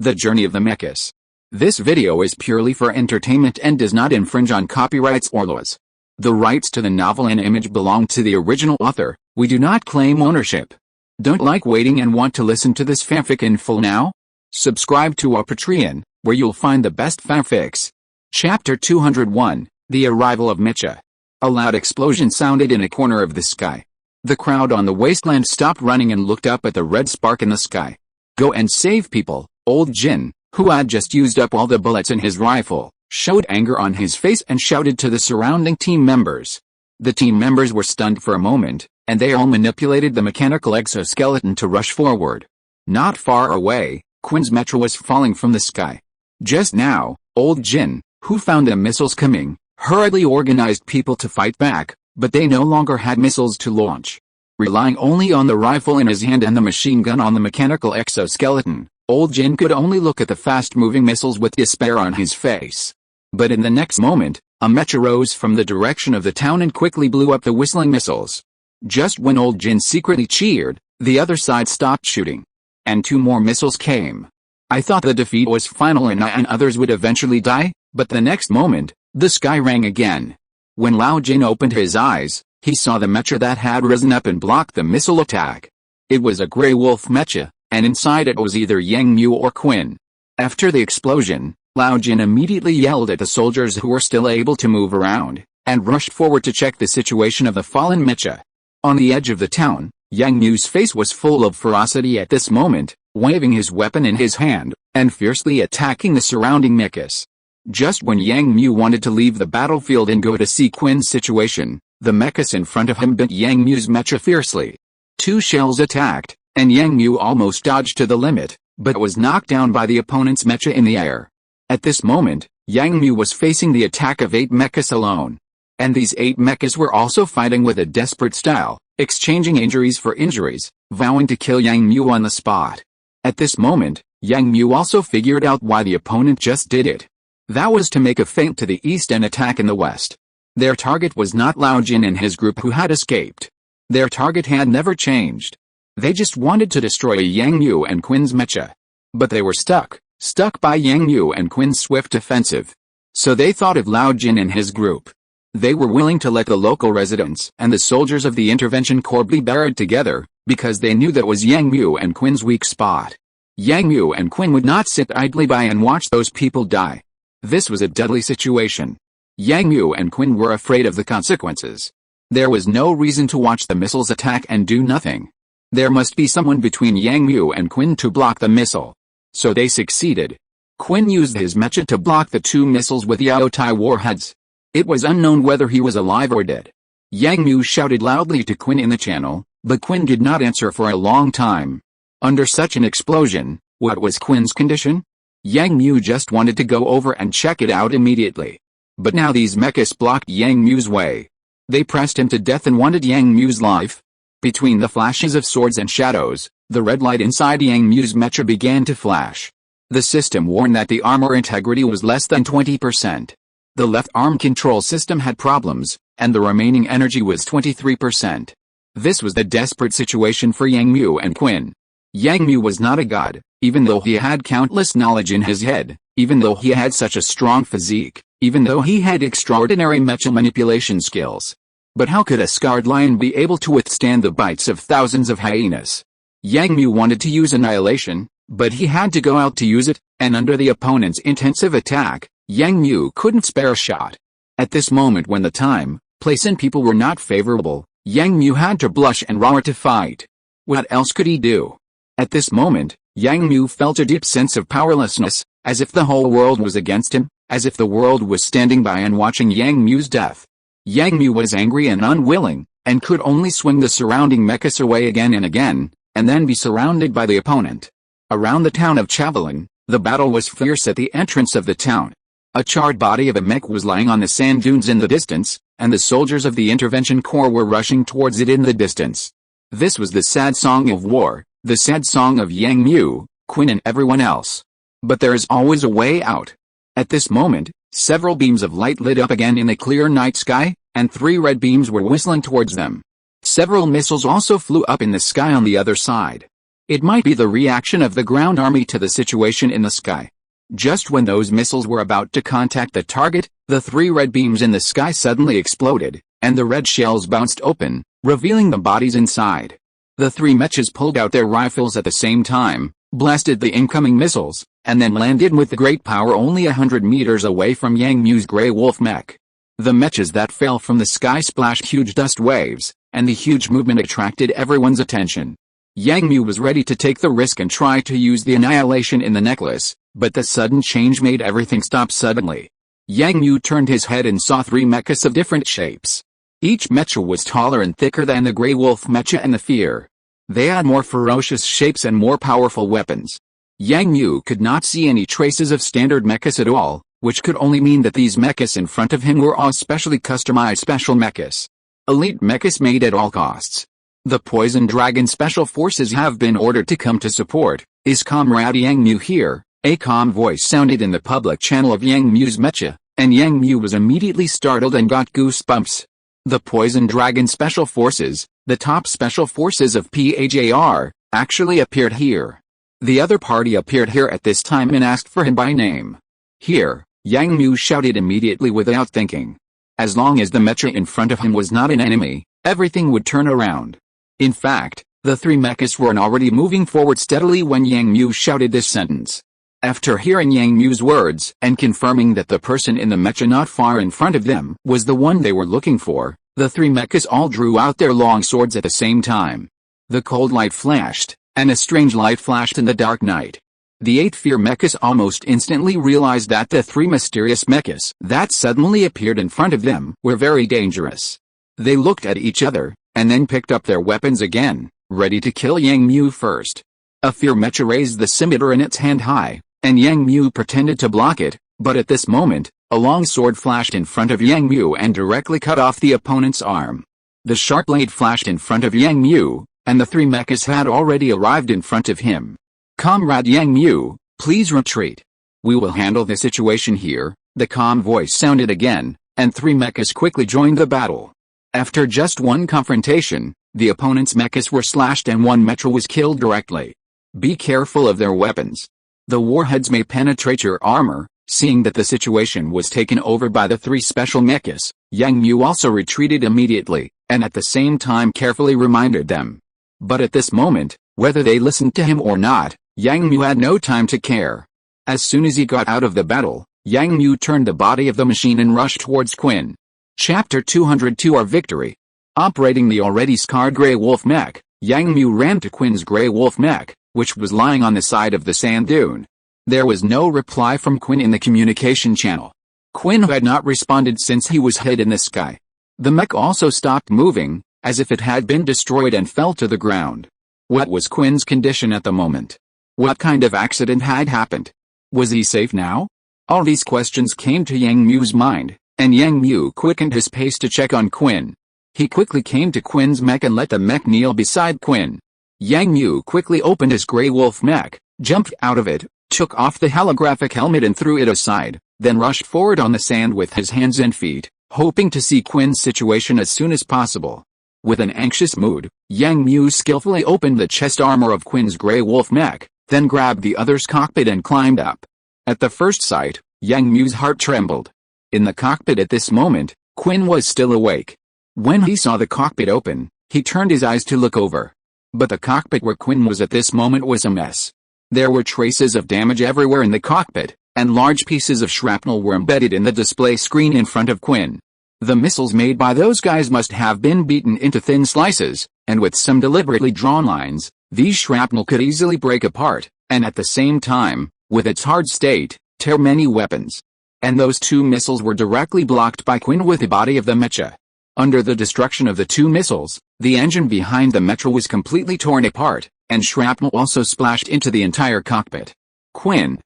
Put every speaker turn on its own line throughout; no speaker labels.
The Journey of the Mechas. This video is purely for entertainment and does not infringe on copyrights or laws. The rights to the novel and image belong to the original author. We do not claim ownership. Don't like waiting and want to listen to this fanfic in full now? Subscribe to our Patreon, where you'll find the best fanfics. Chapter 201, The Arrival of Mecha. A loud explosion sounded in a corner of the sky. The crowd on the wasteland stopped running and looked up at the red spark in the sky. Go and save people, old Jin, who had just used up all the bullets in his rifle, showed anger on his face and shouted to the surrounding team members. The team members were stunned for a moment, and they all manipulated the mechanical exoskeleton to rush forward. Not far away, Quinn's mecha was falling from the sky. Just now, old Jin, who found the missiles coming, hurriedly organized people to fight back, but they no longer had missiles to launch. Relying only on the rifle in his hand and the machine gun on the mechanical exoskeleton, old Jin could only look at the fast-moving missiles with despair on his face. But in the next moment, a mecha rose from the direction of the town and quickly blew up the whistling missiles. Just when old Jin secretly cheered, the other side stopped shooting. And 2 more missiles came. I thought the defeat was final and I and others would eventually die, but the next moment, the sky rang again. When Lao Jin opened his eyes, he saw the mecha that had risen up and blocked the missile attack. It was a Grey Wolf mecha, and inside it was either Yang Mu or Quinn. After the explosion, Lao Jin immediately yelled at the soldiers who were still able to move around, and rushed forward to check the situation of the fallen mecha. On the edge of the town, Yang Mu's face was full of ferocity at this moment, waving his weapon in his hand, and fiercely attacking the surrounding mechas. Just when Yang Mu wanted to leave the battlefield and go to see Quinn's situation, the mechas in front of him bit Yang Mu's mecha fiercely. 2 shells attacked, and Yang Mu almost dodged to the limit, but was knocked down by the opponent's mecha in the air. At this moment, Yang Mu was facing the attack of 8 mechas alone. And these 8 mechas were also fighting with a desperate style, exchanging injuries for injuries, vowing to kill Yang Mu on the spot. At this moment, Yang Mu also figured out why the opponent just did it. That was to make a feint to the east and attack in the west. Their target was not Lao Jin and his group who had escaped. Their target had never changed. They just wanted to destroy Yang Mu and Quinn's mecha. But they were stuck by Yang Mu and Quinn's swift offensive. So they thought of Lao Jin and his group. They were willing to let the local residents and the soldiers of the intervention corps be buried together, because they knew that was Yang Mu and Quinn's weak spot. Yang Mu and Quinn would not sit idly by and watch those people die. This was a deadly situation. Yang Mu and Quinn were afraid of the consequences. There was no reason to watch the missiles attack and do nothing. There must be someone between Yang Mu and Quinn to block the missile. So they succeeded. Quinn used his mecha to block the 2 missiles with Yaotai warheads. It was unknown whether he was alive or dead. Yang Mu shouted loudly to Quinn in the channel, but Quinn did not answer for a long time. Under such an explosion, what was Quinn's condition? Yang Mu just wanted to go over and check it out immediately. But now these mechas blocked Yang Mu's way. They pressed him to death and wanted Yang Mu's life. Between the flashes of swords and shadows, the red light inside Yang Mu's mecha began to flash. The system warned that the armor integrity was less than 20%. The left arm control system had problems, and the remaining energy was 23%. This was the desperate situation for Yang Mu and Quinn. Yang Mu was not a god, even though he had countless knowledge in his head, even though he had such a strong physique, even though he had extraordinary mecha manipulation skills. But how could a scarred lion be able to withstand the bites of thousands of hyenas? Yang Mu wanted to use Annihilation, but he had to go out to use it, and under the opponent's intensive attack, Yang Mu couldn't spare a shot. At this moment when the time, place and people were not favorable, Yang Mu had to blush and roar to fight. What else could he do? At this moment, Yang Mu felt a deep sense of powerlessness, as if the whole world was against him, as if the world was standing by and watching Yang Mu's death. Yang Mu was angry and unwilling, and could only swing the surrounding mechas away again and again, and then be surrounded by the opponent. Around the town of Chavalin, the battle was fierce at the entrance of the town. A charred body of a mech was lying on the sand dunes in the distance, and the soldiers of the intervention corps were rushing towards it in the distance. This was the sad song of war, the sad song of Yang Mu, Quinn and everyone else. But there is always a way out. At this moment, several beams of light lit up again in the clear night sky, and 3 red beams were whistling towards them. Several missiles also flew up in the sky on the other side. It might be the reaction of the ground army to the situation in the sky. Just when those missiles were about to contact the target, the 3 red beams in the sky suddenly exploded, and the red shells bounced open, revealing the bodies inside. The 3 mechas pulled out their rifles at the same time, blasted the incoming missiles, and then landed with great power only 100 meters away from Yang Mu's Grey Wolf mech. The mechas that fell from the sky splashed huge dust waves, and the huge movement attracted everyone's attention. Yang Mu was ready to take the risk and try to use the annihilation in the necklace, but the sudden change made everything stop suddenly. Yang Mu turned his head and saw 3 mechas of different shapes. Each mecha was taller and thicker than the Grey Wolf mecha and the Fear. They had more ferocious shapes and more powerful weapons. Yang Mu could not see any traces of standard mechas at all, which could only mean that these mechas in front of him were all specially customized special mechas. Elite mechas made at all costs. The Poison Dragon Special Forces have been ordered to come to support. Is Comrade Yang Mu here? A calm voice sounded in the public channel of Yang Mu's mecha, and Yang Mu was immediately startled and got goosebumps. The Poison Dragon Special Forces, the top special forces of PAJR, actually appeared here. The other party appeared here at this time and asked for him by name. Here, Yang Mu shouted immediately without thinking. As long as the mecha in front of him was not an enemy, everything would turn around. In fact, the 3 mechas were already moving forward steadily when Yang Mu shouted this sentence. After hearing Yang Mu's words and confirming that the person in the mecha not far in front of them was the one they were looking for, the 3 mechas all drew out their long swords at the same time. The cold light flashed, and a strange light flashed in the dark night. The 8 Fear mechas almost instantly realized that the 3 mysterious mechas that suddenly appeared in front of them were very dangerous. They looked at each other, and then picked up their weapons again, ready to kill Yang Mu first. A Fear mecha raised the scimitar in its hand high, and Yang Mu pretended to block it, but at this moment, a long sword flashed in front of Yang Mu and directly cut off the opponent's arm. The sharp blade flashed in front of Yang Mu, and the 3 mechas had already arrived in front of him. Comrade Yang Mu, please retreat. We will handle the situation here, the calm voice sounded again, and 3 mechas quickly joined the battle. After just one confrontation, the opponent's mechas were slashed and 1 mecha was killed directly. Be careful of their weapons. The warheads may penetrate your armor. Seeing that the situation was taken over by the 3 special mechas, Yang Mu also retreated immediately, and at the same time carefully reminded them. But at this moment, whether they listened to him or not, Yang Mu had no time to care. As soon as he got out of the battle, Yang Mu turned the body of the machine and rushed towards Quinn. Chapter 202 Our Victory. Operating the already scarred Grey Wolf mech, Yang Mu ran to Quinn's Grey Wolf mech, which was lying on the side of the sand dune. There was no reply from Quinn in the communication channel. Quinn had not responded since he was hit in the sky. The mech also stopped moving, as if it had been destroyed and fell to the ground. What was Quinn's condition at the moment? What kind of accident had happened? Was he safe now? All these questions came to Yang Mu's mind, and Yang Mu quickened his pace to check on Quinn. He quickly came to Quinn's mech and let the mech kneel beside Quinn. Yang Mu quickly opened his Grey Wolf mech, jumped out of it, took off the holographic helmet and threw it aside, then rushed forward on the sand with his hands and feet, hoping to see Quinn's situation as soon as possible. With an anxious mood, Yang Mu skillfully opened the chest armor of Quinn's Grey Wolf mech, then grabbed the other's cockpit and climbed up. At the first sight, Yang Mu's heart trembled. In the cockpit at this moment, Quinn was still awake. When he saw the cockpit open, he turned his eyes to look over. But the cockpit where Quinn was at this moment was a mess. There were traces of damage everywhere in the cockpit, and large pieces of shrapnel were embedded in the display screen in front of Quinn. The missiles made by those guys must have been beaten into thin slices, and with some deliberately drawn lines, these shrapnel could easily break apart, and at the same time, with its hard state, tear many weapons. And those 2 missiles were directly blocked by Quinn with the body of the mecha. Under the destruction of the 2 missiles, the engine behind the mecha was completely torn apart, and shrapnel also splashed into the entire cockpit. Quinn.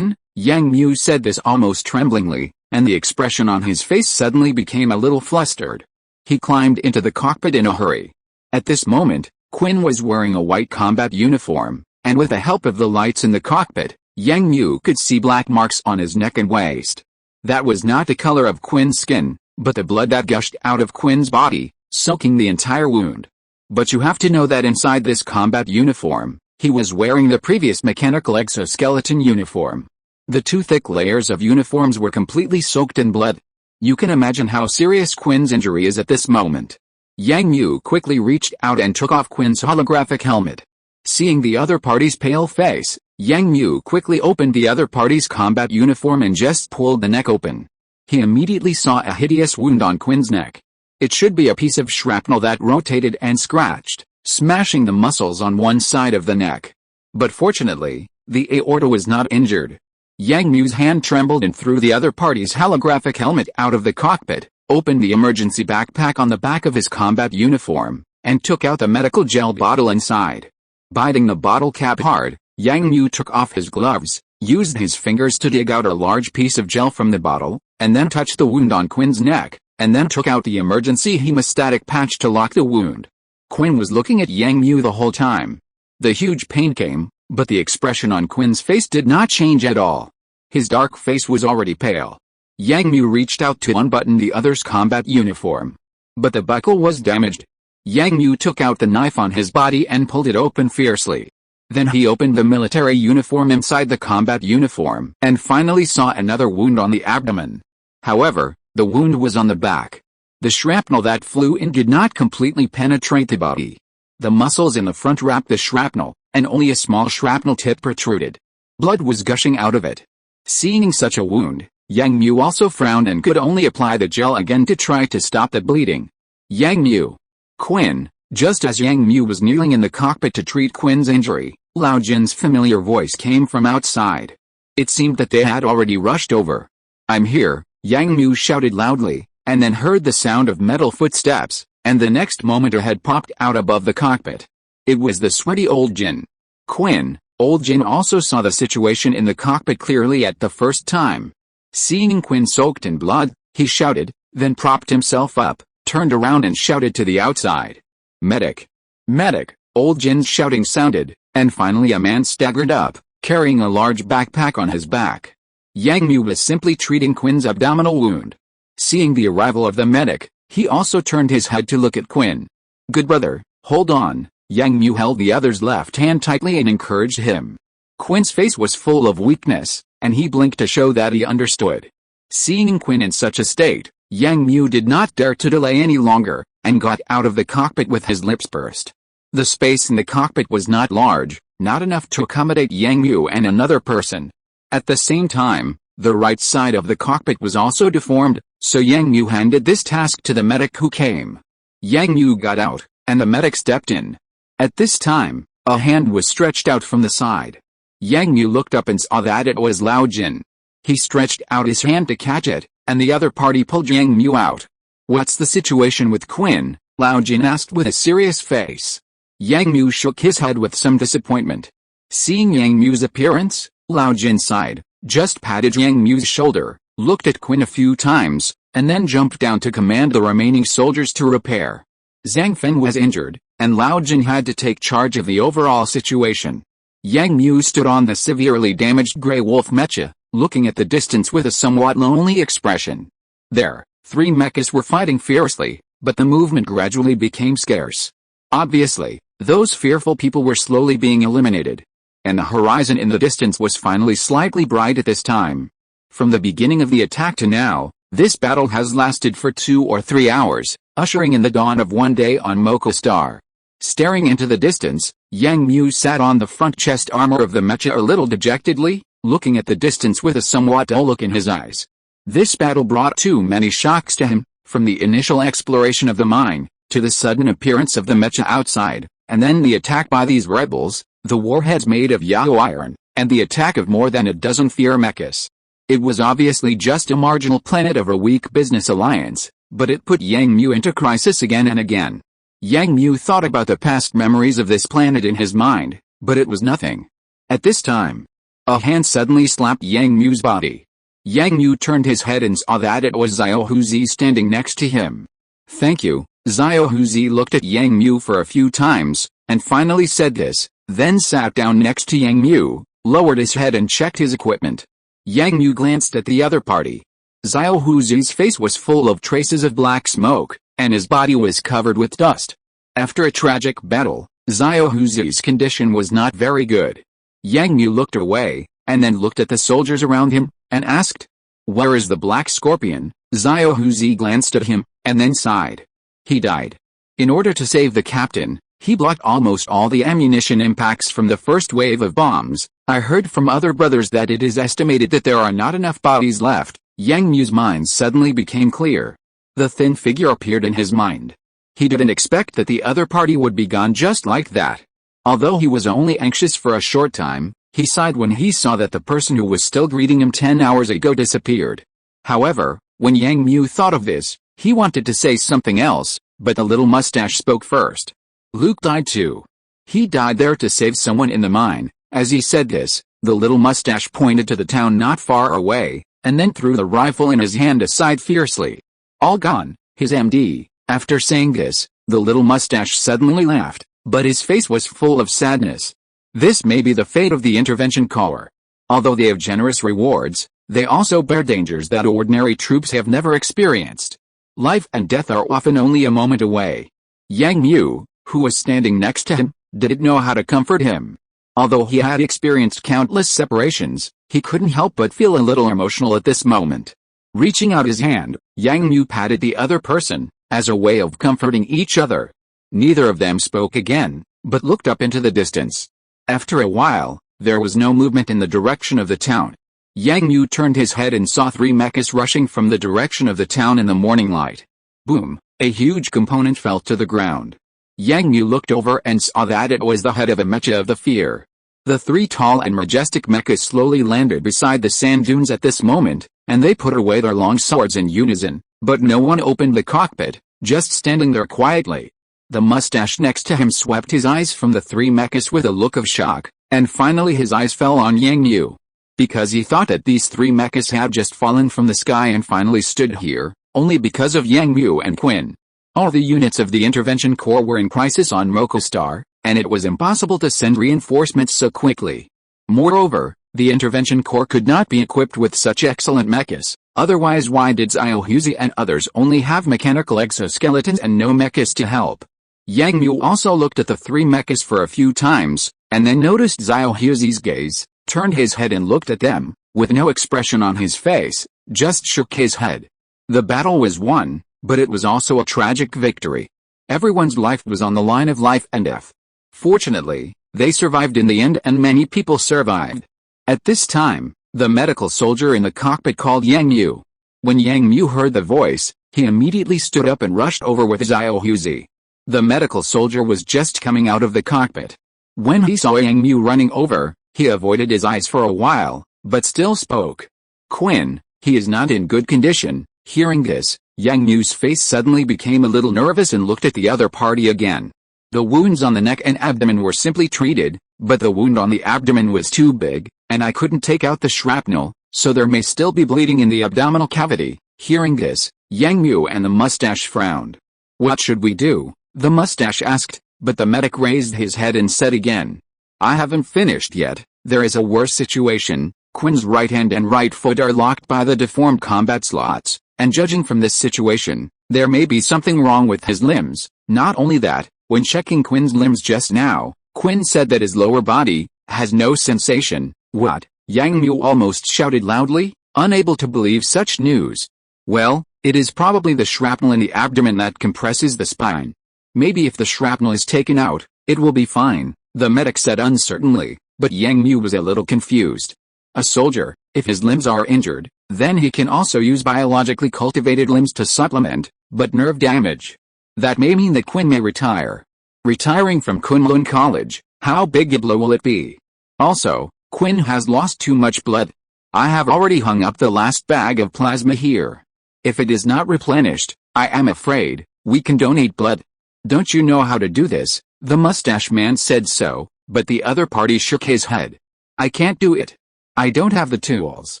Yang Mu said this almost tremblingly, and the expression on his face suddenly became a little flustered. He climbed into the cockpit in a hurry. At this moment, Quinn was wearing a white combat uniform, and with the help of the lights in the cockpit, Yang Mu could see black marks on his neck and waist. That was not the color of Quinn's skin, but the blood that gushed out of Quinn's body, soaking the entire wound. But you have to know that inside this combat uniform, He was wearing the previous mechanical exoskeleton uniform. The two thick layers of uniforms were completely soaked in blood. You can imagine how serious Quinn's injury is at this moment. Yang Mu quickly reached out and took off Quinn's holographic helmet. Seeing the other party's pale face, Yang Mu quickly opened the other party's combat uniform and just pulled the neck open. He immediately saw a hideous wound on Quinn's neck. It should be a piece of shrapnel that rotated and scratched, smashing the muscles on one side of the neck. But fortunately, the aorta was not injured. Yang Mu's hand trembled and threw the other party's holographic helmet out of the cockpit, opened the emergency backpack on the back of his combat uniform, and took out the medical gel bottle inside. Biting the bottle cap hard, Yang Mu took off his gloves, used his fingers to dig out a large piece of gel from the bottle, and then touched the wound on Quinn's neck, and then took out the emergency hemostatic patch to lock the wound. Quinn was looking at Yang Mu the whole time. The huge pain came, but the expression on Quinn's face did not change at all. His dark face was already pale. Yang Mu reached out to unbutton the other's combat uniform. But the buckle was damaged. Yang Mu took out the knife on his body and pulled it open fiercely. Then he opened the military uniform inside the combat uniform and finally saw another wound on the abdomen. However, the wound was on the back. The shrapnel that flew in did not completely penetrate the body. The muscles in the front wrapped the shrapnel, and only a small shrapnel tip protruded. Blood was gushing out of it. Seeing such a wound, Yang Mu also frowned and could only apply the gel again to try to stop the bleeding. Yang Mu. Quinn. Just as Yang Mu was kneeling in the cockpit to treat Quinn's injury, Lao Jin's familiar voice came from outside. It seemed that they had already rushed over. "I'm here," Yang Mu shouted loudly, and then heard the sound of metal footsteps, and the next moment a head popped out above the cockpit. It was the sweaty old Jin. Quinn. Old Jin also saw the situation in the cockpit clearly at the first time. Seeing Quinn soaked in blood, he shouted, then propped himself up, turned around and shouted to the outside. "Medic! Medic!" Old Jin's shouting sounded, and finally a man staggered up, carrying a large backpack on his back. Yang Mu was simply treating Quinn's abdominal wound. Seeing the arrival of the medic, he also turned his head to look at Quinn. "Good brother, hold on." Yang Mu held the other's left hand tightly and encouraged him. Quinn's face was full of weakness, and he blinked to show that he understood. Seeing Quinn in such a state, Yang Mu did not dare to delay any longer, and got out of the cockpit with his lips pursed. The space in the cockpit was not large, not enough to accommodate Yang Mu and another person. At the same time, the right side of the cockpit was also deformed, so Yang Mu handed this task to the medic who came. Yang Mu got out, and the medic stepped in. At this time, a hand was stretched out from the side. Yang Mu looked up and saw that it was Lao Jin. He stretched out his hand to catch it, and the other party pulled Yang Mu out. "What's the situation with Quinn?" Lao Jin asked with a serious face. Yang Mu shook his head with some disappointment. Seeing Yang Mu's appearance, Lao Jin sighed, just patted Yang Mu's shoulder, looked at Quinn a few times, and then jumped down to command the remaining soldiers to repair. Zhang Fen was injured, and Lao Jin had to take charge of the overall situation. Yang Mu stood on the severely damaged Grey Wolf mecha, looking at the distance with a somewhat lonely expression. There, 3 mechas were fighting fiercely, but the movement gradually became scarce. Obviously, those fearful people were slowly being eliminated. And the horizon in the distance was finally slightly bright at this time. From the beginning of the attack to now, this battle has lasted for 2 or 3 hours, ushering in the dawn of one day on Mocha Star. Staring into the distance, Yang Mu sat on the front chest armor of the mecha a little dejectedly, looking at the distance with a somewhat dull look in his eyes. This battle brought too many shocks to him, from the initial exploration of the mine, to the sudden appearance of the mecha outside, and then the attack by these rebels, the warheads made of Yao iron, and the attack of more than a dozen fear mechas. It was obviously just a marginal planet of a weak business alliance, but it put Yang Mu into crisis again and again. Yang Mu thought about the past memories of this planet in his mind, but it was nothing. At this time, a hand suddenly slapped Yang Mu's body. Yang Mu turned his head and saw that it was Xiao Huzi standing next to him. "Thank you." Xiao Huzi looked at Yang Mu for a few times, and finally said this, then sat down next to Yang Mu, lowered his head and checked his equipment. Yang Mu glanced at the other party. Xiao Huzi's face was full of traces of black smoke, and his body was covered with dust. After a tragic battle, Ziohuzi's condition was not very good. Yang Mu looked away, and then looked at the soldiers around him, and asked, "Where is the Black Scorpion?" Ziohuzi glanced at him, and then sighed. He died. In order to save the captain, he blocked almost all the ammunition impacts from the first wave of bombs. I heard from other brothers that it is estimated that there are not enough bodies left. Yang Mu's mind suddenly became clear. The thin figure appeared in his mind. He didn't expect that the other party would be gone just like that. Although he was only anxious for a short time, he sighed when he saw that the person who was still greeting him 10 hours ago disappeared. However, when Yang Mu thought of this, he wanted to say something else, but the little mustache spoke first. Luke died too. He died there to save someone in the mine. As he said this, the little mustache pointed to the town not far away, and then threw the rifle in his hand aside fiercely. All gone, his MD. After saying this, the little mustache suddenly laughed, but his face was full of sadness. This may be the fate of the intervention corps. Although they have generous rewards, they also bear dangers that ordinary troops have never experienced. Life and death are often only a moment away. Yang Mu, who was standing next to him, didn't know how to comfort him. Although he had experienced countless separations, he couldn't help but feel a little emotional at this moment. Reaching out his hand, Yang Mu patted the other person, as a way of comforting each other. Neither of them spoke again, but looked up into the distance. After a while, there was no movement in the direction of the town. Yang Mu turned his head and saw 3 mechas rushing from the direction of the town in the morning light. Boom! A huge component fell to the ground. Yang Mu looked over and saw that it was the head of a mecha of the fear. The 3 tall and majestic mechas slowly landed beside the sand dunes at this moment, and they put away their long swords in unison, but no one opened the cockpit, just standing there quietly. The mustache next to him swept his eyes from the 3 mechas with a look of shock, and finally his eyes fell on Yang Mu. Because he thought that these 3 mechas had just fallen from the sky and finally stood here, only because of Yang Mu and Quinn. All the units of the intervention corps were in crisis on Mokostar, and it was impossible to send reinforcements so quickly. Moreover, the intervention corps could not be equipped with such excellent mechas, otherwise why did Ziohuzi and others only have mechanical exoskeletons and no mechas to help? Yang Mu also looked at the 3 mechas for a few times, and then noticed Ziohuzi's gaze, turned his head and looked at them, with no expression on his face, just shook his head. The battle was won, but it was also a tragic victory. Everyone's life was on the line of life and death. Fortunately, they survived in the end and many people survived. At this time, the medical soldier in the cockpit called Yang Mu. When Yang Mu heard the voice, he immediately stood up and rushed over with Ziohuzi. The medical soldier was just coming out of the cockpit. When he saw Yang Mu running over, he avoided his eyes for a while, but still spoke. "Quinn, he is not in good condition." Hearing this, Yang Mu's face suddenly became a little nervous and looked at the other party again. The wounds on the neck and abdomen were simply treated, but the wound on the abdomen was too big, and I couldn't take out the shrapnel, so there may still be bleeding in the abdominal cavity. Hearing this, Yang Mu and the mustache frowned. "What should we do?" the mustache asked, but the medic raised his head and said again, "I haven't finished yet. There is a worse situation. Quinn's right hand and right foot are locked by the deformed combat slots, and judging from this situation, there may be something wrong with his limbs. Not only that, when checking Quinn's limbs just now, Quinn said that his lower body has no sensation." "What?" Yang Mu almost shouted loudly, unable to believe such news. "Well, it is probably the shrapnel in the abdomen that compresses the spine. Maybe if the shrapnel is taken out, it will be fine," the medic said uncertainly, but Yang Mu was a little confused. A soldier, if his limbs are injured, then he can also use biologically cultivated limbs to supplement, but nerve damage. That may mean that Quinn may retire. Retiring from Kunlun College, how big a blow will it be? Also, Quinn has lost too much blood. I have already hung up the last bag of plasma here. If it is not replenished, I am afraid we can donate blood. "Don't you know how to do this?" the mustache man said so, but the other party shook his head. "I can't do it. I don't have the tools.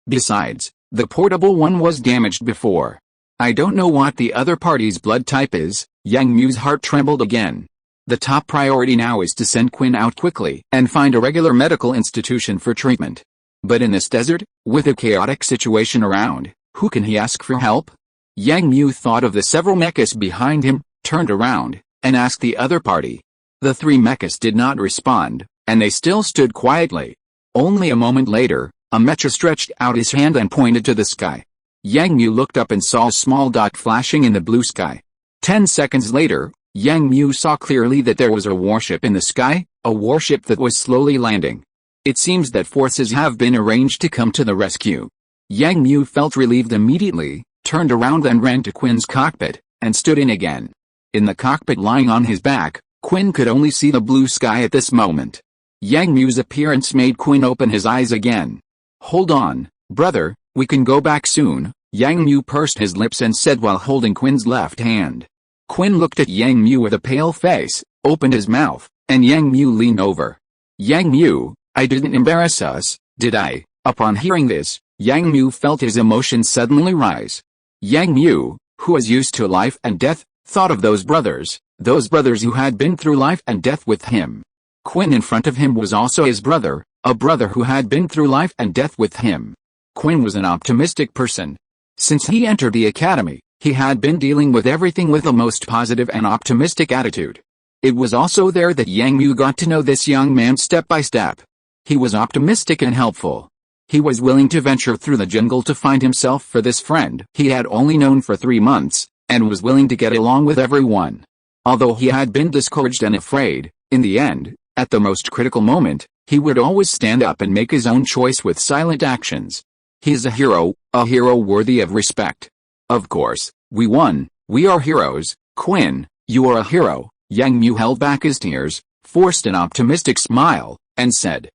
Besides, the portable one was damaged before. I don't know what the other party's blood type is." Yang Mu's heart trembled again. The top priority now is to send Quinn out quickly and find a regular medical institution for treatment. But in this desert, with a chaotic situation around, who can he ask for help? Yang Mu thought of the several mechas behind him, turned around, and asked the other party. The three mechas did not respond, and they still stood quietly. Only a moment later, a mecha stretched out his hand and pointed to the sky. Yang Mu looked up and saw a small dot flashing in the blue sky. 10 seconds later, Yang Mu saw clearly that there was a warship in the sky, a warship that was slowly landing. It seems that forces have been arranged to come to the rescue. Yang Mu felt relieved immediately, turned around and ran to Quinn's cockpit, and stood in again. In the cockpit lying on his back, Quinn could only see the blue sky at this moment. Yang Mu's appearance made Quinn open his eyes again. "Hold on, brother, we can go back soon," Yang Mu pursed his lips and said while holding Quinn's left hand. Quinn looked at Yang Mu with a pale face, opened his mouth, and Yang Mu leaned over. "Yang Mu, I didn't embarrass us, did I?" Upon hearing this, Yang Mu felt his emotions suddenly rise. Yang Mu, who was used to life and death, thought of those brothers who had been through life and death with him. Quinn in front of him was also his brother, a brother who had been through life and death with him. Quinn was an optimistic person. Since he entered the academy, he had been dealing with everything with a most positive and optimistic attitude. It was also there that Yang Mu got to know this young man step by step. He was optimistic and helpful. He was willing to venture through the jungle to find himself for this friend he had only known for 3 months, and was willing to get along with everyone. Although he had been discouraged and afraid, in the end, at the most critical moment, he would always stand up and make his own choice with silent actions. He is a hero worthy of respect. Of course, we won, we are heroes. Quinn, you are a hero. Yang Mu held back his tears, forced an optimistic smile, and said.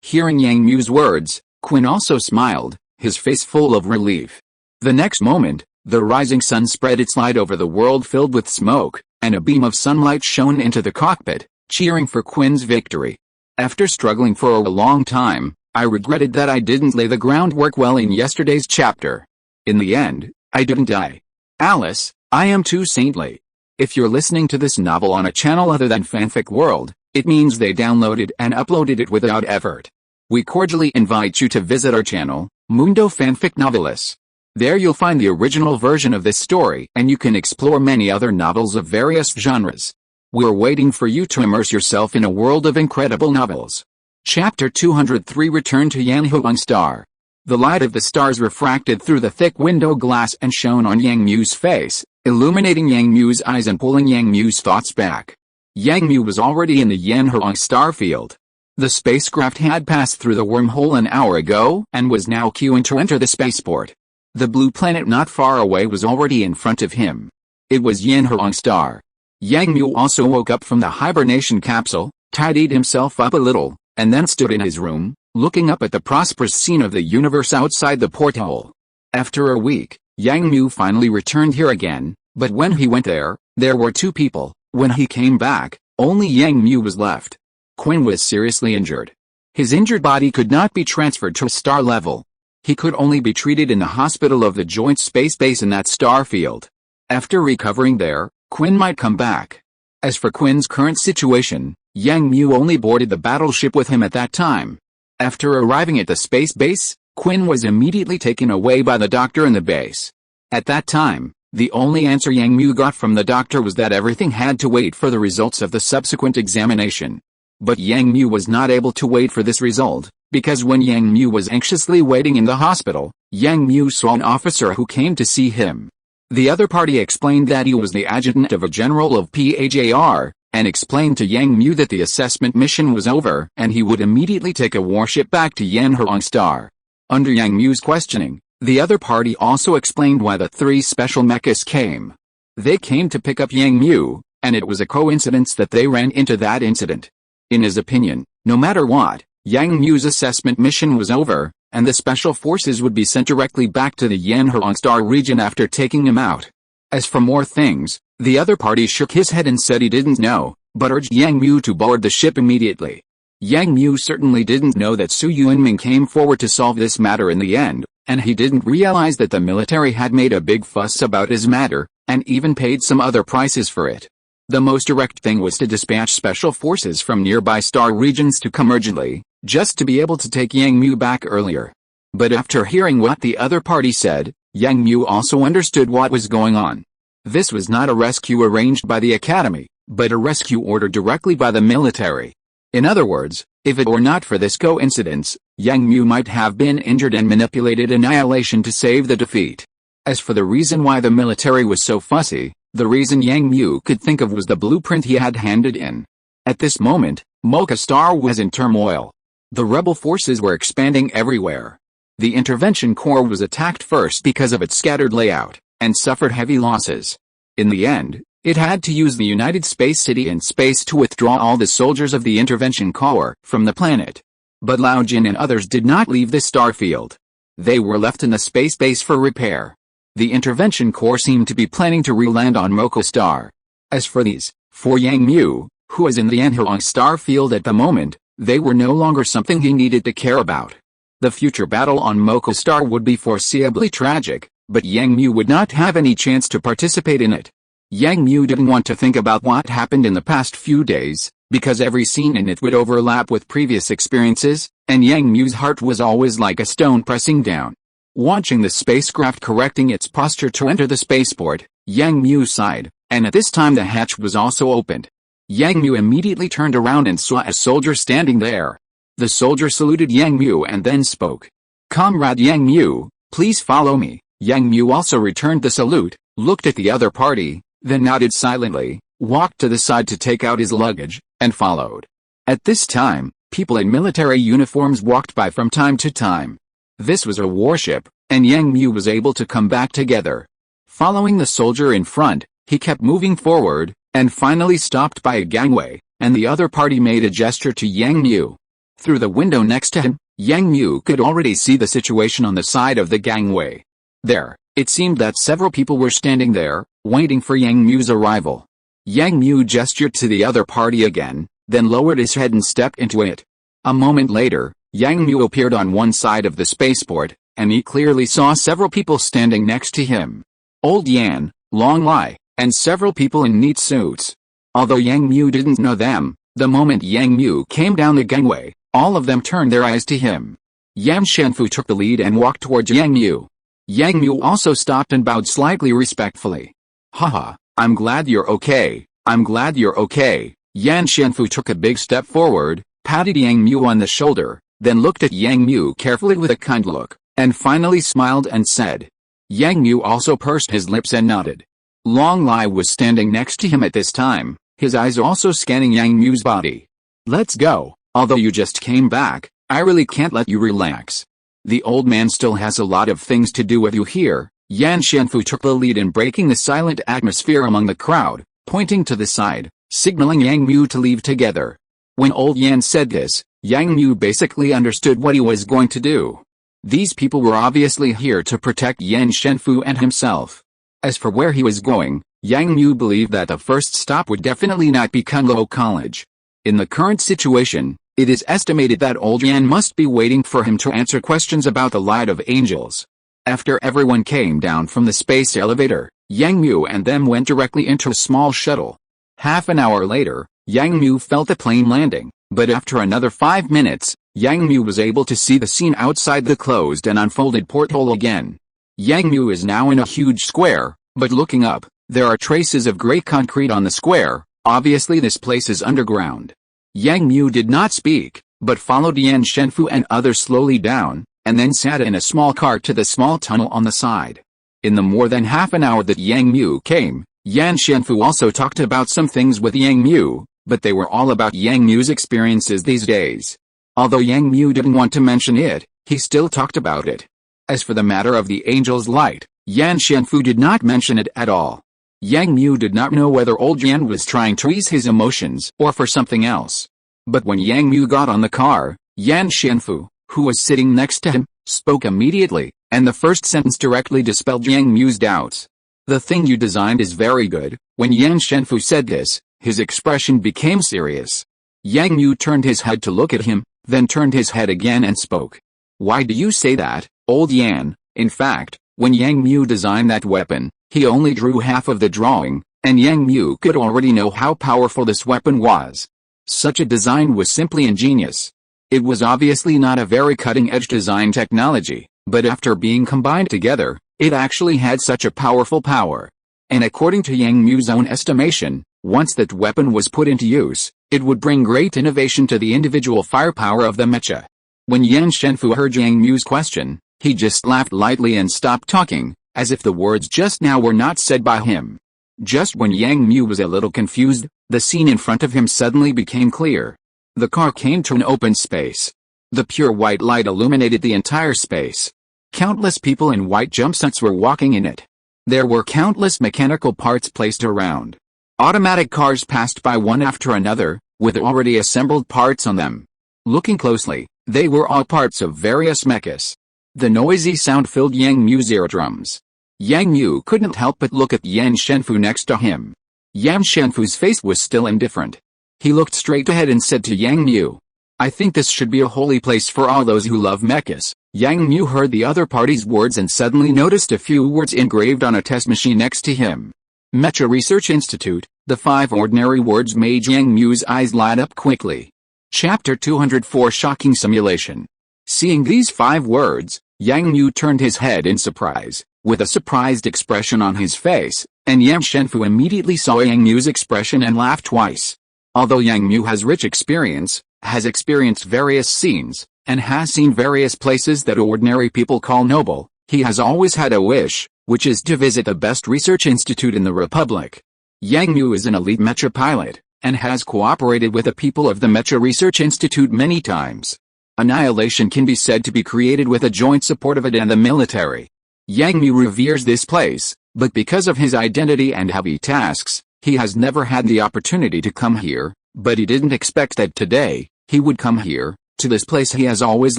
Hearing Yang Mu's words, Quinn also smiled, his face full of relief. The next moment, the rising sun spread its light over the world filled with smoke, and a beam of sunlight shone into the cockpit, cheering for Quinn's victory. After struggling for a long time, I regretted that I didn't lay the groundwork well in yesterday's chapter. In the end, I didn't die. Alice, I am too saintly. If you're listening to this novel on a channel other than Fanfic World, it means they downloaded and uploaded it without effort. We cordially invite you to visit our channel, Mundo Fanfic Novelis. There you'll find the original version of this story and you can explore many other novels of various genres. We're waiting for you to immerse yourself in a world of incredible novels. Chapter 203 Return to Yanhuang Star. The light of the stars refracted through the thick window glass and shone on Yang Mu's face, illuminating Yang Mu's eyes and pulling Yang Mu's thoughts back. Yang Mu was already in the Yanhuang star field. The spacecraft had passed through the wormhole an hour ago and was now queuing to enter the spaceport. The blue planet not far away was already in front of him. It was Yanhuang star. Yang Mu also woke up from the hibernation capsule, tidied himself up a little, and then stood in his room, looking up at the prosperous scene of the universe outside the porthole. After a week, Yang Mu finally returned here again, but when he went there were 2 people. When he came back, only Yang Mu was left. Quinn was seriously injured. His injured body could not be transferred to a star level. He could only be treated in the hospital of the Joint Space Base in that star field. After recovering there, Quinn might come back. As for Quinn's current situation, Yang Mu only boarded the battleship with him at that time. After arriving at the space base, Quinn was immediately taken away by the doctor in the base. At that time, the only answer Yang Mu got from the doctor was that everything had to wait for the results of the subsequent examination. But Yang Mu was not able to wait for this result, because when Yang Mu was anxiously waiting in the hospital, Yang Mu saw an officer who came to see him. The other party explained that he was the adjutant of a general of PAJR, and explained to Yang Mu that the assessment mission was over and he would immediately take a warship back to Yanhuang Star. Under Yang Mu's questioning, the other party also explained why the 3 special mechas came. They came to pick up Yang Mu, and it was a coincidence that they ran into that incident. In his opinion, no matter what, Yang Mu's assessment mission was over, and the special forces would be sent directly back to the Yanhuang Star region after taking him out. As for more things, the other party shook his head and said he didn't know, but urged Yang Mu to board the ship immediately. Yang Mu certainly didn't know that Su Yuanming came forward to solve this matter in the end, and he didn't realize that the military had made a big fuss about his matter, and even paid some other prices for it. The most direct thing was to dispatch special forces from nearby star regions to come urgently, just to be able to take Yang Mu back earlier. But after hearing what the other party said, Yang Mu also understood what was going on. This was not a rescue arranged by the academy, but a rescue order directly by the military. In other words, if it were not for this coincidence, Yang Mu might have been injured and manipulated Annihilation to save the defeat. As for the reason why the military was so fussy, the reason Yang Mu could think of was the blueprint he had handed in. At this moment, Mocha Star was in turmoil. The rebel forces were expanding everywhere. The Intervention Corps was attacked first because of its scattered layout, and suffered heavy losses. In the end, it had to use the United Space City in space to withdraw all the soldiers of the Intervention Corps from the planet. But Lao Jin and others did not leave the star field. They were left in the space base for repair. The Intervention Corps seemed to be planning to re-land on Mocha Star. As for these, for Yang Mu, who was in the Annihilation star field at the moment, they were no longer something he needed to care about. The future battle on Mocha Star would be foreseeably tragic, but Yang Mu would not have any chance to participate in it. Yang Mu didn't want to think about what happened in the past few days, because every scene in it would overlap with previous experiences, and Yang Mu's heart was always like a stone pressing down. Watching the spacecraft correcting its posture to enter the spaceport, Yang Mu sighed, and at this time the hatch was also opened. Yang Mu immediately turned around and saw a soldier standing there. The soldier saluted Yang Mu and then spoke. "Comrade Yang Mu, please follow me." Yang Mu also returned the salute, looked at the other party, then nodded silently, walked to the side to take out his luggage, and followed. At this time, people in military uniforms walked by from time to time. This was a warship, and Yang Mu was able to come back together. Following the soldier in front, he kept moving forward, and finally stopped by a gangway, and the other party made a gesture to Yang Mu. Through the window next to him, Yang Mu could already see the situation on the side of the gangway. There, it seemed that several people were standing there, waiting for Yang Mu's arrival. Yang Mu gestured to the other party again, then lowered his head and stepped into it. A moment later, Yang Mu appeared on one side of the spaceport, and he clearly saw several people standing next to him. Old Yan, Long Lai, and several people in neat suits. Although Yang Mu didn't know them, the moment Yang Mu came down the gangway, all of them turned their eyes to him. Yan Shenfu took the lead and walked towards Yang Mu. Yang Mu also stopped and bowed slightly respectfully. "Haha, I'm glad you're okay, I'm glad you're okay." Yan Shenfu took a big step forward, patted Yang Mu on the shoulder, then looked at Yang Mu carefully with a kind look, and finally smiled and said. Yang Mu also pursed his lips and nodded. Long Lai was standing next to him at this time, his eyes also scanning Yang Mu's body. "Let's go, although you just came back, I really can't let you relax. The old man still has a lot of things to do with you here." Yan Shenfu took the lead in breaking the silent atmosphere among the crowd, pointing to the side, signaling Yang Mu to leave together. When old Yan said this, Yang Mu basically understood what he was going to do. These people were obviously here to protect Yan Shenfu and himself. As for where he was going, Yang Mu believed that the first stop would definitely not be Kunlo College. In the current situation, it is estimated that old Yan must be waiting for him to answer questions about the Light of Angels. After everyone came down from the space elevator, Yang Mu and them went directly into a small shuttle. Half an hour later, Yang Mu felt the plane landing, but after another 5 minutes, Yang Mu was able to see the scene outside the closed and unfolded porthole again. Yang Mu is now in a huge square, but looking up, there are traces of gray concrete on the square. Obviously this place is underground. Yang Mu did not speak, but followed Yan Shenfu and others slowly down, and then sat in a small cart to the small tunnel on the side. In the more than half an hour that Yang Mu came, Yan Shenfu also talked about some things with Yang Mu, but they were all about Yang Mu's experiences these days. Although Yang Mu didn't want to mention it, he still talked about it. As for the matter of the Angel's Light, Yan Shenfu did not mention it at all. Yang Mu did not know whether old Yan was trying to ease his emotions or for something else. But when Yang Mu got on the car, Yan Shenfu, who was sitting next to him, spoke immediately, and the first sentence directly dispelled Yang Mu's doubts. "The thing you designed is very good." When Yan Shenfu said this, his expression became serious. Yang Mu turned his head to look at him, then turned his head again and spoke. "Why do you say that, old Yan?" In fact, when Yang Mu designed that weapon, he only drew half of the drawing, and Yang Mu could already know how powerful this weapon was. Such a design was simply ingenious. It was obviously not a very cutting-edge design technology, but after being combined together, it actually had such a powerful power. And according to Yang Mu's own estimation, Once that weapon was put into use, it would bring great innovation to the individual firepower of the mecha. When Yan Shenfu heard Yang Mu's question, he just laughed lightly and stopped talking, as if the words just now were not said by him. Just when Yang Mu was a little confused, the scene in front of him suddenly became clear. The car came to an open space. The pure white light illuminated the entire space. Countless people in white jumpsuits were walking in it. There were countless mechanical parts placed around. Automatic cars passed by one after another, with already assembled parts on them. Looking closely, they were all parts of various mechas. The noisy sound filled Yang Mu's eardrums. Yang Mu couldn't help but look at Yan Shenfu next to him. Yan Shenfu's face was still indifferent. He looked straight ahead and said to Yang Mu, "I think this should be a holy place for all those who love mechas." Yang Mu heard the other party's words and suddenly noticed a few words engraved on a test machine next to him. Mecha Research Institute. The 5 ordinary words made Yang Mu's eyes light up quickly. Chapter 204 Shocking Simulation. Seeing these 5 words, Yang Mu turned his head in surprise, with a surprised expression on his face, and Yan Shenfu immediately saw Yang Mu's expression and laughed twice. Although Yang Mu has rich experience, has experienced various scenes, and has seen various places that ordinary people call noble, he has always had a wish, which is to visit the best research institute in the Republic. Yang Mu is an elite mecha pilot, and has cooperated with the people of the Mecha Research Institute many times. Annihilation can be said to be created with a joint support of it and the military. Yang Mu reveres this place, but because of his identity and heavy tasks, he has never had the opportunity to come here, but he didn't expect that today, he would come here, to this place he has always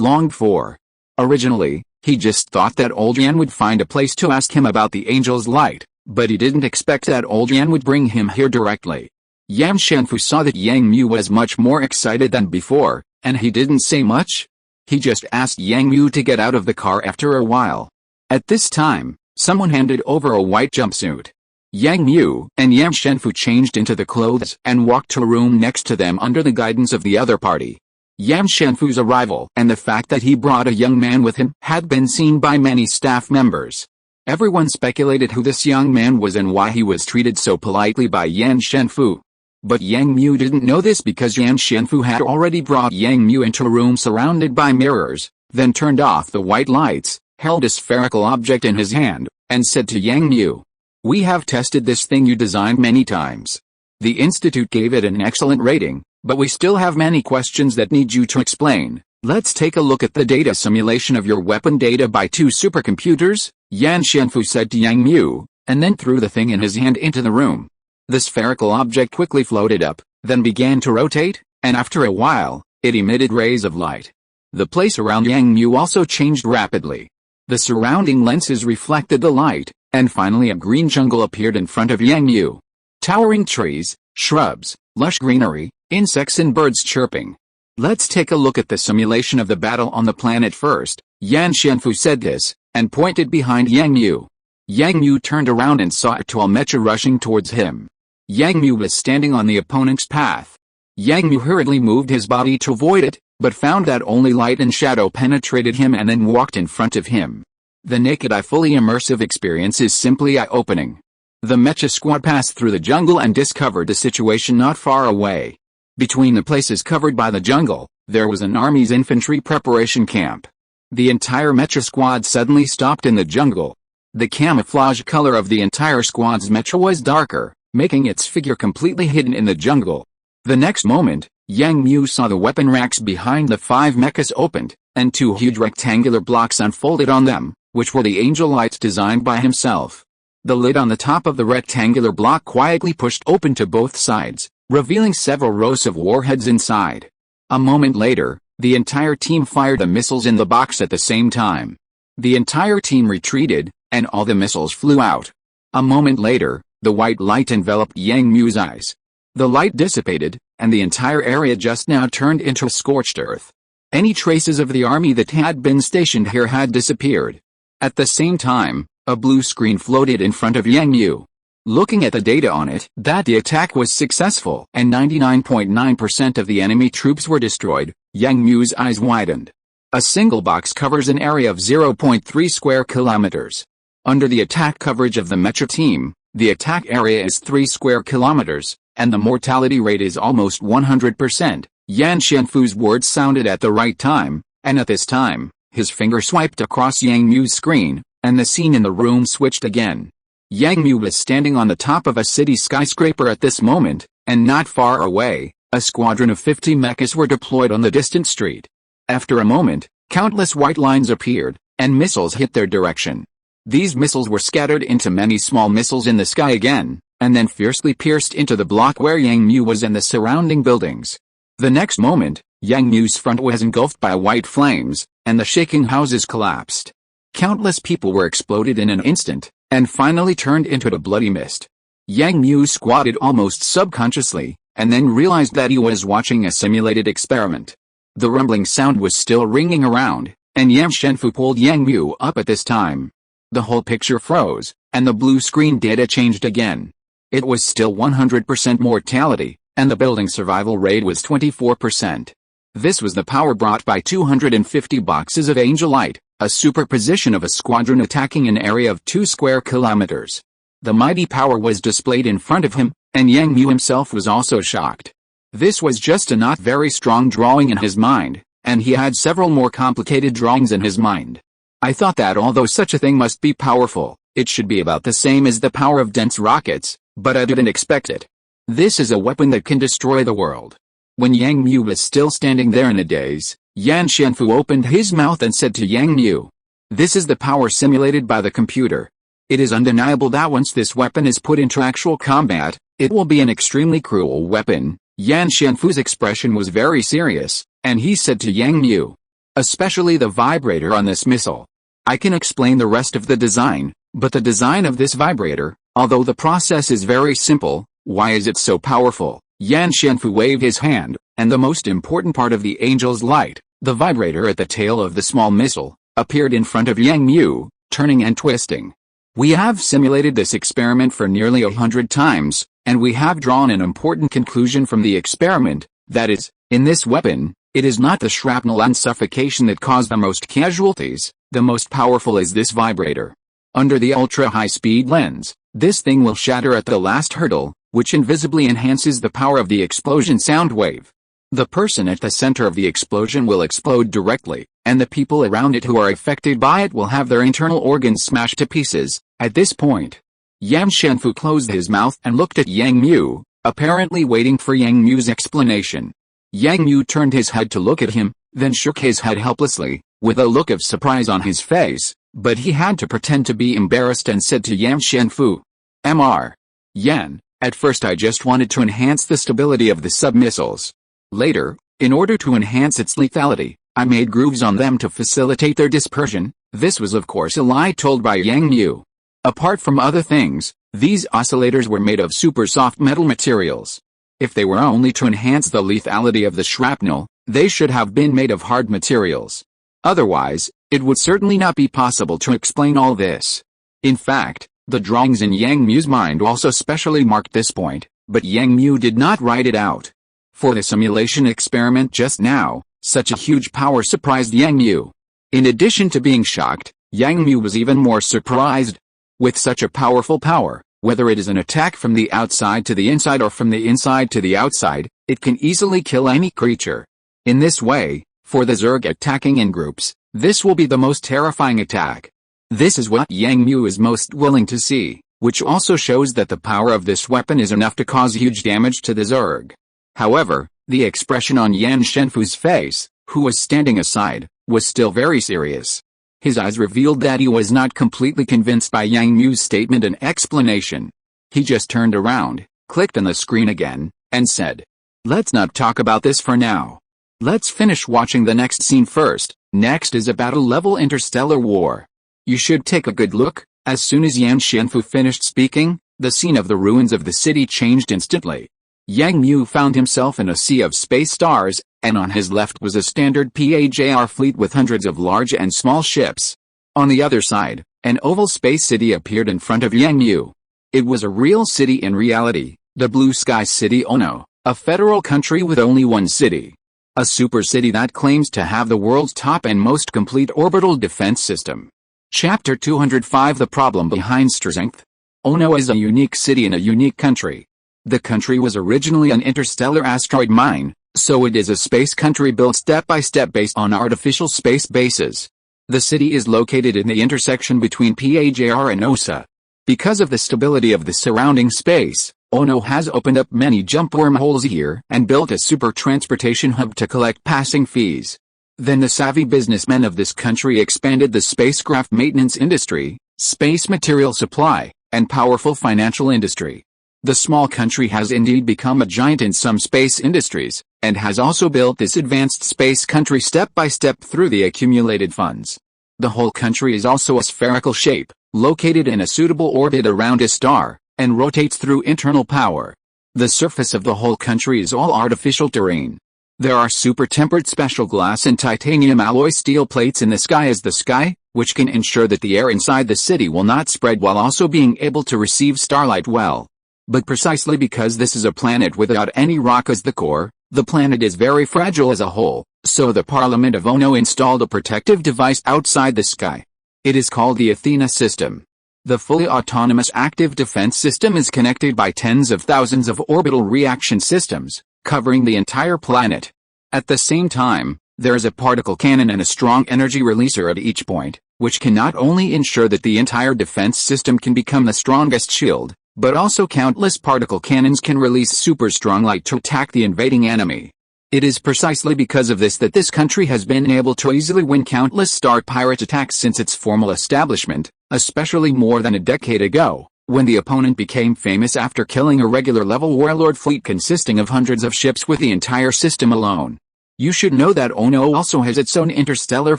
longed for. Originally, he just thought that old Yan would find a place to ask him about the Angel's Light, but he didn't expect that old Yan would bring him here directly. Yan Shenfu saw that Yang Mu was much more excited than before, and he didn't say much. He just asked Yang Mu to get out of the car after a while. At this time, someone handed over a white jumpsuit. Yang Mu and Yan Shenfu changed into the clothes and walked to a room next to them under the guidance of the other party. Yan Shenfu's arrival and the fact that he brought a young man with him had been seen by many staff members. Everyone speculated who this young man was and why he was treated so politely by Yan Shenfu. But Yang Mu didn't know this because Yan Shenfu had already brought Yang Mu into a room surrounded by mirrors, then turned off the white lights, held a spherical object in his hand, and said to Yang Mu, "We have tested this thing you designed many times. The Institute gave it an excellent rating, but we still have many questions that need you to explain. Let's take a look at the data simulation of your weapon data by 2 supercomputers," Yan Shenfu said to Yang Mu, and then threw the thing in his hand into the room. The spherical object quickly floated up, then began to rotate, and after a while, it emitted rays of light. The place around Yang Mu also changed rapidly. The surrounding lenses reflected the light, and finally a green jungle appeared in front of Yang Mu. Towering trees, shrubs, lush greenery, insects and birds chirping. "Let's take a look at the simulation of the battle on the planet first," Yan Shenfu said this, and pointed behind Yang Mu. Yang Mu turned around and saw a tall mecha rushing towards him. Yang Mu was standing on the opponent's path. Yang Mu hurriedly moved his body to avoid it, but found that only light and shadow penetrated him and then walked in front of him. The naked eye fully immersive experience is simply eye-opening. The mecha squad passed through the jungle and discovered a situation not far away. Between the places covered by the jungle, there was an army's infantry preparation camp. The entire mecha squad suddenly stopped in the jungle. The camouflage color of the entire squad's mecha was darker, making its figure completely hidden in the jungle. The next moment, Yang Mu saw the weapon racks behind the 5 mechas opened, and 2 huge rectangular blocks unfolded on them, which were the angel lights designed by himself. The lid on the top of the rectangular block quietly pushed open to both sides, revealing several rows of warheads inside. A moment later, the entire team fired the missiles in the box at the same time. The entire team retreated, and all the missiles flew out. A moment later, the white light enveloped Yang Mu's eyes. The light dissipated, and the entire area just now turned into a scorched earth. Any traces of the army that had been stationed here had disappeared. At the same time, a blue screen floated in front of Yang Mu. Looking at the data on it, that the attack was successful and 99.9% of the enemy troops were destroyed, Yang Mu's eyes widened. A single box covers an area of 0.3 square kilometers. Under the attack coverage of the mecha team, The attack area is 3 square kilometers, and the mortality rate is almost 100%. Yan Shenfu's words sounded at the right time, and at this time, his finger swiped across Yang Mu's screen, and the scene in the room switched again. Yang Mu was standing on the top of a city skyscraper at this moment, and not far away, a squadron of 50 mechas were deployed on the distant street. After a moment, countless white lines appeared, and missiles hit their direction. These missiles were scattered into many small missiles in the sky again, and then fiercely pierced into the block where Yang Mu was and the surrounding buildings. The next moment, Yang Mu's front was engulfed by white flames, and the shaking houses collapsed. Countless people were exploded in an instant, and finally turned into a bloody mist. Yang Mu squatted almost subconsciously, and then realized that he was watching a simulated experiment. The rumbling sound was still ringing around, and Yan Shenfu pulled Yang Mu up at this time. The whole picture froze, and the blue screen data changed again. It was still 100% mortality, and the building survival rate was 24%. This was the power brought by 250 boxes of Angel Light, a superposition of a squadron attacking an area of 2 square kilometers. The mighty power was displayed in front of him, and Yang Mu himself was also shocked. This was just a not very strong drawing in his mind, and he had several more complicated drawings in his mind. I thought that although such a thing must be powerful, it should be about the same as the power of dense rockets, but I didn't expect it. This is a weapon that can destroy the world. When Yang Mu was still standing there in a daze, Yan Shenfu opened his mouth and said to Yang Mu, "This is the power simulated by the computer. It is undeniable that once this weapon is put into actual combat, it will be an extremely cruel weapon." Yan Shenfu's expression was very serious, and he said to Yang Mu, "Especially the vibrator on this missile. I can explain the rest of the design, but the design of this vibrator, although the process is very simple, why is it so powerful?" Yan Shenfu waved his hand, and the most important part of the Angel's Light, the vibrator at the tail of the small missile, appeared in front of Yang Mu, turning and twisting. "We have simulated this experiment for nearly 100 times, and we have drawn an important conclusion from the experiment, that is, in this weapon, it is not the shrapnel and suffocation that cause the most casualties, the most powerful is this vibrator. Under the ultra-high-speed lens, this thing will shatter at the last hurdle, which invisibly enhances the power of the explosion sound wave. The person at the center of the explosion will explode directly, and the people around it who are affected by it will have their internal organs smashed to pieces." At this point, Yan Shenfu closed his mouth and looked at Yang Mu, apparently waiting for Yang Mu's explanation. Yang Mu turned his head to look at him, then shook his head helplessly, with a look of surprise on his face, but he had to pretend to be embarrassed and said to Yan Shenfu, "Mr. Yan, at first I just wanted to enhance the stability of the sub-missiles. Later, in order to enhance its lethality, I made grooves on them to facilitate their dispersion." This was of course a lie told by Yang Mu. Apart from other things, these oscillators were made of super soft metal materials. If they were only to enhance the lethality of the shrapnel, they should have been made of hard materials. Otherwise, it would certainly not be possible to explain all this. In fact, the drawings in Yang Mu's mind also specially marked this point, but Yang Mu did not write it out. For the simulation experiment just now, such a huge power surprised Yang Mu. In addition to being shocked, Yang Mu was even more surprised. With such a powerful power, whether it is an attack from the outside to the inside or from the inside to the outside, it can easily kill any creature. In this way, for the Zerg attacking in groups, this will be the most terrifying attack. This is what Yang Mu is most willing to see, which also shows that the power of this weapon is enough to cause huge damage to the Zerg. However, the expression on Yan Shenfu's face, who was standing aside, was still very serious. His eyes revealed that he was not completely convinced by Yang Mu's statement and explanation. He just turned around, clicked on the screen again, and said, "Let's not talk about this for now. Let's finish watching the next scene first." Next is a battle-level interstellar war. You should take a good look. As soon as Yan Shenfu finished speaking, the scene of the ruins of the city changed instantly. Yang Mu found himself in a sea of space stars, and on his left was a standard PAJR fleet with hundreds of large and small ships. On the other side, an oval space city appeared in front of Yang Mu. It was a real city in reality, the Blue Sky City Ono, a federal country with only one city. A super city that claims to have the world's top and most complete orbital defense system. Chapter 205 The Problem Behind Strength. Ono is a unique city in a unique country. The country was originally an interstellar asteroid mine, so it is a space country built step by step based on artificial space bases. The city is located in the intersection between Pajar and Osa. Because of the stability of the surrounding space, Ono has opened up many jump wormholes here and built a super transportation hub to collect passing fees. Then the savvy businessmen of this country expanded the spacecraft maintenance industry, space material supply, and powerful financial industry. The small country has indeed become a giant in some space industries, and has also built this advanced space country step by step through the accumulated funds. The whole country is also a spherical shape, located in a suitable orbit around a star, and rotates through internal power. The surface of the whole country is all artificial terrain. There are super-tempered special glass and titanium alloy steel plates in the sky as the sky, which can ensure that the air inside the city will not spread while also being able to receive starlight well. But precisely because this is a planet without any rock as the core, the planet is very fragile as a whole, so the Parliament of Ono installed a protective device outside the sky. It is called the Athena system. The fully autonomous active defense system is connected by tens of thousands of orbital reaction systems, covering the entire planet. At the same time, there is a particle cannon and a strong energy releaser at each point, which can not only ensure that the entire defense system can become the strongest shield, but also countless particle cannons can release super strong light to attack the invading enemy. It is precisely because of this that this country has been able to easily win countless star pirate attacks since its formal establishment, especially more than a decade ago, when the opponent became famous after killing a regular level warlord fleet consisting of hundreds of ships with the entire system alone. You should know that Ono also has its own interstellar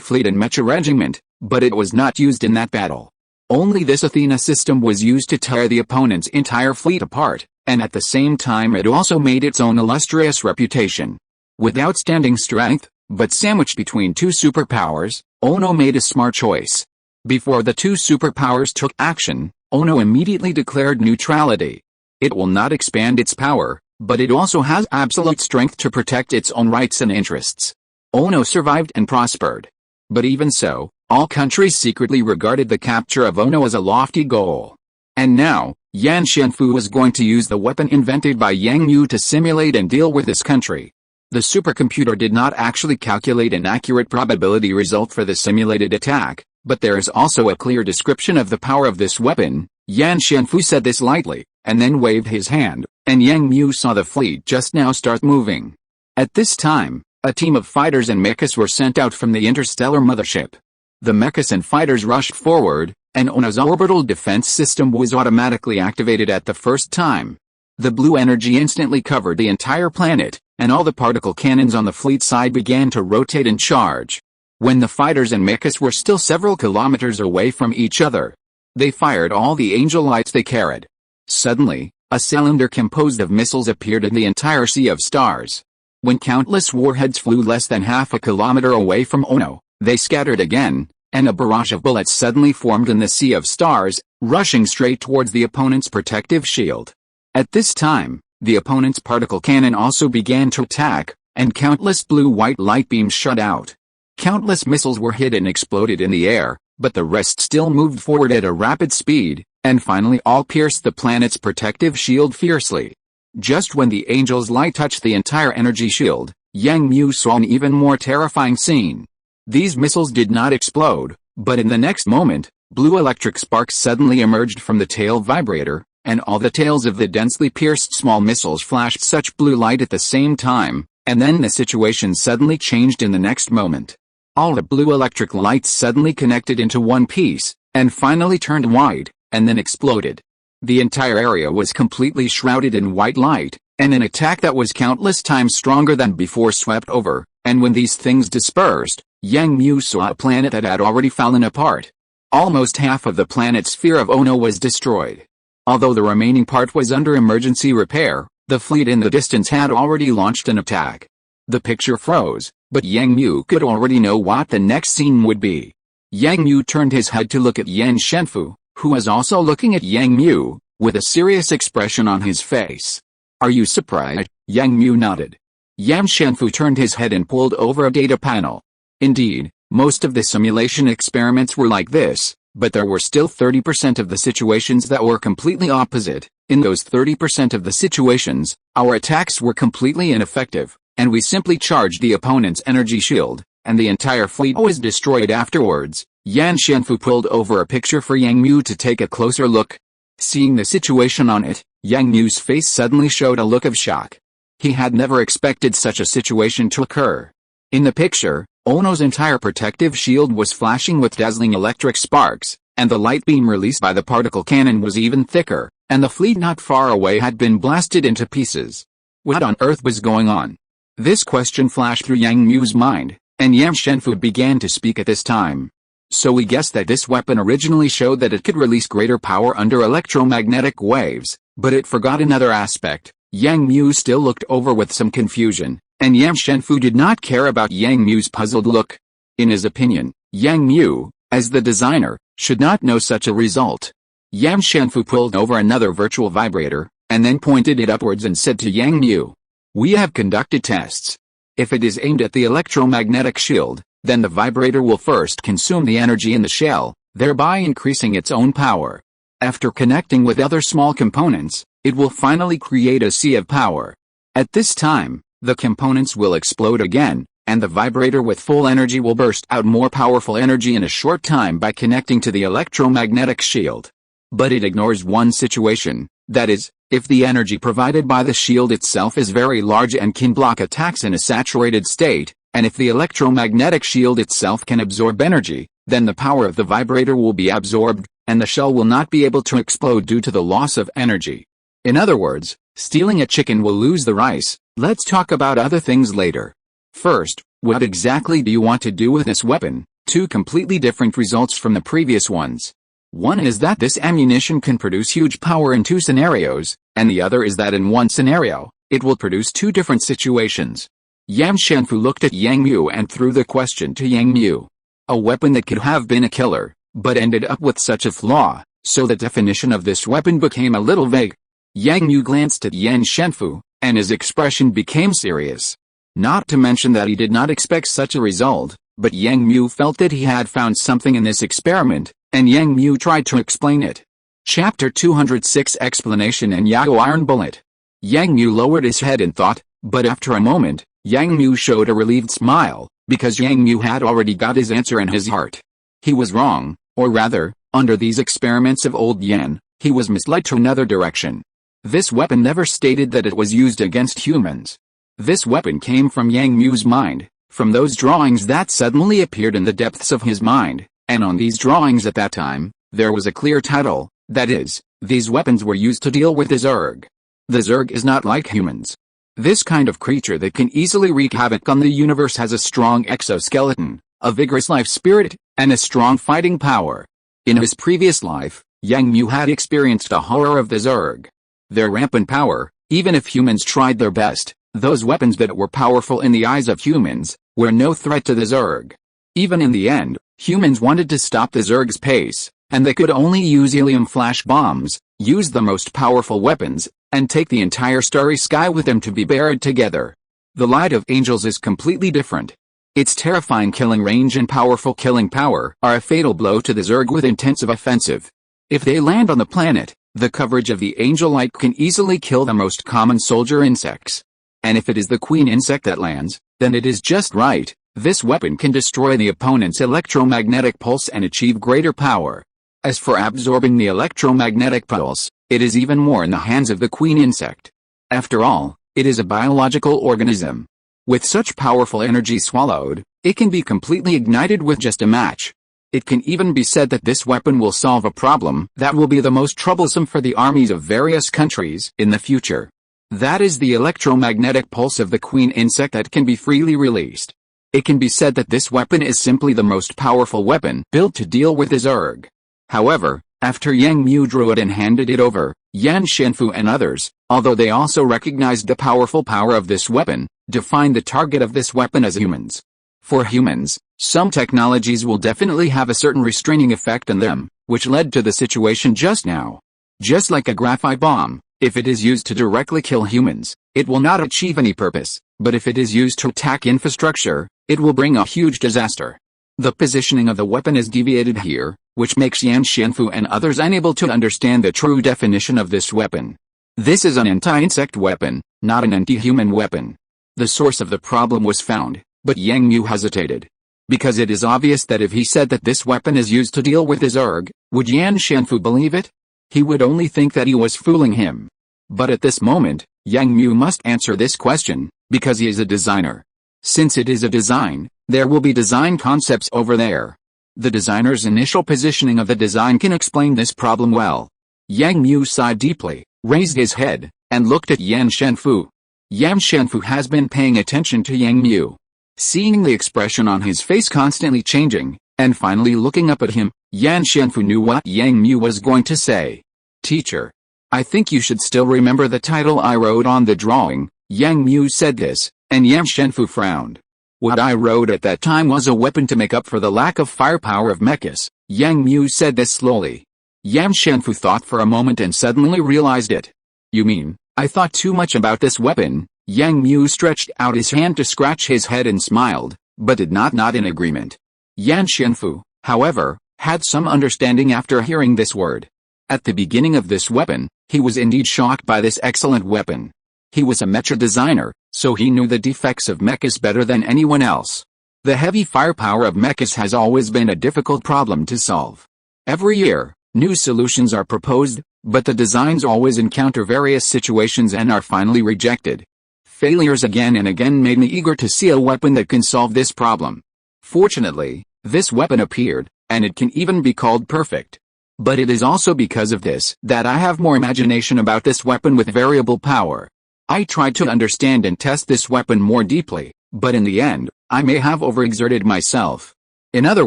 fleet and mecha regiment, but it was not used in that battle. Only this Athena system was used to tear the opponent's entire fleet apart, and at the same time it also made its own illustrious reputation. With outstanding strength, but sandwiched between two superpowers, Ono made a smart choice. Before the two superpowers took action, Ono immediately declared neutrality. It will not expand its power, but it also has absolute strength to protect its own rights and interests. Ono survived and prospered. But even so, all countries secretly regarded the capture of Ono as a lofty goal. And now, Yan Shenfu was going to use the weapon invented by Yang Mu to simulate and deal with this country. The supercomputer did not actually calculate an accurate probability result for the simulated attack, but there is also a clear description of the power of this weapon. Yan Shenfu said this lightly, and then waved his hand, and Yang Mu saw the fleet just now start moving. At this time, a team of fighters and mechas were sent out from the interstellar mothership. The mechas and fighters rushed forward, and Ono's orbital defense system was automatically activated at the first time. The blue energy instantly covered the entire planet, and all the particle cannons on the fleet side began to rotate and charge. When the fighters and mechas were still several kilometers away from each other, they fired all the angel lights they carried. Suddenly, a cylinder composed of missiles appeared in the entire sea of stars. When countless warheads flew less than half a kilometer away from Ono, they scattered again, and a barrage of bullets suddenly formed in the sea of stars, rushing straight towards the opponent's protective shield. At this time, the opponent's particle cannon also began to attack, and countless blue-white light beams shot out. Countless missiles were hit and exploded in the air, but the rest still moved forward at a rapid speed, and finally all pierced the planet's protective shield fiercely. Just when the angel's light touched the entire energy shield, Yang Mu saw an even more terrifying scene. These missiles did not explode, but in the next moment, blue electric sparks suddenly emerged from the tail vibrator, and all the tails of the densely pierced small missiles flashed such blue light at the same time, and then the situation suddenly changed in the next moment. All the blue electric lights suddenly connected into one piece, and finally turned white, and then exploded. The entire area was completely shrouded in white light, and an attack that was countless times stronger than before swept over, and when these things dispersed, Yang Mu saw a planet that had already fallen apart. Almost half of the planet sphere of Ono was destroyed. Although the remaining part was under emergency repair, the fleet in the distance had already launched an attack. The picture froze, but Yang Mu could already know what the next scene would be. Yang Mu turned his head to look at Yan Shenfu, who was also looking at Yang Mu, with a serious expression on his face. "Are you surprised?" Yang Mu nodded. Yan Shenfu turned his head and pulled over a data panel. Indeed, most of the simulation experiments were like this. But there were still 30% of the situations that were completely opposite. In those 30% of the situations, our attacks were completely ineffective, and we simply charged the opponent's energy shield, and the entire fleet was destroyed afterwards. Yan Shenfu pulled over a picture for Yang Mu to take a closer look. Seeing the situation on it, Yang Mu's face suddenly showed a look of shock. He had never expected such a situation to occur. In the picture, Ono's entire protective shield was flashing with dazzling electric sparks, and the light beam released by the particle cannon was even thicker, and the fleet not far away had been blasted into pieces. What on earth was going on? This question flashed through Yang Mu's mind, and Yan Shenfu began to speak at this time. So we guessed that this weapon originally showed that it could release greater power under electromagnetic waves, but it forgot another aspect. Yang Mu still looked over with some confusion, and Yan Shenfu did not care about Yang Mu's puzzled look. In his opinion, Yang Mu, as the designer, should not know such a result. Yan Shenfu pulled over another virtual vibrator, and then pointed it upwards and said to Yang Mu, "We have conducted tests. If it is aimed at the electromagnetic shield, then the vibrator will first consume the energy in the shell, thereby increasing its own power. After connecting with other small components, it will finally create a sea of power. At this time, the components will explode again, and the vibrator with full energy will burst out more powerful energy in a short time by connecting to the electromagnetic shield. But it ignores one situation, that is, if the energy provided by the shield itself is very large and can block attacks in a saturated state, and if the electromagnetic shield itself can absorb energy, then the power of the vibrator will be absorbed, and the shell will not be able to explode due to the loss of energy. In other words, stealing a chicken will lose the rice. Let's talk about other things later. First, what exactly do you want to do with this weapon? Two completely different results from the previous ones. One is that this ammunition can produce huge power in two scenarios, and the other is that in one scenario, it will produce two different situations. Yan Shenfu looked at Yang Mu and threw the question to Yang Mu. A weapon that could have been a killer, but ended up with such a flaw, so the definition of this weapon became a little vague. Yang Mu glanced at Yan Shenfu, and his expression became serious. Not to mention that he did not expect such a result, but Yang Mu felt that he had found something in this experiment, and Yang Mu tried to explain it. Chapter 206 Explanation and Yao Iron Bullet. Yang Mu lowered his head in thought, but after a moment, Yang Mu showed a relieved smile, because Yang Mu had already got his answer in his heart. He was wrong, or rather, under these experiments of old Yan, he was misled to another direction. This weapon never stated that it was used against humans. This weapon came from Yang Mu's mind, from those drawings that suddenly appeared in the depths of his mind, and on these drawings at that time, there was a clear title, that is, these weapons were used to deal with the Zerg. The Zerg is not like humans. This kind of creature that can easily wreak havoc on the universe has a strong exoskeleton, a vigorous life spirit, and a strong fighting power. In his previous life, Yang Mu had experienced a horror of the Zerg. Their rampant power, even if humans tried their best, those weapons that were powerful in the eyes of humans, were no threat to the Zerg. Even in the end, humans wanted to stop the Zerg's pace, and they could only use helium flash bombs, use the most powerful weapons, and take the entire starry sky with them to be buried together. The Light of Angels is completely different. Its terrifying killing range and powerful killing power are a fatal blow to the Zerg with intensive offensive. If they land on the planet, the coverage of the angel light can easily kill the most common soldier insects. And if it is the queen insect that lands, then it is just right. This weapon can destroy the opponent's electromagnetic pulse and achieve greater power. As for absorbing the electromagnetic pulse, it is even more in the hands of the queen insect. After all, it is a biological organism. With such powerful energy swallowed, it can be completely ignited with just a match. It can even be said that this weapon will solve a problem that will be the most troublesome for the armies of various countries in the future. That is the electromagnetic pulse of the queen insect that can be freely released. It can be said that this weapon is simply the most powerful weapon built to deal with the Zerg. However, after Yang Mu drew it and handed it over, Yan Shenfu and others, although they also recognized the powerful power of this weapon, defined the target of this weapon as humans. For humans, some technologies will definitely have a certain restraining effect on them, which led to the situation just now. Just like a graphite bomb, if it is used to directly kill humans, it will not achieve any purpose, but if it is used to attack infrastructure, it will bring a huge disaster. The positioning of the weapon is deviated here, which makes Yan Xianfu and others unable to understand the true definition of this weapon. This is an anti-insect weapon, not an anti-human weapon. The source of the problem was found, but Yang Mu hesitated. Because it is obvious that if he said that this weapon is used to deal with the Zerg, would Yan Xianfu believe it? He would only think that he was fooling him. But at this moment, Yang Mu must answer this question, because he is a designer. Since it is a design, there will be design concepts over there. The designer's initial positioning of the design can explain this problem well. Yang Mu sighed deeply, raised his head, and looked at Yan Xianfu. Yan Xianfu has been paying attention to Yang Mu. Seeing the expression on his face constantly changing, and finally looking up at him, Yan Xianfu knew what Yang Mu was going to say. Teacher, I think you should still remember the title I wrote on the drawing. Yang Mu said this, and Yan Xianfu frowned. What I wrote at that time was a weapon to make up for the lack of firepower of mechas. Yang Mu said this slowly. Yan Xianfu thought for a moment and suddenly realized it. You mean, I thought too much about this weapon? Yang Mu stretched out his hand to scratch his head and smiled, but did not nod in agreement. Yan Xianfu, however, had some understanding after hearing this word. At the beginning of this weapon, he was indeed shocked by this excellent weapon. He was a mecha designer, so he knew the defects of mechas better than anyone else. The heavy firepower of mechas has always been a difficult problem to solve. Every year, new solutions are proposed, but the designs always encounter various situations and are finally rejected. Failures again and again made me eager to see a weapon that can solve this problem. Fortunately, this weapon appeared, and it can even be called perfect. But it is also because of this that I have more imagination about this weapon with variable power. I tried to understand and test this weapon more deeply, but in the end, I may have overexerted myself. In other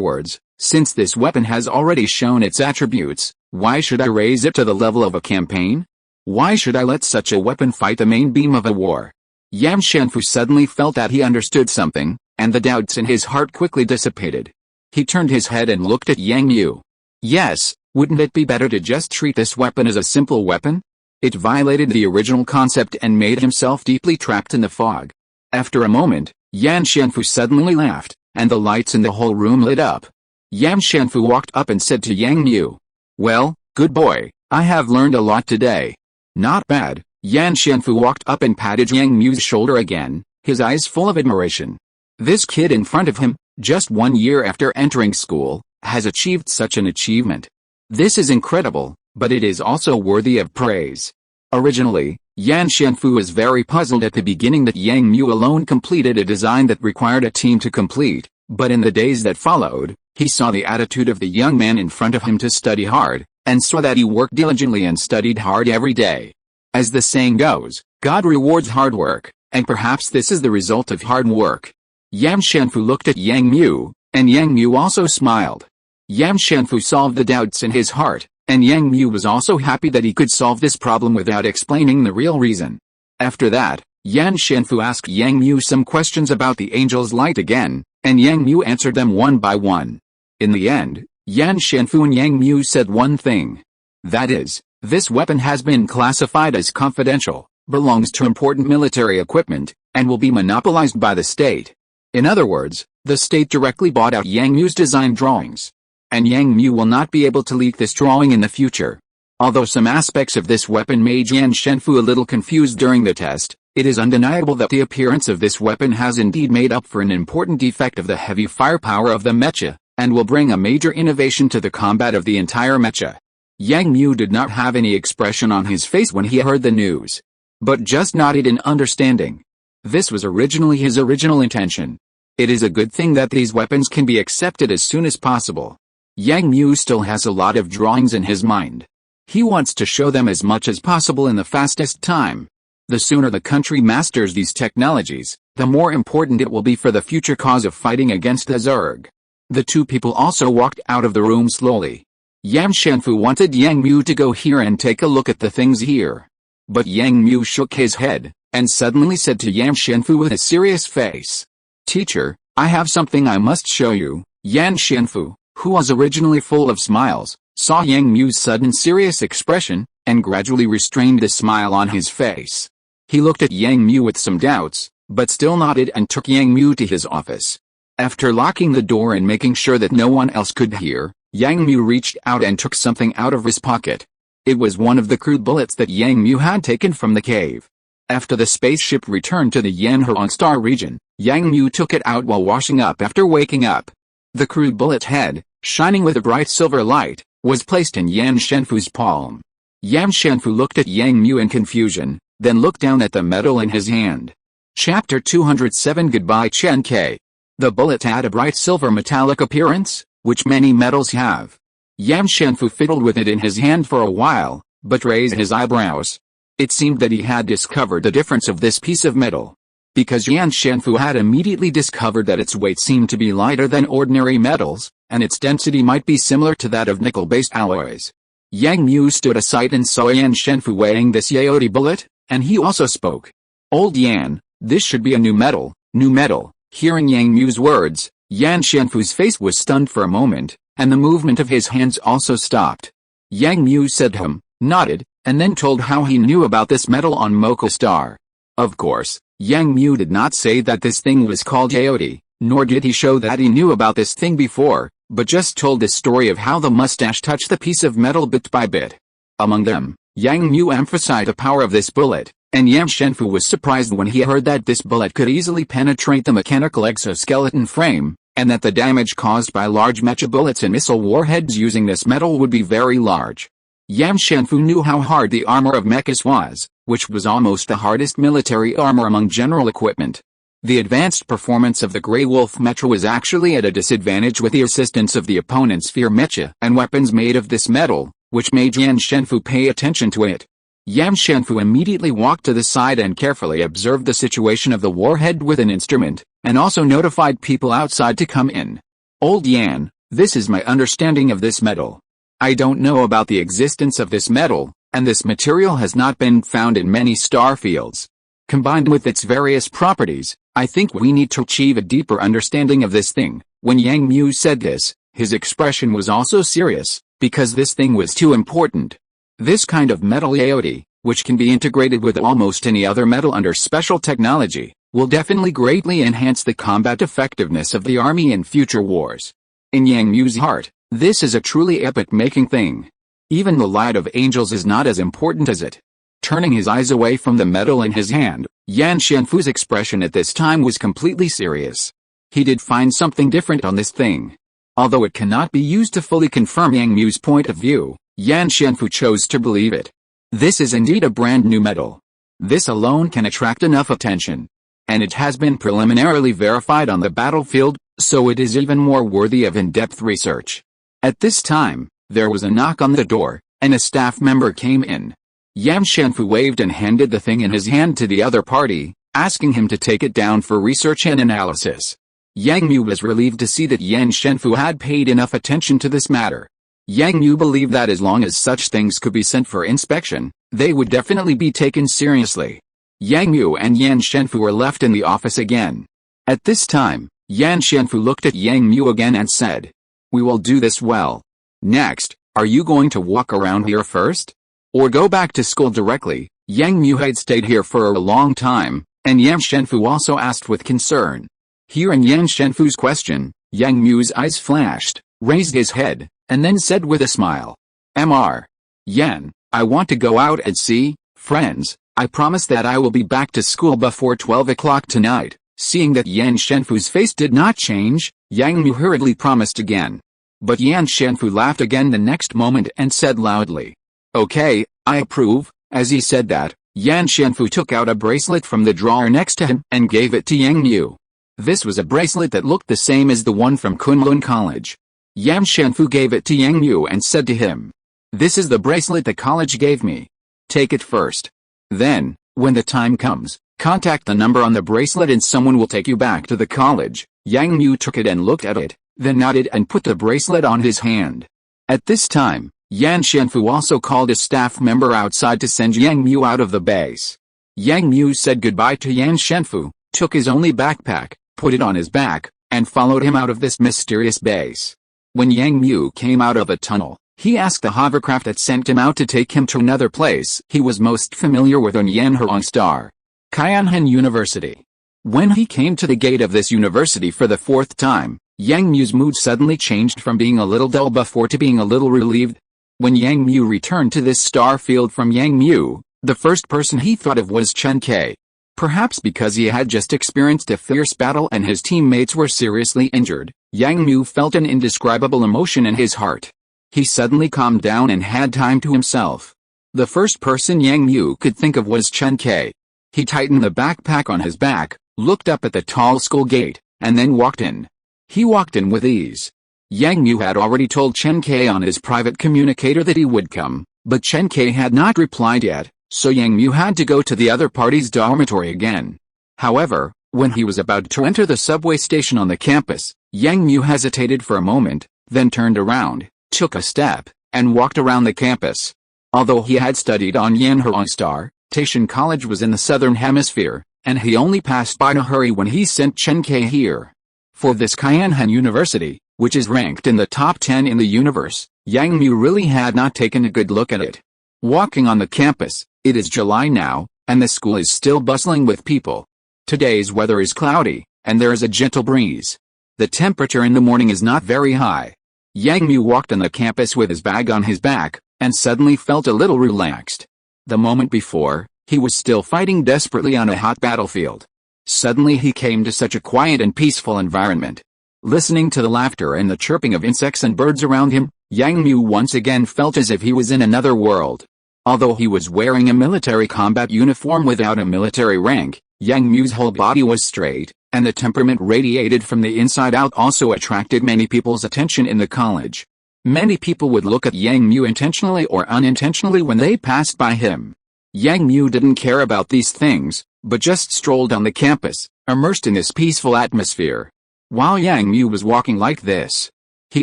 words, since this weapon has already shown its attributes, why should I raise it to the level of a campaign? Why should I let such a weapon fight the main beam of a war? Yan Xianfu suddenly felt that he understood something, and the doubts in his heart quickly dissipated. He turned his head and looked at Yang Mu. Yes, wouldn't it be better to just treat this weapon as a simple weapon? It violated the original concept and made himself deeply trapped in the fog. After a moment, Yan Xianfu suddenly laughed, and the lights in the whole room lit up. Yan Xianfu walked up and said to Yang Mu, "Well, good boy, I have learned a lot today." Not bad. Yan Xianfu walked up and patted Yang Mu's shoulder again, his eyes full of admiration. This kid in front of him, just 1 year after entering school, has achieved such an achievement. This is incredible, but it is also worthy of praise. Originally, Yan Xianfu was very puzzled at the beginning that Yang Mu alone completed a design that required a team to complete, but in the days that followed, he saw the attitude of the young man in front of him to study hard, and saw that he worked diligently and studied hard every day. As the saying goes, God rewards hard work, and perhaps this is the result of hard work. Yan Xianfu looked at Yang Mu, and Yang Mu also smiled. Yan Xianfu solved the doubts in his heart, and Yang Mu was also happy that he could solve this problem without explaining the real reason. After that, Yan Xianfu asked Yang Mu some questions about the angel's light again, and Yang Mu answered them one by one. In the end, Yan Xianfu and Yang Mu said one thing. That is, this weapon has been classified as confidential, belongs to important military equipment, and will be monopolized by the state. In other words, the state directly bought out Yang Mu's design drawings. And Yang Mu will not be able to leak this drawing in the future. Although some aspects of this weapon made Yan Xianfu a little confused during the test, it is undeniable that the appearance of this weapon has indeed made up for an important defect of the heavy firepower of the mecha, and will bring a major innovation to the combat of the entire mecha. Yang Mu did not have any expression on his face when he heard the news, but just nodded in understanding. This was originally his original intention. It is a good thing that these weapons can be accepted as soon as possible. Yang Mu still has a lot of drawings in his mind. He wants to show them as much as possible in the fastest time. The sooner the country masters these technologies, the more important it will be for the future cause of fighting against the Zerg. The two people also walked out of the room slowly. Yan Xianfu wanted Yang Mu to go here and take a look at the things here. But Yang Mu shook his head, and suddenly said to Yan Xianfu with a serious face, "Teacher, I have something I must show you." Yan Xianfu, who was originally full of smiles, saw Yang Mu's sudden serious expression, and gradually restrained the smile on his face. He looked at Yang Mu with some doubts, but still nodded and took Yang Mu to his office. After locking the door and making sure that no one else could hear, Yang Mu reached out and took something out of his pocket. It was one of the crude bullets that Yang Mu had taken from the cave. After the spaceship returned to the Yanhuang star region, Yang Mu took it out while washing up after waking up. The crude bullet head, shining with a bright silver light, was placed in Yan Shenfu's palm. Yan Shenfu looked at Yang Mu in confusion, then looked down at the metal in his hand. Chapter 207 Goodbye Chen Ke. The bullet had a bright silver metallic appearance, which many metals have. Yan Shenfu fiddled with it in his hand for a while, but raised his eyebrows. It seemed that he had discovered the difference of this piece of metal. Because Yan Shenfu had immediately discovered that its weight seemed to be lighter than ordinary metals, and its density might be similar to that of nickel-based alloys. Yang Mu stood aside and saw Yan Shenfu weighing this Yaoti bullet, and he also spoke. Old Yan, this should be a new metal, new metal. Hearing Yang Mu's words, Yan Shenfu's face was stunned for a moment, and the movement of his hands also stopped. Yang Mu said nodded, and then told how he knew about this metal on Mocha Star. Of course, Yang Mu did not say that this thing was called Yaoti, nor did he show that he knew about this thing before, but just told the story of how the mustache touched the piece of metal bit by bit. Among them, Yang Mu emphasized the power of this bullet, and Yan Shenfu was surprised when he heard that this bullet could easily penetrate the mechanical exoskeleton frame, and that the damage caused by large mecha bullets and missile warheads using this metal would be very large. Yan Shenfu knew how hard the armor of mechas was, which was almost the hardest military armor among general equipment. The advanced performance of the Grey Wolf mecha was actually at a disadvantage with the assistance of the opponent's Fear mecha and weapons made of this metal, which made Yan Shenfu pay attention to it. Yan Shenfu immediately walked to the side and carefully observed the situation of the warhead with an instrument, and also notified people outside to come in. Old Yan, this is my understanding of this metal. I don't know about the existence of this metal, and this material has not been found in many star fields. Combined with its various properties, I think we need to achieve a deeper understanding of this thing. When Yang Mu said this, his expression was also serious, because this thing was too important. This kind of metal Yaoti, which can be integrated with almost any other metal under special technology, will definitely greatly enhance the combat effectiveness of the army in future wars. In Yang Mu's heart, this is a truly epic-making thing. Even the light of angels is not as important as it. Turning his eyes away from the metal in his hand, Yan Shenfu's expression at this time was completely serious. He did find something different on this thing. Although it cannot be used to fully confirm Yang Mu's point of view, Yan Shenfu chose to believe it. This is indeed a brand new metal. This alone can attract enough attention. And it has been preliminarily verified on the battlefield, so it is even more worthy of in-depth research. At this time, there was a knock on the door, and a staff member came in. Yan Shenfu waved and handed the thing in his hand to the other party, asking him to take it down for research and analysis. Yang Mu was relieved to see that Yan Shenfu had paid enough attention to this matter. Yang Mu believed that as long as such things could be sent for inspection, they would definitely be taken seriously. Yang Mu and Yan Shenfu were left in the office again. At this time, Yan Shenfu looked at Yang Mu again and said, "We will do this well. Next, are you going to walk around here first? Or go back to school directly?" Yang Mu had stayed here for a long time, and Yan Shenfu also asked with concern. Hearing Yan Shenfu's question, Yang Mu's eyes flashed, raised his head, and then said with a smile, "Mr. Yan, I want to go out and see friends. I promise that I will be back to school before 12 o'clock tonight." Seeing that Yan Shenfu's face did not change, Yang Mu hurriedly promised again. But Yan Shenfu laughed again the next moment and said loudly, "Okay, I approve." As he said that, Yan Shenfu took out a bracelet from the drawer next to him and gave it to Yang Mu. This was a bracelet that looked the same as the one from Kunlun College. Yan Shenfu gave it to Yang Mu and said to him, "This is the bracelet the college gave me. Take it first. Then, when the time comes, contact the number on the bracelet and someone will take you back to the college." Yang Mu took it and looked at it, then nodded and put the bracelet on his hand. At this time, Yan Shenfu also called a staff member outside to send Yang Mu out of the base. Yang Mu said goodbye to Yan Shenfu, took his only backpack, put it on his back, and followed him out of this mysterious base. When Yang Mu came out of a tunnel, he asked the hovercraft that sent him out to take him to another place he was most familiar with on Yanhuang Star, Qianhan University. When he came to the gate of this university for the fourth time, Yang Mu's mood suddenly changed from being a little dull before to being a little relieved. When Yang Mu returned to this star field from Yang Mu, the first person he thought of was Chen Kai. Perhaps because he had just experienced a fierce battle and his teammates were seriously injured, Yang Mu felt an indescribable emotion in his heart. He suddenly calmed down and had time to himself. The first person Yang Mu could think of was Chen Kai. He tightened the backpack on his back, looked up at the tall school gate, and then walked in. He walked in with ease. Yang Mu had already told Chen Kai on his private communicator that he would come, but Chen Kai had not replied yet, so Yang Mu had to go to the other party's dormitory again. However, when he was about to enter the subway station on the campus, Yang Mu hesitated for a moment, then turned around, took a step, and walked around the campus. Although he had studied on Yanhurong Star, Taishan College was in the southern hemisphere, and he only passed by in a hurry when he sent Chen Kai here. For this Kaianhan University, which is ranked in the top 10 in the universe, Yang Mu really had not taken a good look at it. Walking on the campus, it is July now, and the school is still bustling with people. Today's weather is cloudy, and there is a gentle breeze. The temperature in the morning is not very high. Yang Mu walked on the campus with his bag on his back, and suddenly felt a little relaxed. The moment before, he was still fighting desperately on a hot battlefield. Suddenly he came to such a quiet and peaceful environment. Listening to the laughter and the chirping of insects and birds around him, Yang Mu once again felt as if he was in another world. Although he was wearing a military combat uniform without a military rank, Yang Mu's whole body was straight, and the temperament radiated from the inside out also attracted many people's attention in the college. Many people would look at Yang Mu intentionally or unintentionally when they passed by him. Yang Mu didn't care about these things, but just strolled on the campus, immersed in this peaceful atmosphere. While Yang Mu was walking like this, he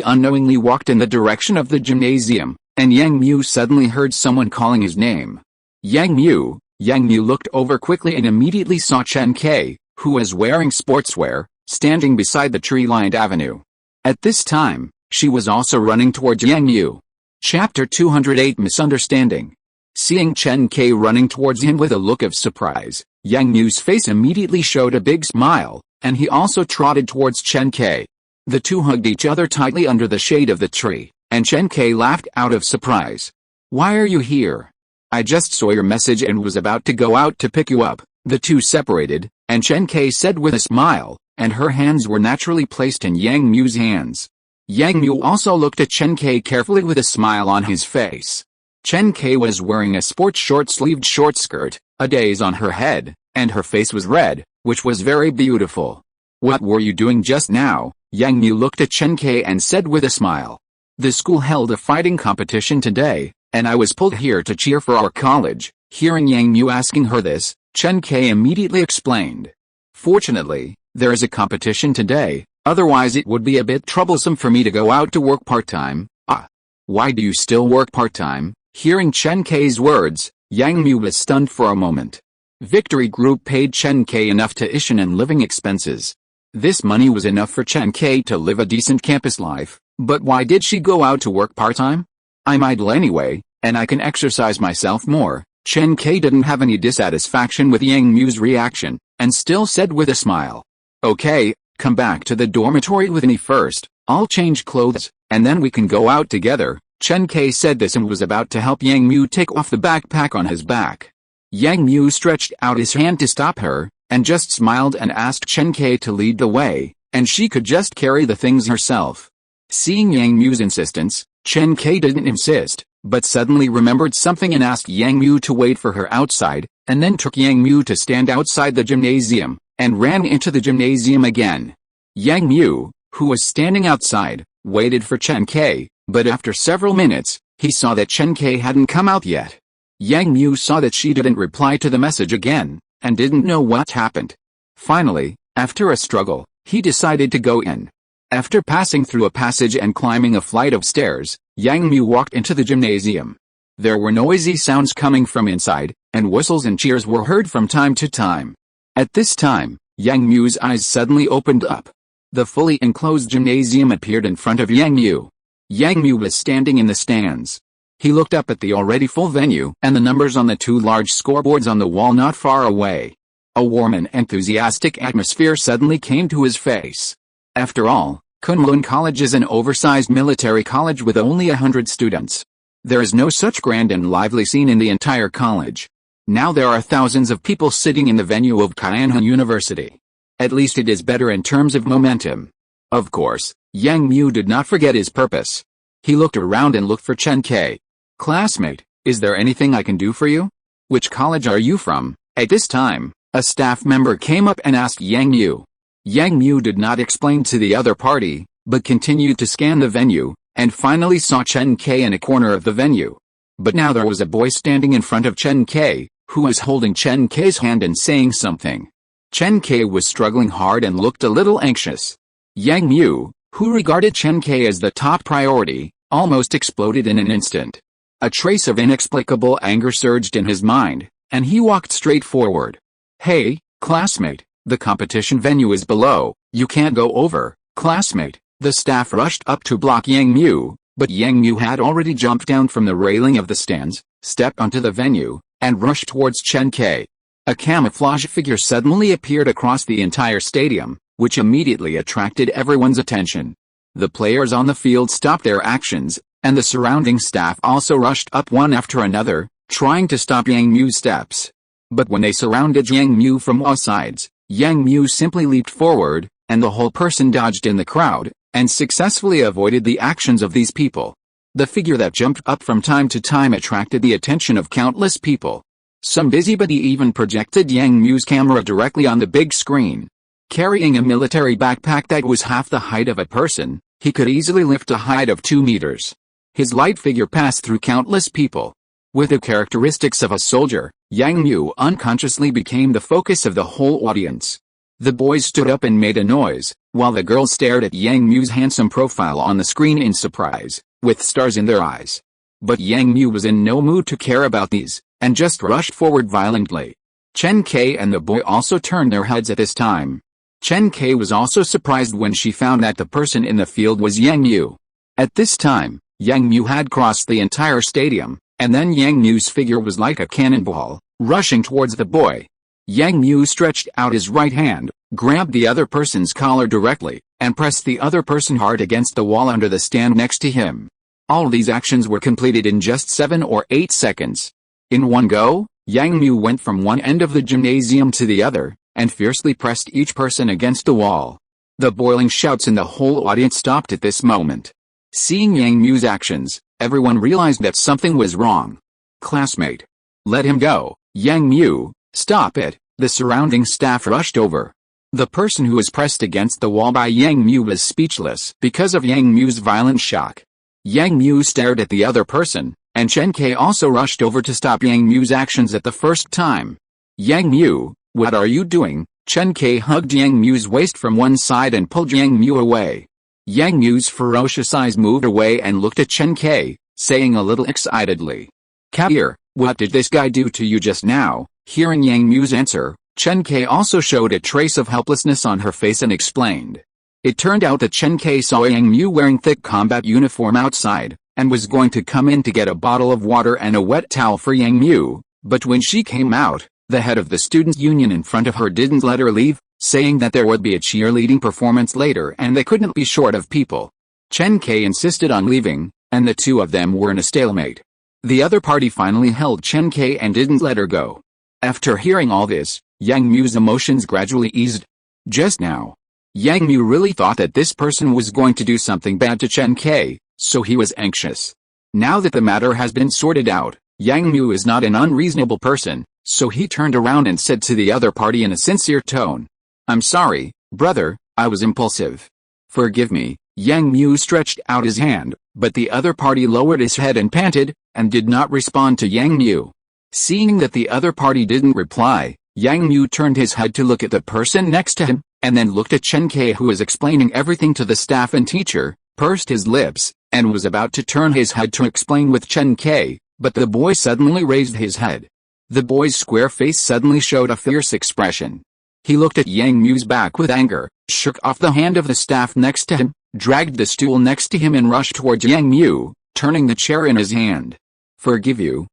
unknowingly walked in the direction of the gymnasium, and Yang Mu suddenly heard someone calling his name. Yang Mu looked over quickly and immediately saw Chen Kai, who was wearing sportswear, standing beside the tree-lined avenue. At this time, she was also running towards Yang Mu. Chapter 208 Misunderstanding. Seeing Chen Kai running towards him with a look of surprise, Yang Mu's face immediately showed a big smile, and he also trotted towards Chen Kai. The two hugged each other tightly under the shade of the tree, and Chen Kai laughed out of surprise. "Why are you here? I just saw your message and was about to go out to pick you up." The two separated, and Chen Kai said with a smile, and her hands were naturally placed in Yang Mu's hands. Yang Mu also looked at Chen Kai carefully with a smile on his face. Chen Kai was wearing a sports short-sleeved short skirt, a daze on her head, and her face was red, which was very beautiful. "What were you doing just now?" Yang Mu looked at Chen Kai and said with a smile. "The school held a fighting competition today, and I was pulled here to cheer for our college." Hearing Yang Mu asking her this, Chen Kai immediately explained. "Fortunately, there is a competition today, otherwise it would be a bit troublesome for me to go out to work part-time." "Ah, why do you still work part-time?" Hearing Chen Kai's words, Yang Mu was stunned for a moment. Victory Group paid Chen Kai enough tuition and living expenses. This money was enough for Chen Kai to live a decent campus life, but why did she go out to work part-time? "I'm idle anyway, and I can exercise myself more." Chen Kai didn't have any dissatisfaction with Yang Mu's reaction, and still said with a smile, "Okay, come back to the dormitory with me first, I'll change clothes, and then we can go out together." Chen Kai said this and was about to help Yang Mu take off the backpack on his back. Yang Mu stretched out his hand to stop her, and just smiled and asked Chen Kai to lead the way, and she could just carry the things herself. Seeing Yang Mu's insistence, Chen Kai didn't insist, but suddenly remembered something and asked Yang Mu to wait for her outside, and then took Yang Mu to stand outside the gymnasium, and ran into the gymnasium again. Yang Mu, who was standing outside, waited for Chen Kai, but after several minutes, he saw that Chen Kai hadn't come out yet. Yang Mu saw that she didn't reply to the message again, and didn't know what happened. Finally, after a struggle, he decided to go in. After passing through a passage and climbing a flight of stairs, Yang Mu walked into the gymnasium. There were noisy sounds coming from inside, and whistles and cheers were heard from time to time. At this time, Yang Mu's eyes suddenly opened up. The fully enclosed gymnasium appeared in front of Yang Mu. Yang Mu was standing in the stands. He looked up at the already full venue and the numbers on the two large scoreboards on the wall not far away. A warm and enthusiastic atmosphere suddenly came to his face. After all, Kunlun College is an oversized military college with only 100 students. There is no such grand and lively scene in the entire college. Now there are thousands of people sitting in the venue of Kaianhan University. At least it is better in terms of momentum. Of course, Yang Mu did not forget his purpose. He looked around and looked for Chen Kai. "Classmate, is there anything I can do for you? Which college are you from?" At this time, a staff member came up and asked Yang Mu. Yang Mu did not explain to the other party, but continued to scan the venue, and finally saw Chen Kai in a corner of the venue. But now there was a boy standing in front of Chen Kai, who was holding Chen Kai's hand and saying something. Chen Kai was struggling hard and looked a little anxious. Yang Mu, who regarded Chen Kai as the top priority, almost exploded in an instant. A trace of inexplicable anger surged in his mind, and he walked straight forward. "Hey, classmate, the competition venue is below, you can't go over, classmate." The staff rushed up to block Yang Mu, but Yang Mu had already jumped down from the railing of the stands, stepped onto the venue, and rushed towards Chen Kai. A camouflage figure suddenly appeared across the entire stadium, which immediately attracted everyone's attention. The players on the field stopped their actions, and the surrounding staff also rushed up one after another, trying to stop Yang Mu's steps. But when they surrounded Yang Mu from all sides, Yang Mu simply leaped forward, and the whole person dodged in the crowd, and successfully avoided the actions of these people. The figure that jumped up from time to time attracted the attention of countless people. Some busybody even projected Yang Mu's camera directly on the big screen. Carrying a military backpack that was half the height of a person, he could easily lift a height of 2 meters. His light figure passed through countless people. With the characteristics of a soldier, Yang Mu unconsciously became the focus of the whole audience. The boys stood up and made a noise, while the girls stared at Yang Mu's handsome profile on the screen in surprise, with stars in their eyes. But Yang Mu was in no mood to care about these, and just rushed forward violently. Chen Kai and the boy also turned their heads at this time. Chen Kai was also surprised when she found that the person in the field was Yang Mu. At this time, Yang Mu had crossed the entire stadium, and then Yang Mu's figure was like a cannonball, rushing towards the boy. Yang Mu stretched out his right hand, grabbed the other person's collar directly, and pressed the other person hard against the wall under the stand next to him. All these actions were completed in just 7 or 8 seconds. In one go, Yang Mu went from one end of the gymnasium to the other, and fiercely pressed each person against the wall. The boiling shouts in the whole audience stopped at this moment. Seeing Yang Mu's actions, everyone realized that something was wrong. "Classmate, let him go, Yang Mu, stop it." The surrounding staff rushed over. The person who was pressed against the wall by Yang Mu was speechless because of Yang Mu's violent shock. Yang Mu stared at the other person, and Chen Kai also rushed over to stop Yang Mu's actions at the first time. "Yang Mu, what are you doing?" Chen Kai hugged Yang Mu's waist from one side and pulled Yang Mu away. Yang Mu's ferocious eyes moved away and looked at Chen Kai, saying a little excitedly, "Kair, what did this guy do to you just now?" Hearing Yang Mu's answer, Chen Kai also showed a trace of helplessness on her face and explained. It turned out that Chen Kai saw Yang Mu wearing thick combat uniform outside, and was going to come in to get a bottle of water and a wet towel for Yang Mu, but when she came out, the head of the students' union in front of her didn't let her leave, saying that there would be a cheerleading performance later and they couldn't be short of people. Chen Kai insisted on leaving, and the two of them were in a stalemate. The other party finally held Chen Kai and didn't let her go. After hearing all this, Yang Mu's emotions gradually eased. Just now, Yang Mu really thought that this person was going to do something bad to Chen Kai, so he was anxious. Now that the matter has been sorted out, Yang Mu is not an unreasonable person, so he turned around and said to the other party in a sincere tone, "I'm sorry, brother, I was impulsive. Forgive me." Yang Mu stretched out his hand, but the other party lowered his head and panted, and did not respond to Yang Mu. Seeing that the other party didn't reply, Yang Mu turned his head to look at the person next to him, and then looked at Chen Kai, who was explaining everything to the staff and teacher, pursed his lips, and was about to turn his head to explain with Chen Kai, but the boy suddenly raised his head. The boy's square face suddenly showed a fierce expression. He looked at Yang Mu's back with anger, shook off the hand of the staff next to him, dragged the stool next to him and rushed towards Yang Mu, turning the chair in his hand. "Forgive you,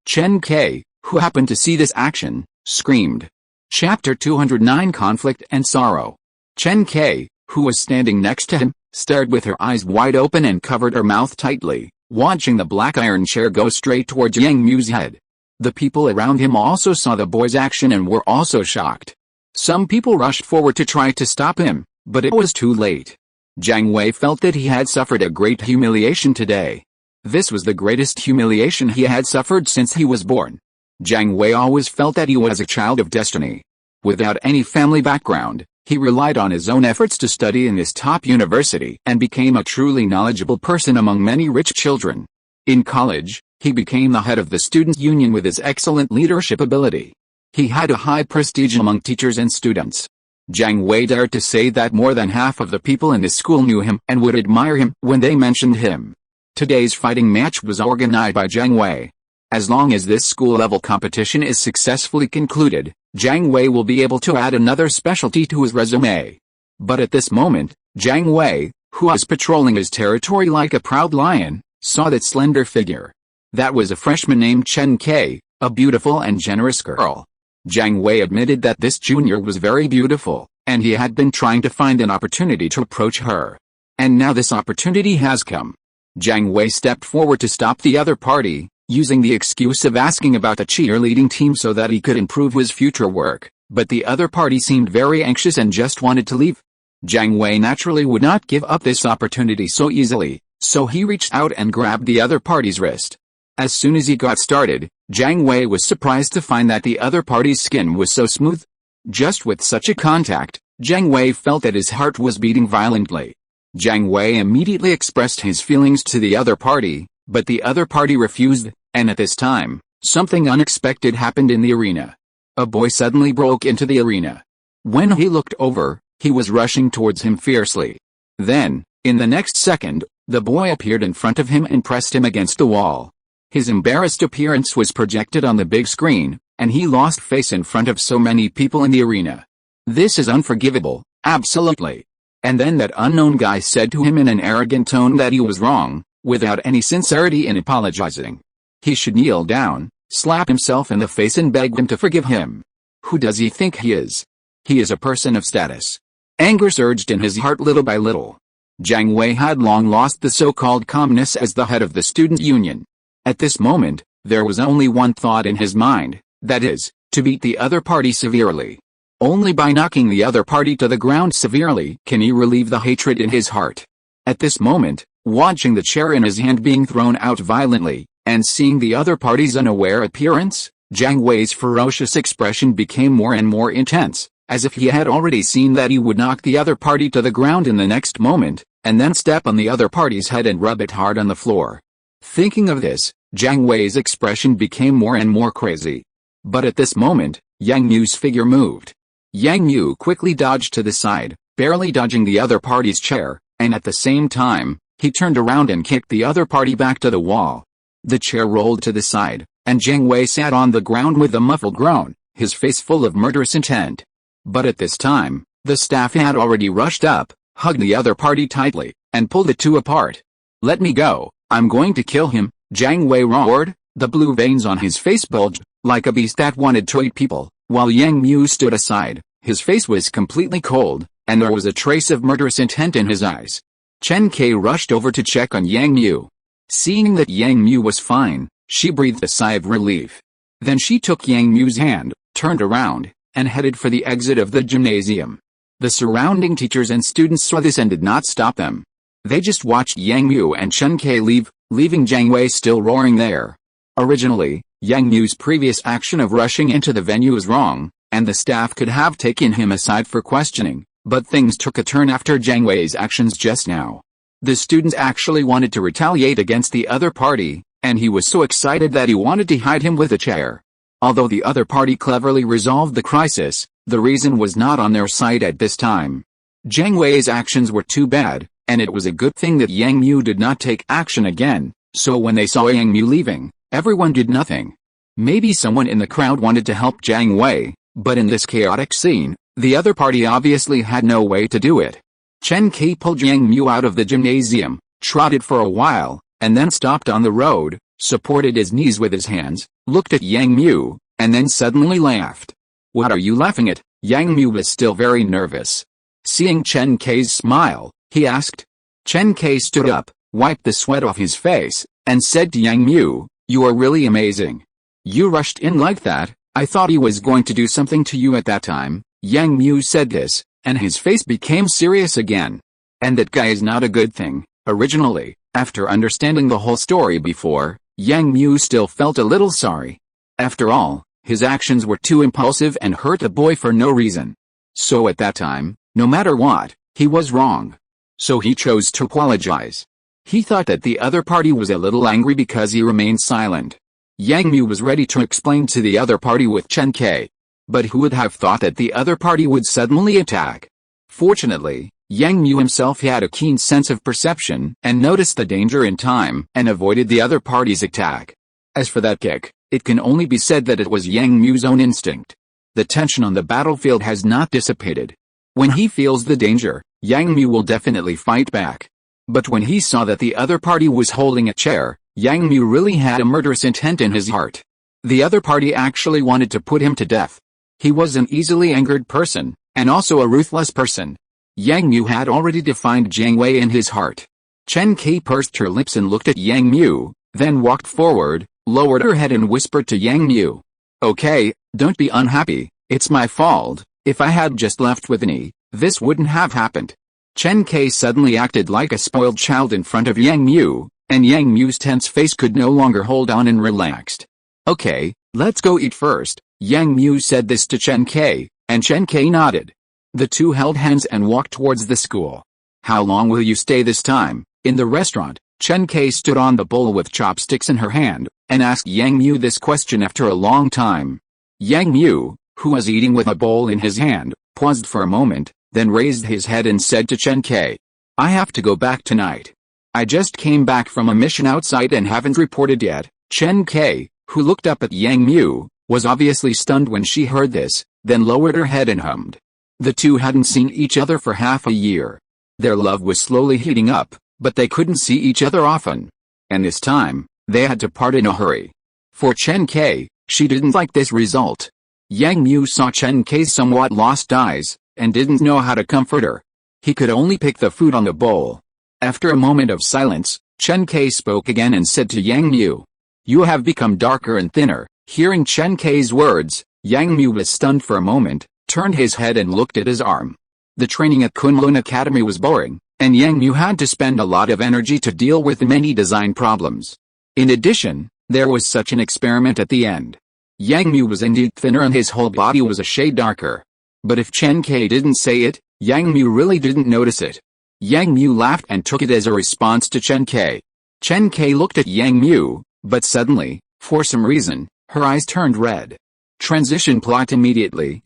Chen Kai," who happened to see this action, screamed. Chapter 209 Conflict and Sorrow. Chen Kai, who was standing next to him, stared with her eyes wide open and covered her mouth tightly, watching the black iron chair go straight towards Yang Mu's head. The people around him also saw the boy's action and were also shocked. Some people rushed forward to try to stop him, but it was too late. Jiang Wei felt that he had suffered a great humiliation today. This was the greatest humiliation he had suffered since he was born. Jiang Wei always felt that he was a child of destiny. Without any family background, he relied on his own efforts to study in this top university and became a truly knowledgeable person among many rich children. In college, he became the head of the student union with his excellent leadership ability. He had a high prestige among teachers and students. Jiang Wei dared to say that more than half of the people in his school knew him and would admire him when they mentioned him. Today's fighting match was organized by Jiang Wei. As long as this school-level competition is successfully concluded, Jiang Wei will be able to add another specialty to his resume. But at this moment, Jiang Wei, who was patrolling his territory like a proud lion, saw that slender figure. That was a freshman named Chen Kai, a beautiful and generous girl. Jiang Wei admitted that this junior was very beautiful, and he had been trying to find an opportunity to approach her. And now this opportunity has come. Jiang Wei stepped forward to stop the other party, using the excuse of asking about the cheerleading team so that he could improve his future work, but the other party seemed very anxious and just wanted to leave. Jiang Wei naturally would not give up this opportunity so easily, so he reached out and grabbed the other party's wrist. As soon as he got started, Jiang Wei was surprised to find that the other party's skin was so smooth. Just with such a contact, Jiang Wei felt that his heart was beating violently. Jiang Wei immediately expressed his feelings to the other party, but the other party refused, and at this time, something unexpected happened in the arena. A boy suddenly broke into the arena. When he looked over, he was rushing towards him fiercely. Then, in the next second, the boy appeared in front of him and pressed him against the wall. His embarrassed appearance was projected on the big screen, and he lost face in front of so many people in the arena. This is unforgivable, absolutely. And then that unknown guy said to him in an arrogant tone that he was wrong, without any sincerity in apologizing. He should kneel down, slap himself in the face and beg him to forgive him. Who does he think he is? He is a person of status. Anger surged in his heart little by little. Jiang Wei had long lost the so-called calmness as the head of the student union. At this moment, there was only one thought in his mind, that is, to beat the other party severely. Only by knocking the other party to the ground severely can he relieve the hatred in his heart. At this moment, watching the chair in his hand being thrown out violently, and seeing the other party's unaware appearance, Jiang Wei's ferocious expression became more and more intense, as if he had already seen that he would knock the other party to the ground in the next moment, and then step on the other party's head and rub it hard on the floor. Thinking of this, Jiang Wei's expression became more and more crazy. But at this moment, Yang Mu's figure moved. Yang Mu quickly dodged to the side, barely dodging the other party's chair, and at the same time, he turned around and kicked the other party back to the wall. The chair rolled to the side, and Jiang Wei sat on the ground with a muffled groan, his face full of murderous intent. But at this time, the staff had already rushed up, hugged the other party tightly, and pulled the two apart. "Let me go, I'm going to kill him," Jiang Wei roared, the blue veins on his face bulged, like a beast that wanted to eat people, while Yang Mu stood aside. His face was completely cold, and there was a trace of murderous intent in his eyes. Chen Kai rushed over to check on Yang Mu. Seeing that Yang Mu was fine, she breathed a sigh of relief. Then she took Yang Mu's hand, turned around, and headed for the exit of the gymnasium. The surrounding teachers and students saw this and did not stop them. They just watched Yang Mu and Chen Kai leave, leaving Jiang Wei still roaring there. Originally, Yang Mu's previous action of rushing into the venue was wrong, and the staff could have taken him aside for questioning, but things took a turn after Jiang Wei's actions just now. The students actually wanted to retaliate against the other party, and he was so excited that he wanted to hide him with a chair. Although the other party cleverly resolved the crisis, the reason was not on their side at this time. Jiang Wei's actions were too bad, and it was a good thing that Yang Mu did not take action again, so when they saw Yang Mu leaving, everyone did nothing. Maybe someone in the crowd wanted to help Jiang Wei, but in this chaotic scene, the other party obviously had no way to do it. Chen Kai pulled Yang Mu out of the gymnasium, trotted for a while, and then stopped on the road, supported his knees with his hands, looked at Yang Mu, and then suddenly laughed. "What are you laughing at?" Yang Mu was still very nervous. Seeing Chen K's smile, he asked. Chen K stood up, wiped the sweat off his face, and said to Yang Mu, "You are really amazing. You rushed in like that. I thought he was going to do something to you at that time." Yang Mu said this, and his face became serious again. And that guy is not a good thing. Originally, after understanding the whole story before, Yang Mu still felt a little sorry. After all, his actions were too impulsive and hurt the boy for no reason. So at that time, no matter what, he was wrong. So he chose to apologize. He thought that the other party was a little angry because he remained silent. Yang Mu was ready to explain to the other party with Chen K. But who would have thought that the other party would suddenly attack? Fortunately, Yang Mu himself had a keen sense of perception and noticed the danger in time and avoided the other party's attack. As for that kick, it can only be said that it was Yang Mu's own instinct. The tension on the battlefield has not dissipated. When he feels the danger, Yang Mu will definitely fight back. But when he saw that the other party was holding a chair, Yang Mu really had a murderous intent in his heart. The other party actually wanted to put him to death. He was an easily angered person, and also a ruthless person. Yang Mu had already defined Jiang Wei in his heart. Chen Kai pursed her lips and looked at Yang Mu, then walked forward, lowered her head and whispered to Yang Mu. "Okay, don't be unhappy, it's my fault. If I had just left with Ni, this wouldn't have happened." Chen Kai suddenly acted like a spoiled child in front of Yang Mu, and Yang Mu's tense face could no longer hold on and relaxed. "Okay, let's go eat first." Yang Mu said this to Chen Kai, and Chen Kai nodded. The two held hands and walked towards the school. "How long will you stay this time?" In the restaurant, Chen Kai stood on the bowl with chopsticks in her hand, and asked Yang Mu this question after a long time. Yang Mu, who was eating with a bowl in his hand, paused for a moment, then raised his head and said to Chen Kai, "I have to go back tonight. I just came back from a mission outside and haven't reported yet." Chen Kai, who looked up at Yang Mu, was obviously stunned when she heard this, then lowered her head and hummed. The two hadn't seen each other for half a year. Their love was slowly heating up, but they couldn't see each other often. And this time, they had to part in a hurry. For Chen Kai, she didn't like this result. Yang Mu saw Chen Kai's somewhat lost eyes, and didn't know how to comfort her. He could only pick the food on the bowl. After a moment of silence, Chen Kai spoke again and said to Yang Mu, "You have become darker and thinner." Hearing Chen Kai's words, Yang Mu was stunned for a moment, turned his head and looked at his arm. The training at Kunlun Academy was boring, and Yang Mu had to spend a lot of energy to deal with many design problems. In addition, there was such an experiment at the end. Yang Mu was indeed thinner and his whole body was a shade darker. But if Chen Kai didn't say it, Yang Mu really didn't notice it. Yang Mu laughed and took it as a response to Chen Kai. Chen Kai looked at Yang Mu, but suddenly, for some reason, her eyes turned red. Transition plot immediately.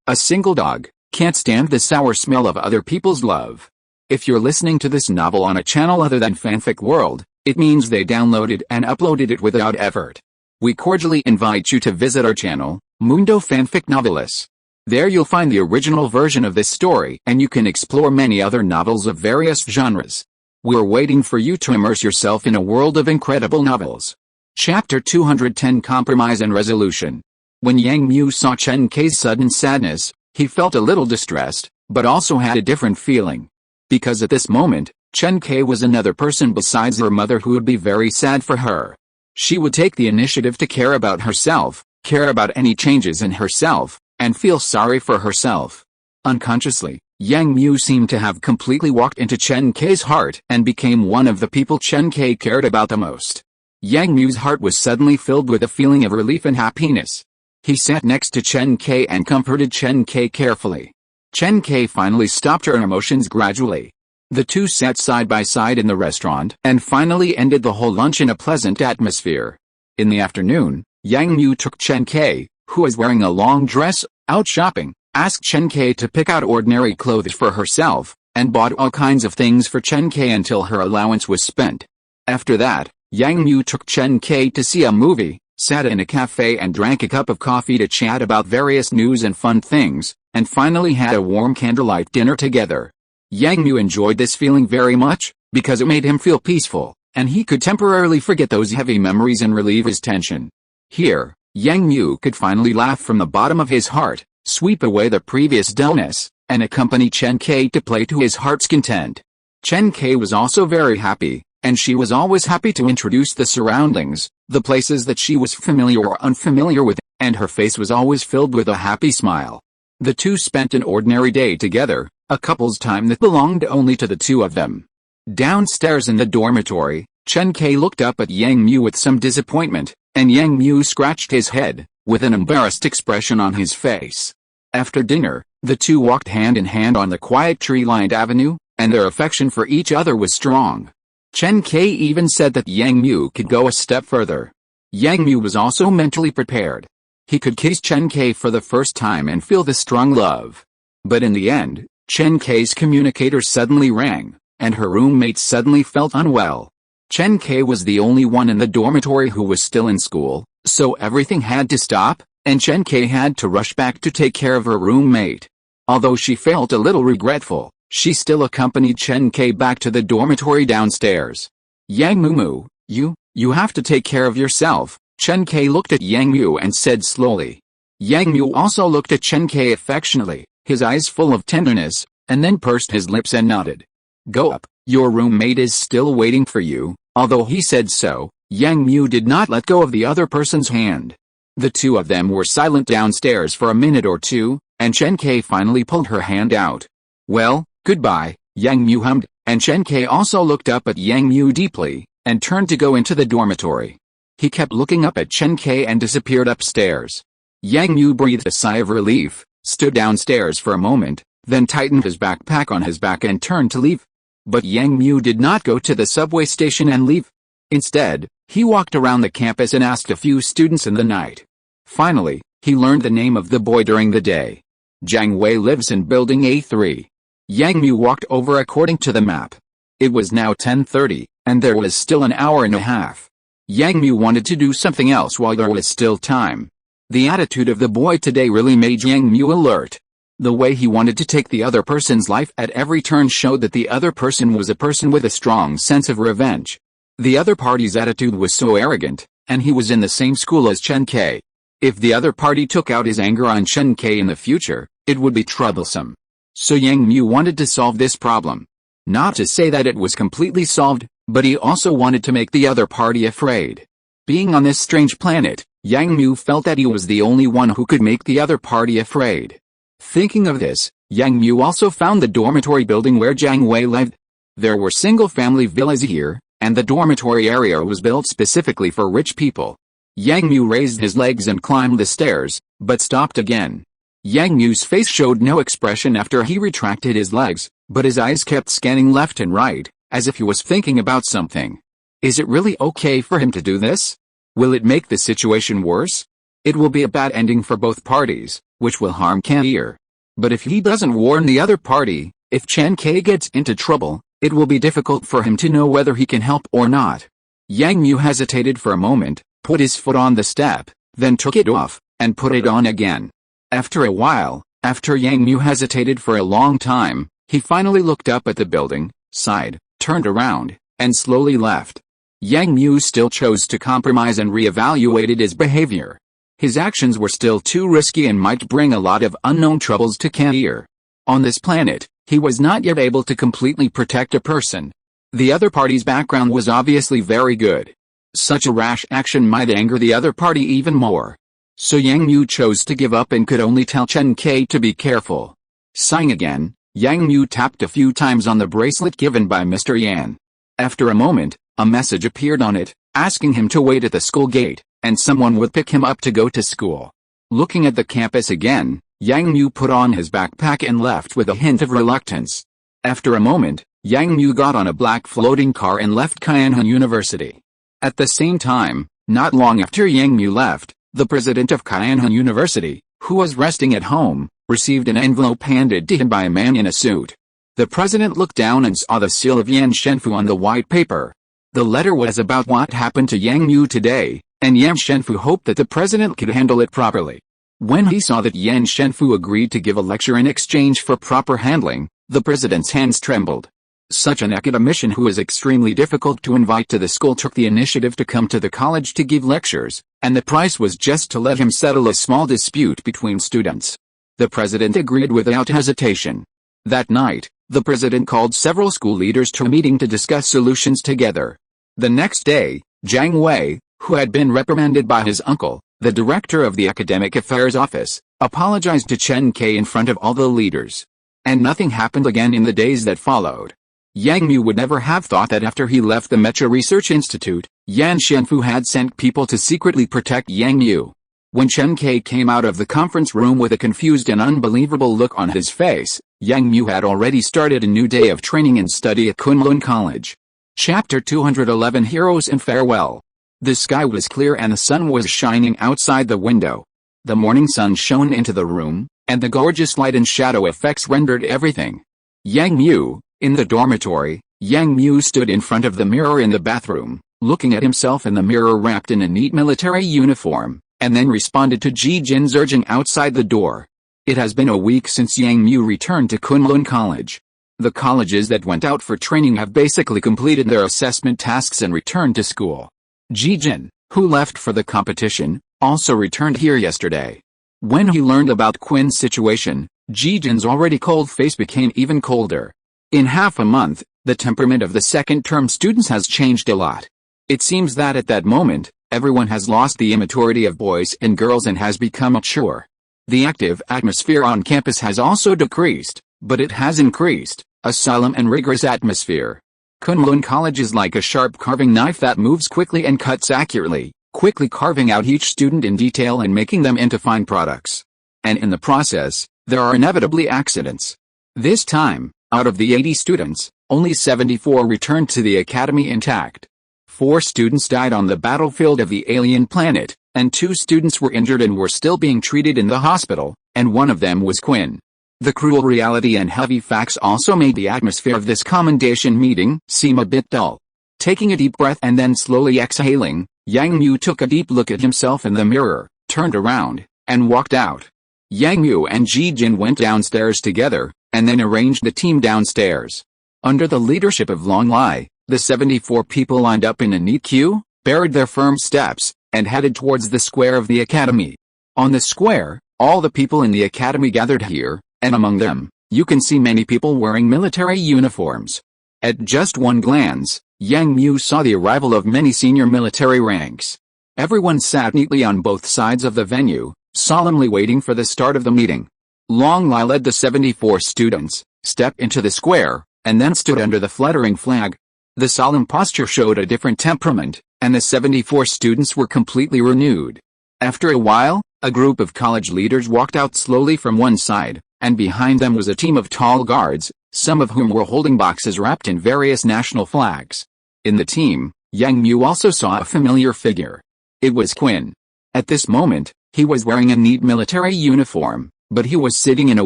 A single dog, can't stand the sour smell of other people's love. If you're listening to this novel on a channel other than Fanfic World, it means they downloaded and uploaded it without effort. We cordially invite you to visit our channel, Mundo Fanfic Novelis. There you'll find the original version of this story and you can explore many other novels of various genres. We're waiting for you to immerse yourself in a world of incredible novels. Chapter 210 Compromise and Resolution. When Yang Mu saw Chen Kai's sudden sadness, he felt a little distressed, but also had a different feeling. Because at this moment, Chen Kai was another person besides her mother who would be very sad for her. She would take the initiative to care about herself, care about any changes in herself, and feel sorry for herself. Unconsciously, Yang Mu seemed to have completely walked into Chen Kai's heart and became one of the people Chen Kai cared about the most. Yang Mu's heart was suddenly filled with a feeling of relief and happiness. He sat next to Chen Kai and comforted Chen Kai carefully. Chen Kai finally stopped her emotions gradually. The two sat side by side in the restaurant and finally ended the whole lunch in a pleasant atmosphere. In the afternoon, Yang Mu took Chen Kai, who was wearing a long dress, out shopping, asked Chen Kai to pick out ordinary clothes for herself, and bought all kinds of things for Chen Kai until her allowance was spent. After that, Yang Mu took Chen Kai to see a movie, sat in a cafe and drank a cup of coffee to chat about various news and fun things, and finally had a warm candlelight dinner together. Yang Mu enjoyed this feeling very much, because it made him feel peaceful, and he could temporarily forget those heavy memories and relieve his tension. Here, Yang Mu could finally laugh from the bottom of his heart, sweep away the previous dullness, and accompany Chen Kai to play to his heart's content. Chen Kai was also very happy, and she was always happy to introduce the surroundings, the places that she was familiar or unfamiliar with, and her face was always filled with a happy smile. The two spent an ordinary day together, a couple's time that belonged only to the two of them. Downstairs in the dormitory, Chen Kai looked up at Yang Mu with some disappointment, and Yang Mu scratched his head, with an embarrassed expression on his face. After dinner, the two walked hand in hand on the quiet tree-lined avenue, and their affection for each other was strong. Chen Kai even said that Yang Mu could go a step further. Yang Mu was also mentally prepared. He could kiss Chen Kai for the first time and feel the strong love. But in the end, Chen Kai's communicator suddenly rang, and her roommate suddenly felt unwell. Chen Kai was the only one in the dormitory who was still in school, so everything had to stop, and Chen Kai had to rush back to take care of her roommate. Although she felt a little regretful, she still accompanied Chen Kai back to the dormitory downstairs. Yang Mu, you have to take care of yourself, Chen Kai looked at Yang Mu and said slowly. Yang Mu also looked at Chen Kai affectionately, his eyes full of tenderness, and then pursed his lips and nodded. Go up, your roommate is still waiting for you. Although he said so, Yang Mu did not let go of the other person's hand. The two of them were silent downstairs for a minute or two, and Chen Kai finally pulled her hand out. Well, goodbye, Yang Mu hummed, and Chen Kai also looked up at Yang Mu deeply, and turned to go into the dormitory. He kept looking up at Chen Kai and disappeared upstairs. Yang Mu breathed a sigh of relief, stood downstairs for a moment, then tightened his backpack on his back and turned to leave. But Yang Mu did not go to the subway station and leave. Instead, he walked around the campus and asked a few students in the night. Finally, he learned the name of the boy during the day. Jiang Wei lives in building A3. Yang Mu walked over according to the map. It was now 10:30, and there was still an hour and a half. Yang Mu wanted to do something else while there was still time. The attitude of the boy today really made Yang Mu alert. The way he wanted to take the other person's life at every turn showed that the other person was a person with a strong sense of revenge. The other party's attitude was so arrogant, and he was in the same school as Chen Kai. If the other party took out his anger on Chen Kai in the future, it would be troublesome. So Yang Mu wanted to solve this problem. Not to say that it was completely solved, but he also wanted to make the other party afraid. Being on this strange planet, Yang Mu felt that he was the only one who could make the other party afraid. Thinking of this, Yang Mu also found the dormitory building where Jiang Wei lived. There were single-family villas here, and the dormitory area was built specifically for rich people. Yang Mu raised his legs and climbed the stairs, but stopped again. Yang Mu's face showed no expression after he retracted his legs, but his eyes kept scanning left and right, as if he was thinking about something. Is it really okay for him to do this? Will it make the situation worse? It will be a bad ending for both parties, which will harm Kai. But if he doesn't warn the other party, if Chen Kai gets into trouble, it will be difficult for him to know whether he can help or not. Yang Mu hesitated for a moment, put his foot on the step, then took it off, and put it on again. After a while, after Yang Mu hesitated for a long time, he finally looked up at the building, sighed, turned around, and slowly left. Yang Mu still chose to compromise and reevaluated his behavior. His actions were still too risky and might bring a lot of unknown troubles to Kai. On this planet, he was not yet able to completely protect a person. The other party's background was obviously very good. Such a rash action might anger the other party even more. So Yang Mu chose to give up and could only tell Chen Kai to be careful. Sighing again, Yang Mu tapped a few times on the bracelet given by Mr. Yan. After a moment, a message appeared on it, asking him to wait at the school gate, and someone would pick him up to go to school. Looking at the campus again, Yang Mu put on his backpack and left with a hint of reluctance. After a moment, Yang Mu got on a black floating car and left Kaianhan University. At the same time, not long after Yang Mu left, the president of Kaianhan University, who was resting at home, received an envelope handed to him by a man in a suit. The president looked down and saw the seal of Yan Shenfu on the white paper. The letter was about what happened to Yang Mu today, and Yan Shenfu hoped that the president could handle it properly. When he saw that Yan Shenfu agreed to give a lecture in exchange for proper handling, the president's hands trembled. Such an academician who is extremely difficult to invite to the school took the initiative to come to the college to give lectures, and the price was just to let him settle a small dispute between students. The president agreed without hesitation. That night, the president called several school leaders to a meeting to discuss solutions together. The next day, Jiang Wei, who had been reprimanded by his uncle, the director of the Academic Affairs Office, apologized to Chen Kai in front of all the leaders. And nothing happened again in the days that followed. Yang Mu would never have thought that after he left the Mecha Research Institute, Yan Shenfu had sent people to secretly protect Yang Mu. When Chen Kai came out of the conference room with a confused and unbelievable look on his face, Yang Mu had already started a new day of training and study at Kunlun College. Chapter 211 Heroes and Farewell. The sky was clear and the sun was shining outside the window. The morning sun shone into the room, and the gorgeous light and shadow effects rendered everything. Yang Mu, in the dormitory, Yang Mu stood in front of the mirror in the bathroom, looking at himself in the mirror wrapped in a neat military uniform, and then responded to Ji Jin's urging outside the door. It has been a week since Yang Mu returned to Kunlun College. The colleges that went out for training have basically completed their assessment tasks and returned to school. Ji Jin, who left for the competition, also returned here yesterday. When he learned about Quinn's situation, Ji Jin's already cold face became even colder. In half a month, the temperament of the second-term students has changed a lot. It seems that at that moment, everyone has lost the immaturity of boys and girls and has become mature. The active atmosphere on campus has also decreased, but it has increased, a solemn and rigorous atmosphere. Kunlun College is like a sharp carving knife that moves quickly and cuts accurately, quickly carving out each student in detail and making them into fine products. And in the process, there are inevitably accidents. This time, out of the 80 students, only 74 returned to the academy intact. 4 students died on the battlefield of the alien planet, and 2 students were injured and were still being treated in the hospital, and one of them was Quinn. The cruel reality and heavy facts also made the atmosphere of this commendation meeting seem a bit dull. Taking a deep breath and then slowly exhaling, Yang Mu took a deep look at himself in the mirror, turned around, and walked out. Yang Mu and Ji Jin went downstairs together, and then arranged the team downstairs. Under the leadership of Long Lai, the 74 people lined up in a neat queue, buried their firm steps, and headed towards the square of the academy. On the square, all the people in the academy gathered here, and among them, you can see many people wearing military uniforms. At just one glance, Yang Mu saw the arrival of many senior military ranks. Everyone sat neatly on both sides of the venue, solemnly waiting for the start of the meeting. Long Lai led the 74 students, stepped into the square, and then stood under the fluttering flag. The solemn posture showed a different temperament, and the 74 students were completely renewed. After a while, a group of college leaders walked out slowly from one side, and behind them was a team of tall guards, some of whom were holding boxes wrapped in various national flags. In the team, Yang Mu also saw a familiar figure. It was Quinn. At this moment, he was wearing a neat military uniform, but he was sitting in a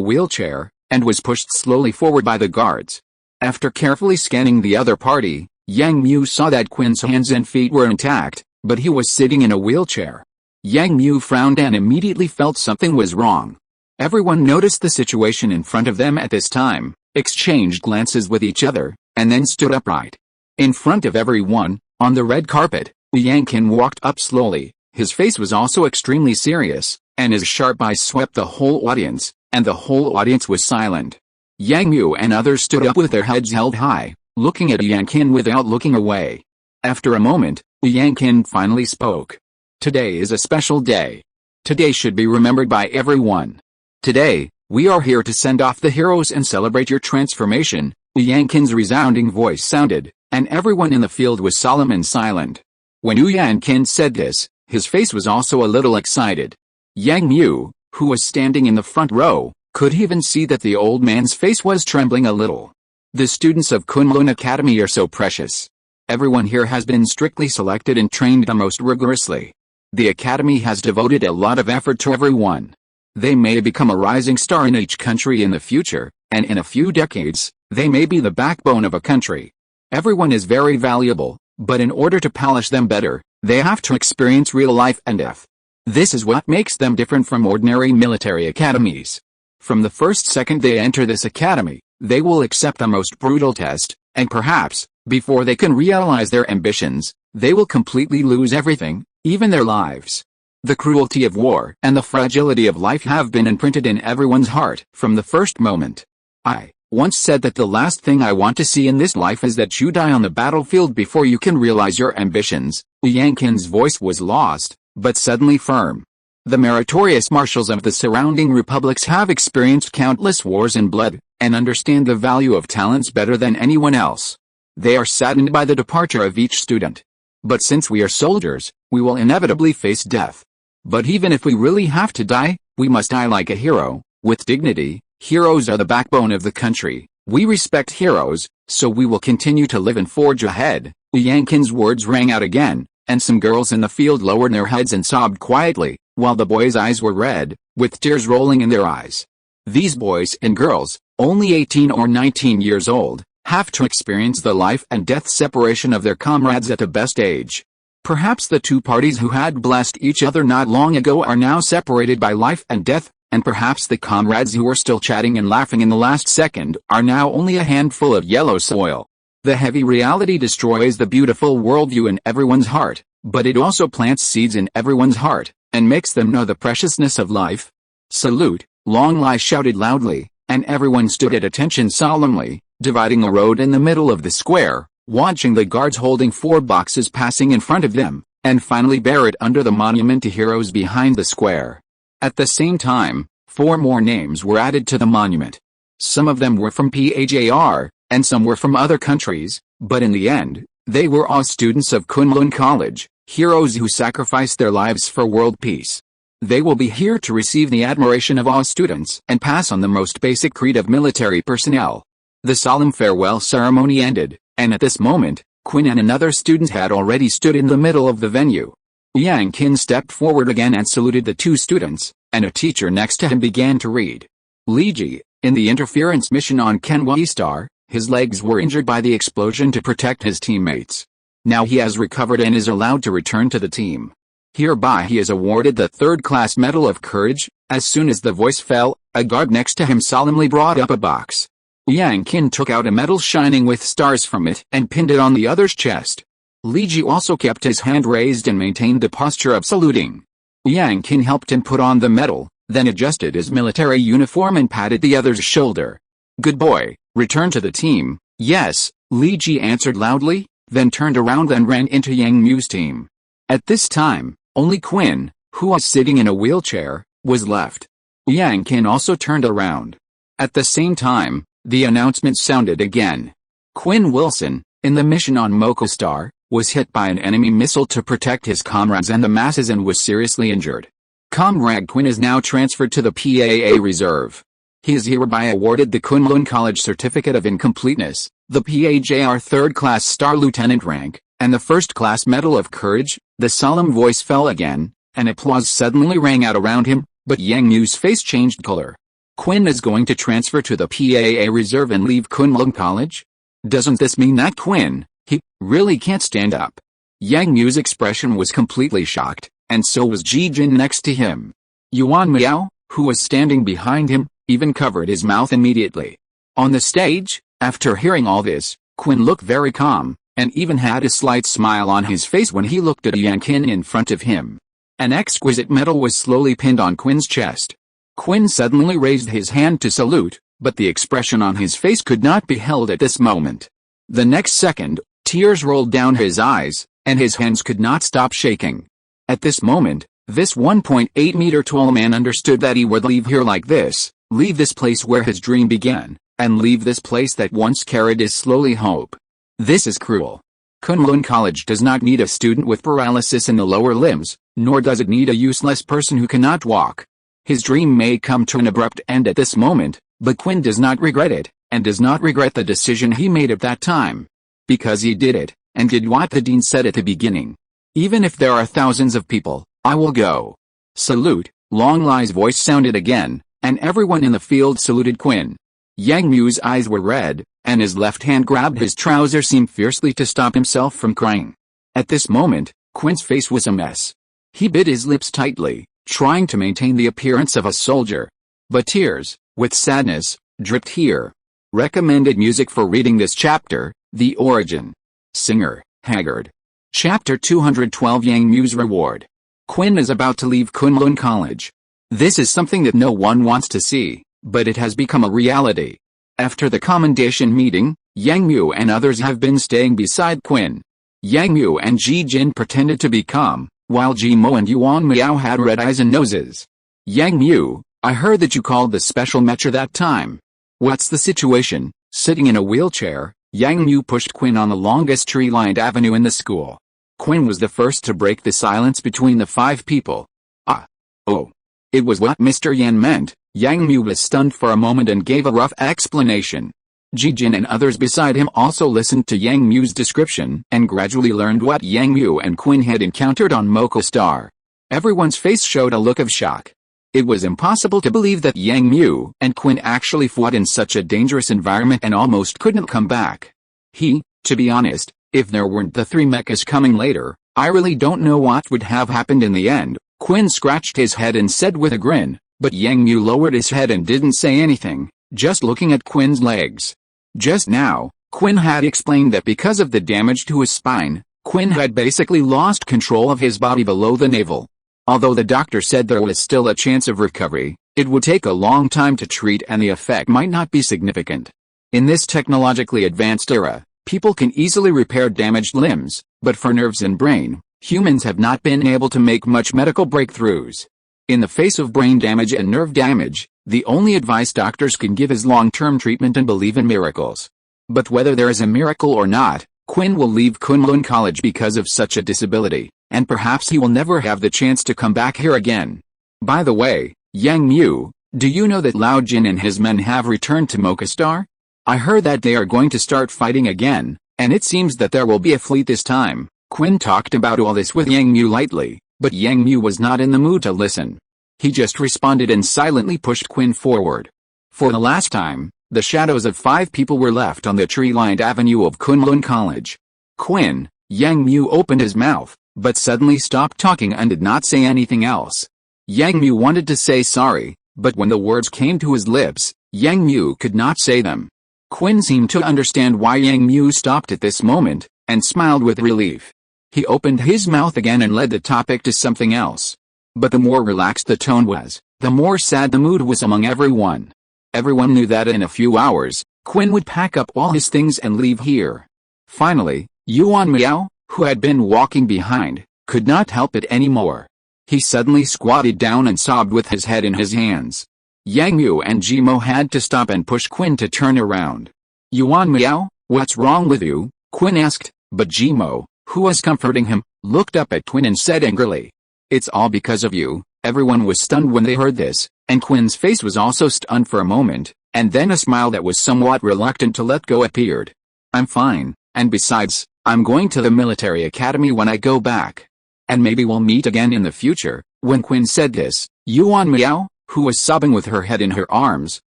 wheelchair, and was pushed slowly forward by the guards. After carefully scanning the other party, Yang Mu saw that Quinn's hands and feet were intact, but he was sitting in a wheelchair. Yang Mu frowned and immediately felt something was wrong. Everyone noticed the situation in front of them at this time, exchanged glances with each other, and then stood upright. In front of everyone, on the red carpet, Yang Qin walked up slowly. His face was also extremely serious, and his sharp eyes swept the whole audience, and the whole audience was silent. Yang Mu and others stood up with their heads held high, looking at Yang Qin without looking away. After a moment, Yang Qin finally spoke. Today is a special day. Today should be remembered by everyone. Today, we are here to send off the heroes and celebrate your transformation. Yang Qin's resounding voice sounded, and everyone in the field was solemn and silent. When Yang Qin said this, his face was also a little excited. Yang Mu, who was standing in the front row, could even see that the old man's face was trembling a little. The students of Kunlun Academy are so precious. Everyone here has been strictly selected and trained the most rigorously. The academy has devoted a lot of effort to everyone. They may become a rising star in each country in the future, and in a few decades, they may be the backbone of a country. Everyone is very valuable, but in order to polish them better, they have to experience real life and death. This is what makes them different from ordinary military academies. From the first second they enter this academy, they will accept the most brutal test, and perhaps, before they can realize their ambitions, they will completely lose everything, even their lives. The cruelty of war and the fragility of life have been imprinted in everyone's heart from the first moment. I once said that the last thing I want to see in this life is that you die on the battlefield before you can realize your ambitions. Yang Qin's voice was lost, but suddenly firm. The meritorious marshals of the surrounding republics have experienced countless wars and blood, and understand the value of talents better than anyone else. They are saddened by the departure of each student. But since we are soldiers, we will inevitably face death. But even if we really have to die, we must die like a hero, with dignity. Heroes are the backbone of the country. We respect heroes, so we will continue to live and forge ahead. Yang Qin's words rang out again, and some girls in the field lowered their heads and sobbed quietly, while the boys' eyes were red, with tears rolling in their eyes. These boys and girls, only 18 or 19 years old, have to experience the life and death separation of their comrades at the best age. Perhaps the two parties who had blessed each other not long ago are now separated by life and death, and perhaps the comrades who were still chatting and laughing in the last second are now only a handful of yellow soil. The heavy reality destroys the beautiful worldview in everyone's heart, but it also plants seeds in everyone's heart, and makes them know the preciousness of life. Salute, Long Lai shouted loudly, and everyone stood at attention solemnly, dividing a road in the middle of the square, watching the guards holding 4 boxes passing in front of them, and finally buried under the monument to heroes behind the square. At the same time, 4 more names were added to the monument. Some of them were from PAJR, and some were from other countries, but in the end, they were all students of Kunlun College, heroes who sacrificed their lives for world peace. They will be here to receive the admiration of all students and pass on the most basic creed of military personnel. The solemn farewell ceremony ended, and at this moment, Qin and another student had already stood in the middle of the venue. Yang Qin stepped forward again and saluted the 2 students, and a teacher next to him began to read. Li Ji, in the interference mission on Kenway Star, his legs were injured by the explosion to protect his teammates. Now he has recovered and is allowed to return to the team. Hereby he is awarded the 3rd-class Medal of Courage. As soon as the voice fell, a guard next to him solemnly brought up a box. Yang Qin took out a medal shining with stars from it and pinned it on the other's chest. Li Ji also kept his hand raised and maintained the posture of saluting. Yang Qin helped him put on the medal, then adjusted his military uniform and patted the other's shoulder. Good boy, return to the team. Yes, Li Ji answered loudly, then turned around and ran into Yang Mu's team. At this time, only Qin, who was sitting in a wheelchair, was left. Yang Qin also turned around. At the same time, the announcement sounded again. Qin Wilson, in the mission on Moko Star, was hit by an enemy missile to protect his comrades and the masses and was seriously injured. Comrade Qin is now transferred to the PAA Reserve. He is hereby awarded the Kunlun College Certificate of Incompleteness, the PAJR 3rd-class Star Lieutenant rank, and the 1st-class Medal of Courage. The solemn voice fell again, and applause suddenly rang out around him, but Yang Mu's face changed color. Qin is going to transfer to the PAA Reserve and leave Kunlun College? Doesn't this mean that Qin, he, really can't stand up? Yang Mu's expression was completely shocked, and so was Ji Jin next to him. Yuan Miao, who was standing behind him, even covered his mouth immediately. On the stage, after hearing all this, Qin looked very calm, and even had a slight smile on his face when he looked at Yang Qin in front of him. An exquisite medal was slowly pinned on Qin's chest. Qin suddenly raised his hand to salute, but the expression on his face could not be held at this moment. The next second, tears rolled down his eyes, and his hands could not stop shaking. At this moment, this 1.8-meter tall man understood that he would leave here like this, leave this place where his dream began, and leave this place that once carried his slowly hope. This is cruel. Kunlun College does not need a student with paralysis in the lower limbs, nor does it need a useless person who cannot walk. His dream may come to an abrupt end at this moment, but Qin does not regret it, and does not regret the decision he made at that time. Because he did it, and did what the dean said at the beginning. Even if there are thousands of people, I will go. Salute, Long Lai's voice sounded again, and everyone in the field saluted Qin. Yang Mu's eyes were red, and his left hand grabbed his trouser seam fiercely to stop himself from crying. At this moment, Qin's face was a mess. He bit his lips tightly, trying to maintain the appearance of a soldier. But tears, with sadness, dripped here. Recommended music for reading this chapter, The Origin. Singer, Haggard. Chapter 212 Yang Mu's Reward. Quinn is about to leave Kunlun College. This is something that no one wants to see, but it has become a reality. After the commendation meeting, Yang Mu and others have been staying beside Quinn. Yang Mu and Ji Jin pretended to be calm, while Ji Mo and Yuan Miao had red eyes and noses. Yang Mu, I heard that you called the special mecha that time. What's the situation? Sitting in a wheelchair, Yang Mu pushed Quinn on the longest tree-lined avenue in the school. Quinn was the first to break the silence between the five people. Ah. Oh. It was what Mr. Yan meant. Yang Mu was stunned for a moment and gave a rough explanation. Ji Jin and others beside him also listened to Yang Mu's description and gradually learned what Yang Mu and Quinn had encountered on Mocha Star. Everyone's face showed a look of shock. It was impossible to believe that Yang Mu and Quinn actually fought in such a dangerous environment and almost couldn't come back. To be honest, if there weren't the three mechas coming later, I really don't know what would have happened in the end. Quinn scratched his head and said with a grin, but Yang Mu lowered his head and didn't say anything, just looking at Quinn's legs. Just now, Quinn had explained that because of the damage to his spine, Quinn had basically lost control of his body below the navel. Although the doctor said there was still a chance of recovery, it would take a long time to treat and the effect might not be significant. In this technologically advanced era, people can easily repair damaged limbs, but for nerves and brain, humans have not been able to make much medical breakthroughs. In the face of brain damage and nerve damage, the only advice doctors can give is long-term treatment and believe in miracles. But whether there is a miracle or not, Quinn will leave Kunlun College because of such a disability, and perhaps he will never have the chance to come back here again. By the way, Yang Mu, do you know that Lao Jin and his men have returned to Mocha Star? I heard that they are going to start fighting again, and it seems that there will be a fleet this time. Quinn talked about all this with Yang Mu lightly, but Yang Mu was not in the mood to listen. He just responded and silently pushed Quinn forward. For the last time, the shadows of five people were left on the tree-lined avenue of Kunlun College. Quinn, Yang Mu opened his mouth, but suddenly stopped talking and did not say anything else. Yang Mu wanted to say sorry, but when the words came to his lips, Yang Mu could not say them. Quinn seemed to understand why Yang Mu stopped at this moment, and smiled with relief. He opened his mouth again and led the topic to something else. But the more relaxed the tone was, the more sad the mood was among everyone. Everyone knew that in a few hours, Quinn would pack up all his things and leave here. Finally, Yuan Miao, who had been walking behind, could not help it anymore. He suddenly squatted down and sobbed with his head in his hands. Yang Mu and Ji Mo had to stop and push Quinn to turn around. Yuan Miao, what's wrong with you? Quinn asked, but Ji Mo, who was comforting him, looked up at Quinn and said angrily, it's all because of you. Everyone was stunned when they heard this, and Quinn's face was also stunned for a moment, and then a smile that was somewhat reluctant to let go appeared. I'm fine, and besides, I'm going to the military academy when I go back. And maybe we'll meet again in the future. When Quinn said this, Yuan Miao, who was sobbing with her head in her arms,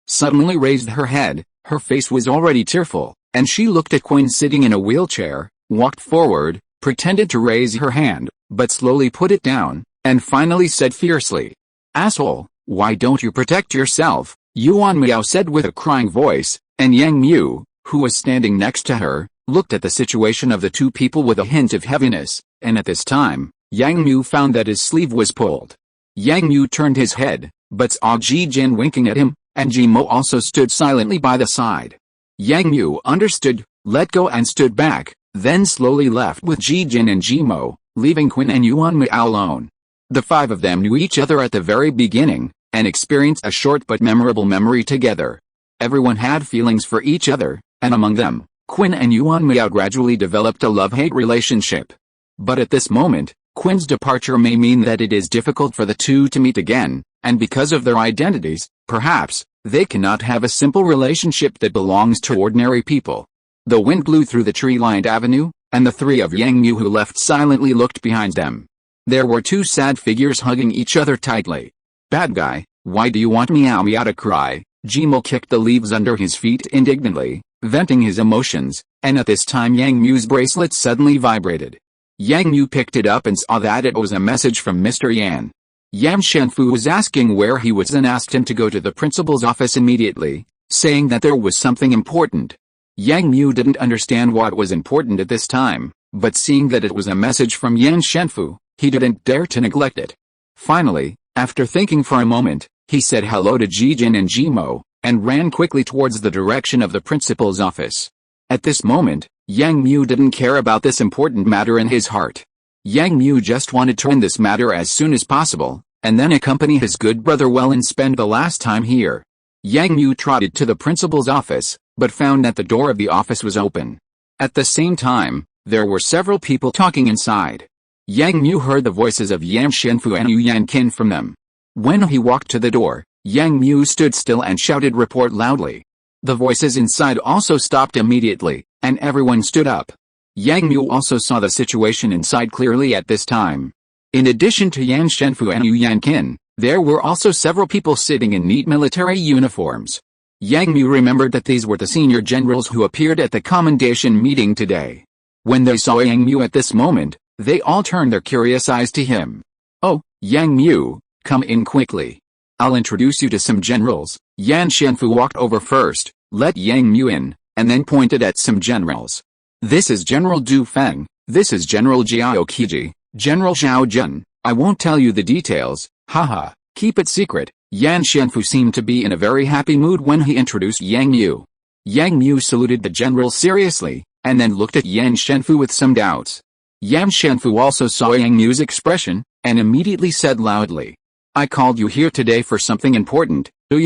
suddenly raised her head. Her face was already tearful, and she looked at Quinn sitting in a wheelchair, walked forward, pretended to raise her hand, but slowly put it down, and finally said fiercely, asshole, why don't you protect yourself? Yuan Miao said with a crying voice, and Yang Mu, who was standing next to her, looked at the situation of the two people with a hint of heaviness, and at this time, Yang Mu found that his sleeve was pulled. Yang Mu turned his head, but saw Ji Jin winking at him, and Ji Mo also stood silently by the side. Yang Mu understood, let go and stood back, then slowly left with Ji Jin and Ji Mo, leaving Quinn and Yuan Miao alone. The five of them knew each other at the very beginning, and experienced a short but memorable memory together. Everyone had feelings for each other, and among them, Quinn and Yuan Miao gradually developed a love-hate relationship. But at this moment, Quinn's departure may mean that it is difficult for the two to meet again, and because of their identities, perhaps, they cannot have a simple relationship that belongs to ordinary people. The wind blew through the tree-lined avenue, and the three of Yang Mu who left silently looked behind them. There were two sad figures hugging each other tightly. Bad guy, why do you want Miao Miao to cry? Ji Mo kicked the leaves under his feet indignantly, venting his emotions, and at this time Yang Mu's bracelet suddenly vibrated. Yang Mu picked it up and saw that it was a message from Mr. Yan. Yan Shenfu was asking where he was and asked him to go to the principal's office immediately, saying that there was something important. Yang Mu didn't understand what was important at this time, but seeing that it was a message from Yan Shenfu, He didn't dare to neglect it. Finally, after thinking for a moment, he said hello to Jijin and Jimo, and ran quickly towards the direction of the principal's office. At this moment, Yang Mu didn't care about this important matter in his heart. Yang Mu just wanted to end this matter as soon as possible, and then accompany his good brother well and spend the last time here. Yang Mu trotted to the principal's office, but found that the door of the office was open. At the same time, there were several people talking inside. Yang Mu heard the voices of Yan Shenfu and Yu Yanqin from them. When he walked to the door, Yang Mu stood still and shouted report loudly. The voices inside also stopped immediately, and everyone stood up. Yang Mu also saw the situation inside clearly at this time. In addition to Yan Shenfu and Yu Yanqin, there were also several people sitting in neat military uniforms. Yang Mu remembered that these were the senior generals who appeared at the commendation meeting today. When they saw Yang Mu at this moment, they all turned their curious eyes to him. "Oh, Yang Mu, come in quickly. I'll introduce you to some generals." Yan Shenfu walked over first, let Yang Mu in, and then pointed at some generals. "This is General Du Feng, this is General Jiao Qiji, General Zhao Jun. I won't tell you the details, haha, keep it secret." Yan Shenfu seemed to be in a very happy mood when he introduced Yang Mu. Yang Mu saluted the general seriously, and then looked at Yan Shenfu with some doubts. Yan Shenfu also saw Yang Mu's expression, and immediately said loudly, "I called you here today for something important." Yu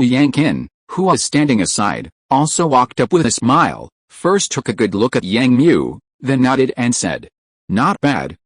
Yanqin, who was standing aside, also walked up with a smile, first took a good look at Yang Mu, then nodded and said, not bad,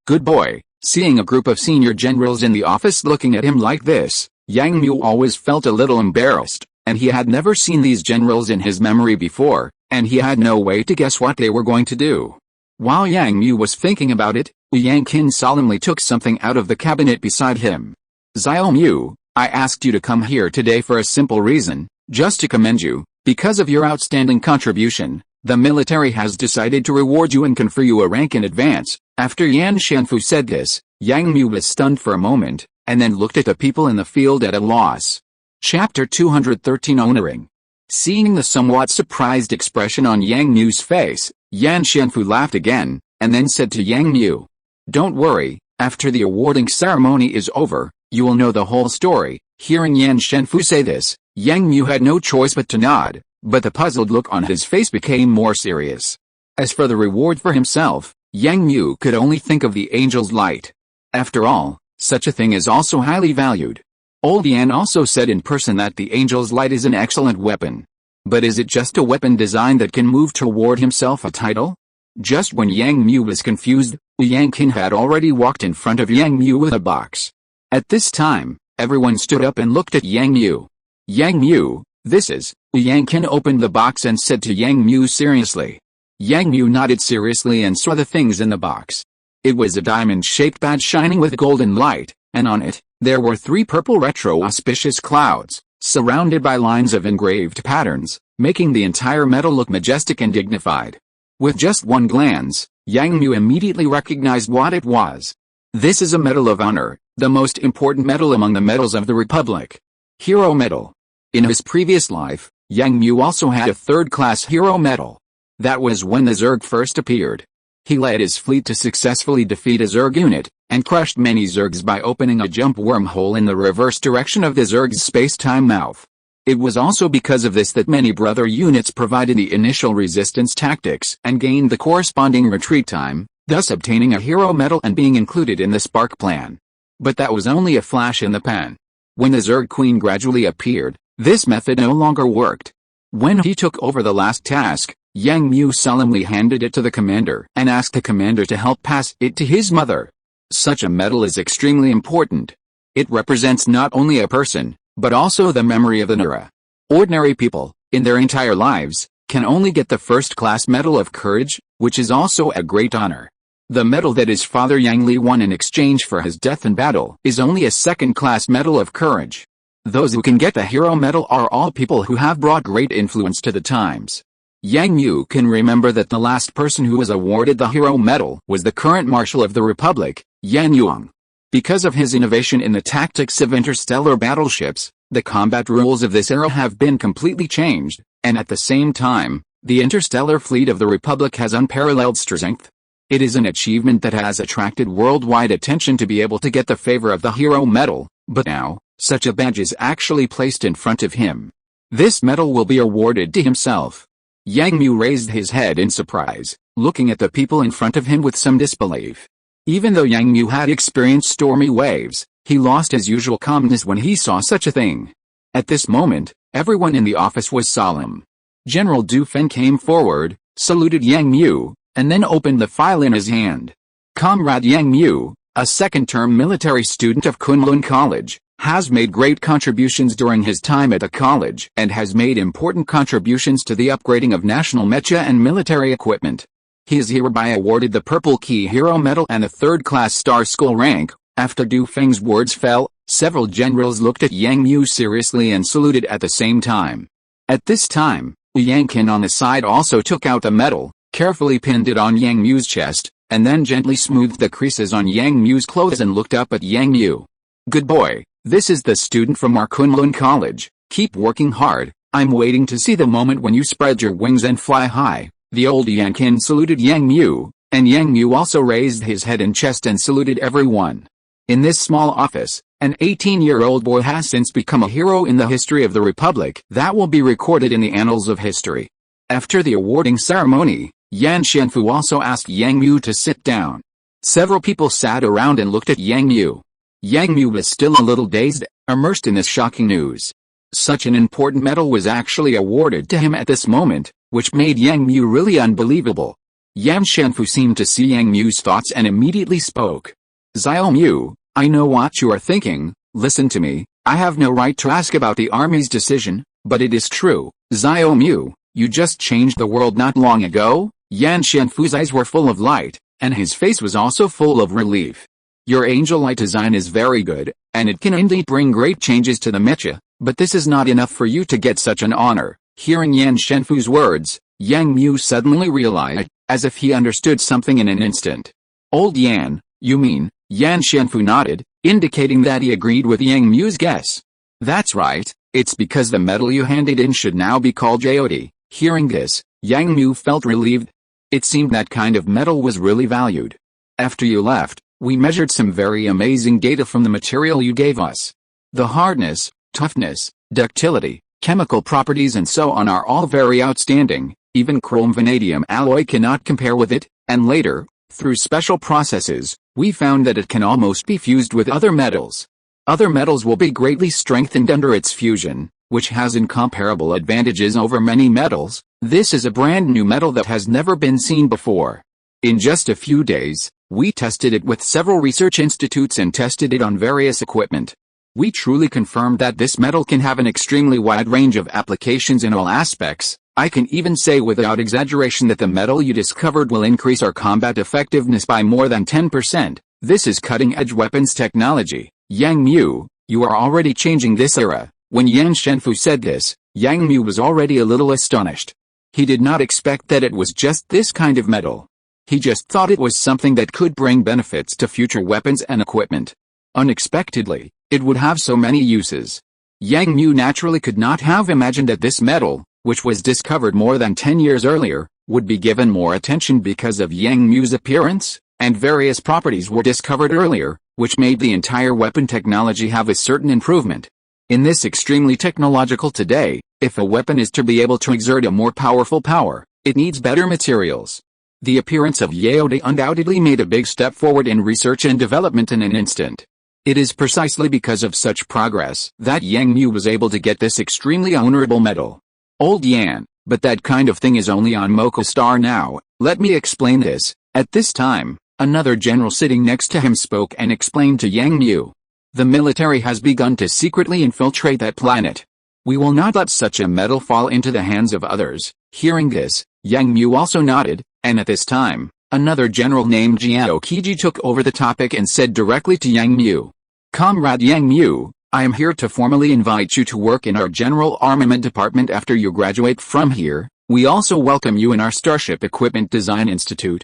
good boy." Seeing a group of senior generals in the office looking at him like this, Yang Mu always felt a little embarrassed, and he had never seen these generals in his memory before, and he had no way to guess what they were going to do. While Yang Mu was thinking about it, Yang Qin solemnly took something out of the cabinet beside him. "Xiao Mu, I asked you to come here today for a simple reason, just to commend you. Because of your outstanding contribution, the military has decided to reward you and confer you a rank in advance." After Yan Shenfu said this, Yang Mu was stunned for a moment, and then looked at the people in the field at a loss. Chapter 213 Honoring. Seeing the somewhat surprised expression on Yang Mu's face, Yan Shenfu laughed again, and then said to Yang Mu, "Don't worry, after the awarding ceremony is over, you will know the whole story." Hearing Yan Shenfu say this, Yang Mu had no choice but to nod, but the puzzled look on his face became more serious. As for the reward for himself, Yang Mu could only think of the angel's light. After all, such a thing is also highly valued. Old Yan also said in person that the angel's light is an excellent weapon. But is it just a weapon design that can move to award himself a title? Just when Yang Mu was confused, Yang Qin had already walked in front of Yang Mu with a box. At this time, everyone stood up and looked at Yang Mu. "Yang Mu, this is..." Yang Qin opened the box and said to Yang Mu seriously. Yang Mu nodded seriously and saw the things in the box. It was a diamond-shaped badge shining with golden light, and on it, there were 3 purple retro-auspicious clouds, surrounded by lines of engraved patterns, making the entire metal look majestic and dignified. With just one glance, Yang Mu immediately recognized what it was. This is a Medal of Honor, the most important medal among the medals of the Republic. Hero Medal. In his previous life, Yang Mu also had a third-class hero medal. That was when the Zerg first appeared. He led his fleet to successfully defeat a Zerg unit, and crushed many Zergs by opening a jump wormhole in the reverse direction of the Zerg's space-time mouth. It was also because of this that many brother units provided the initial resistance tactics and gained the corresponding retreat time, thus obtaining a hero medal and being included in the Spark plan. But that was only a flash in the pan. When the Zerg Queen gradually appeared, this method no longer worked. When he took over the last task, Yang Mu solemnly handed it to the commander and asked the commander to help pass it to his mother. Such a medal is extremely important. It represents not only a person, but also the memory of an era. Ordinary people, in their entire lives, can only get the first-class Medal of Courage, which is also a great honor. The medal that his father Yang Li won in exchange for his death in battle is only a second-class Medal of Courage. Those who can get the hero medal are all people who have brought great influence to the times. Yang Mu can remember that the last person who was awarded the hero medal was the current Marshal of the Republic, Yan Yuang. Because of his innovation in the tactics of interstellar battleships, the combat rules of this era have been completely changed, and at the same time, the interstellar fleet of the Republic has unparalleled strength. It is an achievement that has attracted worldwide attention to be able to get the favor of the hero medal, but now, such a badge is actually placed in front of him. This medal will be awarded to himself. Yang Mu raised his head in surprise, looking at the people in front of him with some disbelief. Even though Yang Mu had experienced stormy waves, he lost his usual calmness when he saw such a thing. At this moment, everyone in the office was solemn. General Du Fen came forward, saluted Yang Mu, and then opened the file in his hand. Comrade Yang Mu, a second-term military student of Kunlun College, has made great contributions during his time at the college and has made important contributions to the upgrading of national mecha and military equipment. He is hereby awarded the Purple Key Hero Medal and the third-class Star Skull rank. After Du Feng's words fell, several generals looked at Yang Mu seriously and saluted at the same time. At this time, Yang Qin on the side also took out the medal, carefully pinned it on Yang Mu's chest, and then gently smoothed the creases on Yang Mu's clothes and looked up at Yang Mu. Good boy, this is the student from our Kunlun College, keep working hard, I'm waiting to see the moment when you spread your wings and fly high. The old Yang Qin saluted Yang Mu, and Yang Mu also raised his head and chest and saluted everyone. In this small office, an 18-year-old boy has since become a hero in the history of the Republic that will be recorded in the annals of history. After the awarding ceremony, Yan Shenfu also asked Yang Mu to sit down. Several people sat around and looked at Yang Mu. Yang Mu was still a little dazed, immersed in this shocking news. Such an important medal was actually awarded to him at this moment, which made Yang Mu really unbelievable. Yan Shenfu seemed to see Yang Mu's thoughts and immediately spoke. Xiao Mu, I know what you are thinking, listen to me, I have no right to ask about the army's decision, but it is true, Xiao Mu, you just changed the world not long ago? Yan Shenfu's eyes were full of light, and his face was also full of relief. Your angel light design is very good, and it can indeed bring great changes to the mecha, but this is not enough for you to get such an honor. Hearing Yan Shenfu's words, Yang Mu suddenly realized, as if he understood something in an instant. Old Yan, you mean? Yan Shenfu nodded, indicating that he agreed with Yang Mu's guess. That's right, it's because the medal you handed in should now be called JOD. Hearing this, Yang Mu felt relieved. It seemed that kind of medal was really valued. After you left, we measured some very amazing data from the material you gave us. The hardness, toughness, ductility, chemical properties and so on are all very outstanding, even chrome vanadium alloy cannot compare with it, and later, through special processes, we found that it can almost be fused with other metals. Other metals will be greatly strengthened under its fusion, which has incomparable advantages over many metals. This is a brand new metal that has never been seen before. In just a few days, we tested it with several research institutes and tested it on various equipment. We truly confirmed that this metal can have an extremely wide range of applications in all aspects. I can even say without exaggeration that the metal you discovered will increase our combat effectiveness by more than 10%. This is cutting-edge weapons technology. Yang Mu, you are already changing this era. When Yan Shenfu said this, Yang Mu was already a little astonished. He did not expect that it was just this kind of metal. He just thought it was something that could bring benefits to future weapons and equipment. Unexpectedly, it would have so many uses. Yang Mu naturally could not have imagined that this metal, which was discovered more than 10 years earlier, would be given more attention because of Yang Mu's appearance, and various properties were discovered earlier, which made the entire weapon technology have a certain improvement. In this extremely technological today, if a weapon is to be able to exert a more powerful power, it needs better materials. The appearance of Yaode undoubtedly made a big step forward in research and development in an instant. It is precisely because of such progress that Yang Mu was able to get this extremely honorable medal. Old Yan, but that kind of thing is only on Mocha Star now, let me explain this. At this time, another general sitting next to him spoke and explained to Yang Mu. The military has begun to secretly infiltrate that planet. We will not let such a medal fall into the hands of others. Hearing this, Yang Mu also nodded, and at this time, another general named Jiao Kiji took over the topic and said directly to Yang Mu. Comrade Yang Mu, I am here to formally invite you to work in our General Armament Department after you graduate from here. We also welcome you in our Starship Equipment Design Institute.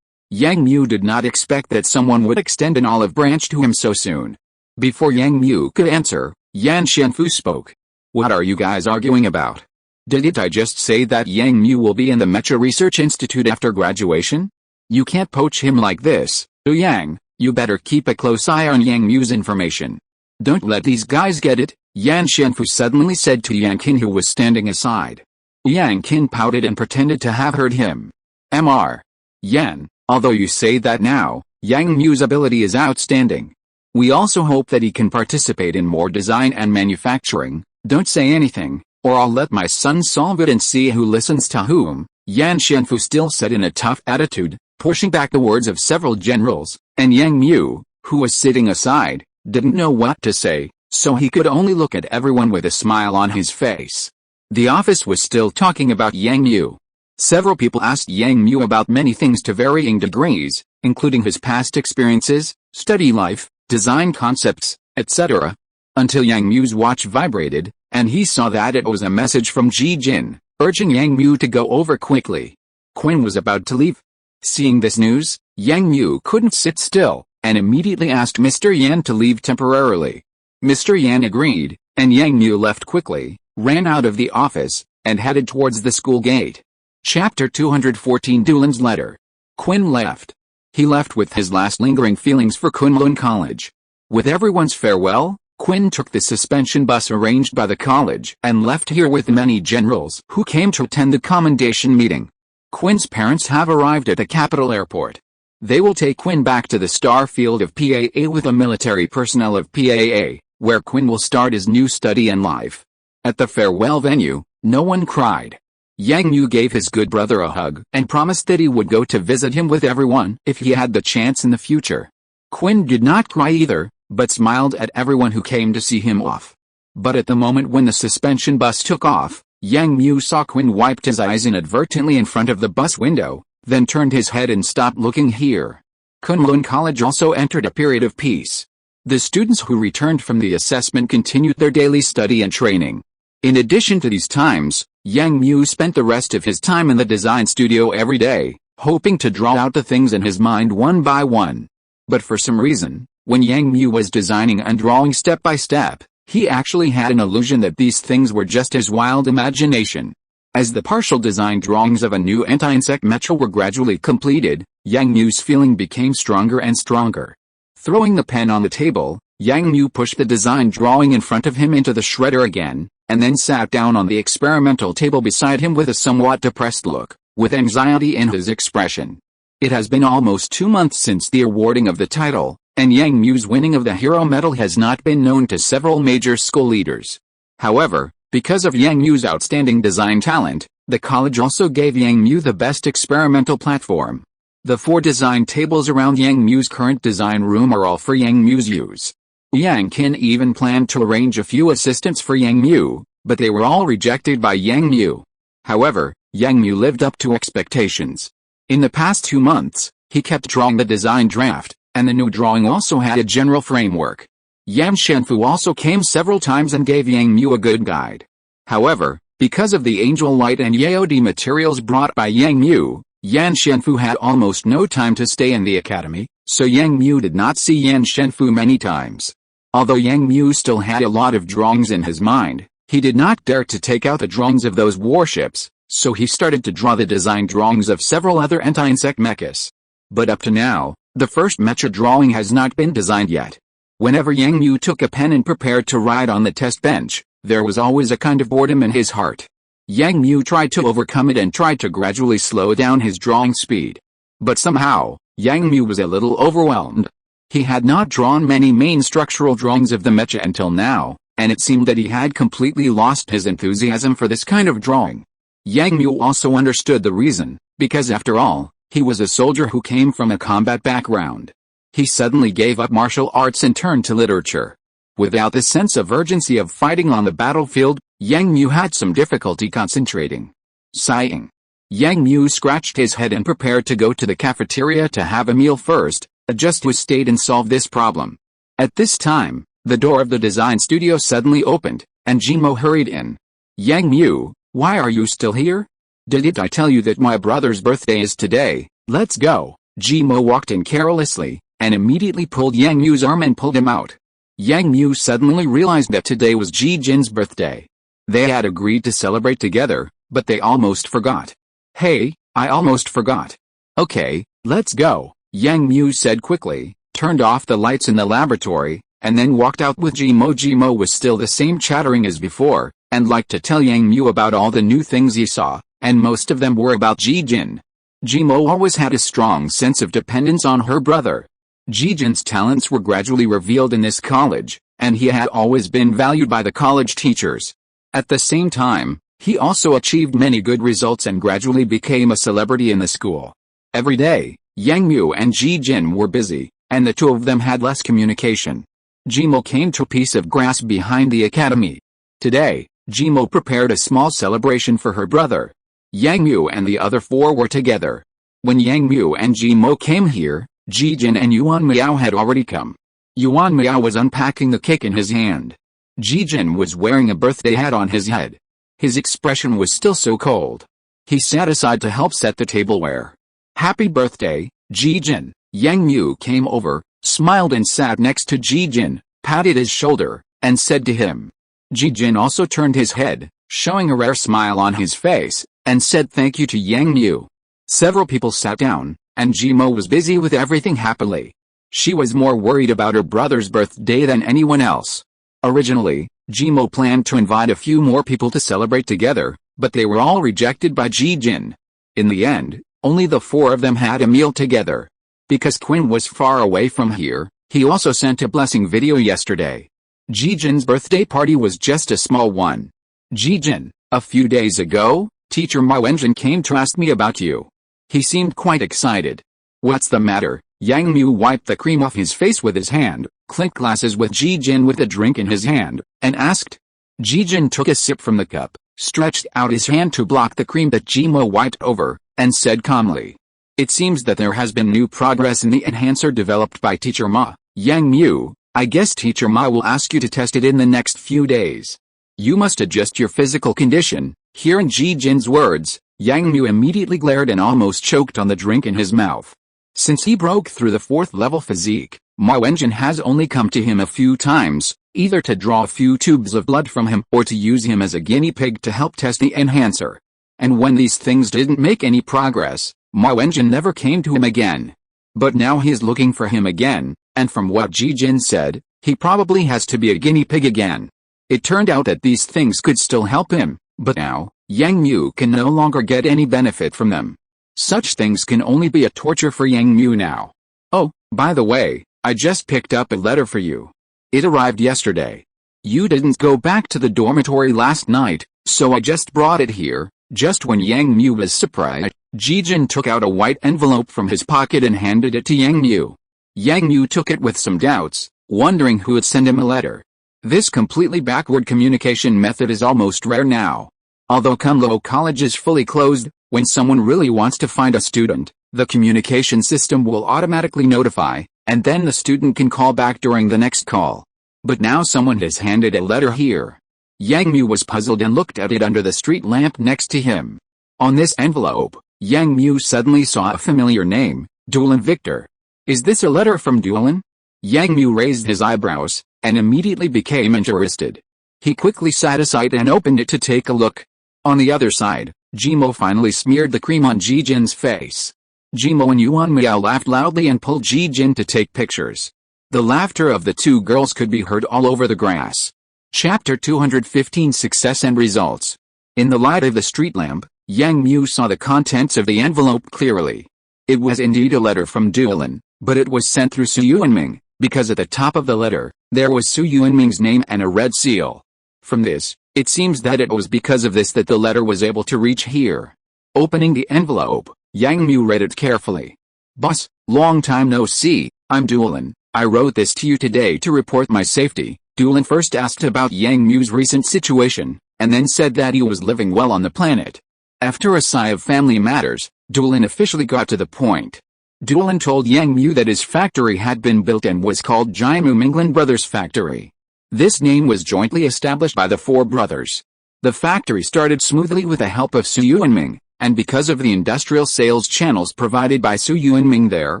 Yang Mu did not expect that someone would extend an olive branch to him so soon. Before Yang Mu could answer, Yan Shenfu spoke. What are you guys arguing about? Didn't I just say that Yang Mu will be in the Mecha Research Institute after graduation? You can't poach him like this, Yang. You better keep a close eye on Yang Mu's information. Don't let these guys get it, Yan Shenfu suddenly said to Yang Qin, who was standing aside. Yang Qin pouted and pretended to have heard him. Mr. Yan, although you say that now, Yang Mu's ability is outstanding. We also hope that he can participate in more design and manufacturing. Don't say anything, or I'll let my son solve it and see who listens to whom, Yan Shenfu still said in a tough attitude, pushing back the words of several generals, and Yang Mu, who was sitting aside, didn't know what to say, so he could only look at everyone with a smile on his face. The office was still talking about Yang Mu. Several people asked Yang Mu about many things to varying degrees, including his past experiences, study life, design concepts, etc. Until Yang Mu's watch vibrated, and he saw that it was a message from Ji Jin, urging Yang Mu to go over quickly. Quinn was about to leave. Seeing this news, Yang Mu couldn't sit still, and immediately asked Mr. Yan to leave temporarily. Mr. Yan agreed, and Yang Mu left quickly, ran out of the office, and headed towards the school gate. Chapter 214 Dulan's Letter. Quinn left. He left with his last lingering feelings for Kunlun College. With everyone's farewell, Quinn took the suspension bus arranged by the college and left here with many generals who came to attend the commendation meeting. Quinn's parents have arrived at the capital airport. They will take Quinn back to the star field of PAA with the military personnel of PAA, where Quinn will start his new study and life. At the farewell venue, no one cried. Yang Mu gave his good brother a hug and promised that he would go to visit him with everyone if he had the chance in the future. Quinn did not cry either, but smiled at everyone who came to see him off. But at the moment when the suspension bus took off, Yang Mu saw Quinn wiped his eyes inadvertently in front of the bus window, then turned his head and stopped looking here. Kunlun College also entered a period of peace. The students who returned from the assessment continued their daily study and training. In addition to these times, Yang Mu spent the rest of his time in the design studio every day, hoping to draw out the things in his mind one by one. But for some reason, when Yang Mu was designing and drawing step by step, he actually had an illusion that these things were just his wild imagination. As the partial design drawings of a new anti-insect mecha were gradually completed, Yang Mu's feeling became stronger and stronger. Throwing the pen on the table, Yang Mu pushed the design drawing in front of him into the shredder again, and then sat down on the experimental table beside him with a somewhat depressed look, with anxiety in his expression. It has been almost 2 months since the awarding of the title, and Yang Mu's winning of the Hero Medal has not been known to several major school leaders. However, because of Yang Mu's outstanding design talent, the college also gave Yang Mu the best experimental platform. The 4 design tables around Yang Mu's current design room are all for Yang Mu's use. Yang Qin even planned to arrange a few assistants for Yang Mu, but they were all rejected by Yang Mu. However, Yang Mu lived up to expectations. In the past 2 months, he kept drawing the design draft, and the new drawing also had a general framework. Yan Shenfu also came several times and gave Yang Mu a good guide. However, because of the angel light and Yaodi materials brought by Yang Mu, Yan Shenfu had almost no time to stay in the academy, so Yang Mu did not see Yan Shenfu many times. Although Yang Mu still had a lot of drawings in his mind, he did not dare to take out the drawings of those warships, so he started to draw the design drawings of several other anti-insect mechas. But up to now, the first mecha drawing has not been designed yet. Whenever Yang Mu took a pen and prepared to write on the test bench, there was always a kind of boredom in his heart. Yang Mu tried to overcome it and tried to gradually slow down his drawing speed. But somehow, Yang Mu was a little overwhelmed. He had not drawn many main structural drawings of the mecha until now, and it seemed that he had completely lost his enthusiasm for this kind of drawing. Yang Mu also understood the reason, because after all, he was a soldier who came from a combat background. He suddenly gave up martial arts and turned to literature. Without the sense of urgency of fighting on the battlefield, Yang Mu had some difficulty concentrating. Sighing, Yang Mu scratched his head and prepared to go to the cafeteria to have a meal first, adjust his state and solve this problem. At this time, the door of the design studio suddenly opened, and Jimo hurried in. Yang Mu, why are you still here? Didn't I tell you that my brother's birthday is today? Let's go. Jimo walked in carelessly, and immediately pulled Yang Mu's arm and pulled him out. Yang Mu suddenly realized that today was Ji Jin's birthday. They had agreed to celebrate together, but they almost forgot. Hey, I almost forgot. Okay, Let's go, Yang Mu said quickly, turned off the lights in the laboratory, and then walked out with Jimo. Jimo was still the same, chattering as before, and liked to tell Yang Mu about all the new things he saw, and most of them were about Jijin. Jimo always had a strong sense of dependence on her brother. Jijin's talents were gradually revealed in this college, and he had always been valued by the college teachers. At the same time, he also achieved many good results and gradually became a celebrity in the school. Every day, Yang Mu and Jijin were busy, and the two of them had less communication. Jimo came to a piece of grass behind the academy. Today, Jimo prepared a small celebration for her brother. Yang Mu and the other four were together. When Yang Mu and Jimo came here, Jijin and Yuan Miao had already come. Yuan Miao was unpacking the cake in his hand. Jijin was wearing a birthday hat on his head. His expression was still so cold. He sat aside to help set the tableware. Happy birthday, Jijin. Yang Mu came over, smiled and sat next to Jijin, patted his shoulder, and said to him. Jijin also turned his head, showing a rare smile on his face, and said thank you to Yang Mu. Several people sat down, and Jimo was busy with everything happily. She was more worried about her brother's birthday than anyone else. Originally, Jimo planned to invite a few more people to celebrate together, but they were all rejected by Jijin. In the end, only the four of them had a meal together. Because Quinn was far away from here, he also sent a blessing video yesterday. Jijin's birthday party was just a small one. Jijin, a few days ago, Teacher Ma Wenjin came to ask me about you. He seemed quite excited. What's the matter? Yang Mu wiped the cream off his face with his hand, clinked glasses with Jijin with a drink in his hand, and asked. Jijin took a sip from the cup, stretched out his hand to block the cream that Jimo wiped over, and said calmly. It seems that there has been new progress in the enhancer developed by Teacher Ma. Yang Mu, I guess Teacher Ma will ask you to test it in the next few days. You must adjust your physical condition. Hearing Jijin's words, Yang Mu immediately glared and almost choked on the drink in his mouth. Since he broke through the 4th level physique, Ma Wenjin has only come to him a few times, either to draw a few tubes of blood from him or to use him as a guinea pig to help test the enhancer. And when these things didn't make any progress, Ma Wenjin never came to him again. But now he is looking for him again, and from what Jijin said, he probably has to be a guinea pig again. It turned out that these things could still help him, but now, Yang Mu can no longer get any benefit from them. Such things can only be a torture for Yang Mu now. Oh, by the way, I just picked up a letter for you. It arrived yesterday. You didn't go back to the dormitory last night, so I just brought it here. Just when Yang Mu was surprised, Jijin took out a white envelope from his pocket and handed it to Yang Mu. Yang Mu took it with some doubts, wondering who would send him a letter. This completely backward communication method is almost rare now. Although Kunlo College is fully closed, when someone really wants to find a student, the communication system will automatically notify, and then the student can call back during the next call. But now someone has handed a letter here. Yang Mu was puzzled and looked at it under the street lamp next to him. On this envelope, Yang Mu suddenly saw a familiar name, Dulan Victor. Is this a letter from Dulan? Yang Mu raised his eyebrows, and immediately became interested. He quickly sat aside and opened it to take a look. On the other side, Jimo finally smeared the cream on Jijin's face. Jimo and Yuan Miao laughed loudly and pulled Jijin to take pictures. The laughter of the two girls could be heard all over the grass. Chapter 215 Success and Results. In the light of the street lamp, Yang Mu saw the contents of the envelope clearly. It was indeed a letter from Dulan, but it was sent through Su Yuanming, because at the top of the letter, there was Su Yuanming's name and a red seal. From this, it seems that it was because of this that the letter was able to reach here. Opening the envelope, Yang Mu read it carefully. Boss, long time no see, I'm Dulan. I wrote this to you today to report my safety. Dulan first asked about Yang Mu's recent situation, and then said that he was living well on the planet. After a sigh of family matters, Dulan officially got to the point. Dulan told Yang Mu that his factory had been built and was called Jaimu Minglan Brothers Factory. This name was jointly established by the four brothers. The factory started smoothly with the help of Su Yuanming, and because of the industrial sales channels provided by Su Yuanming there,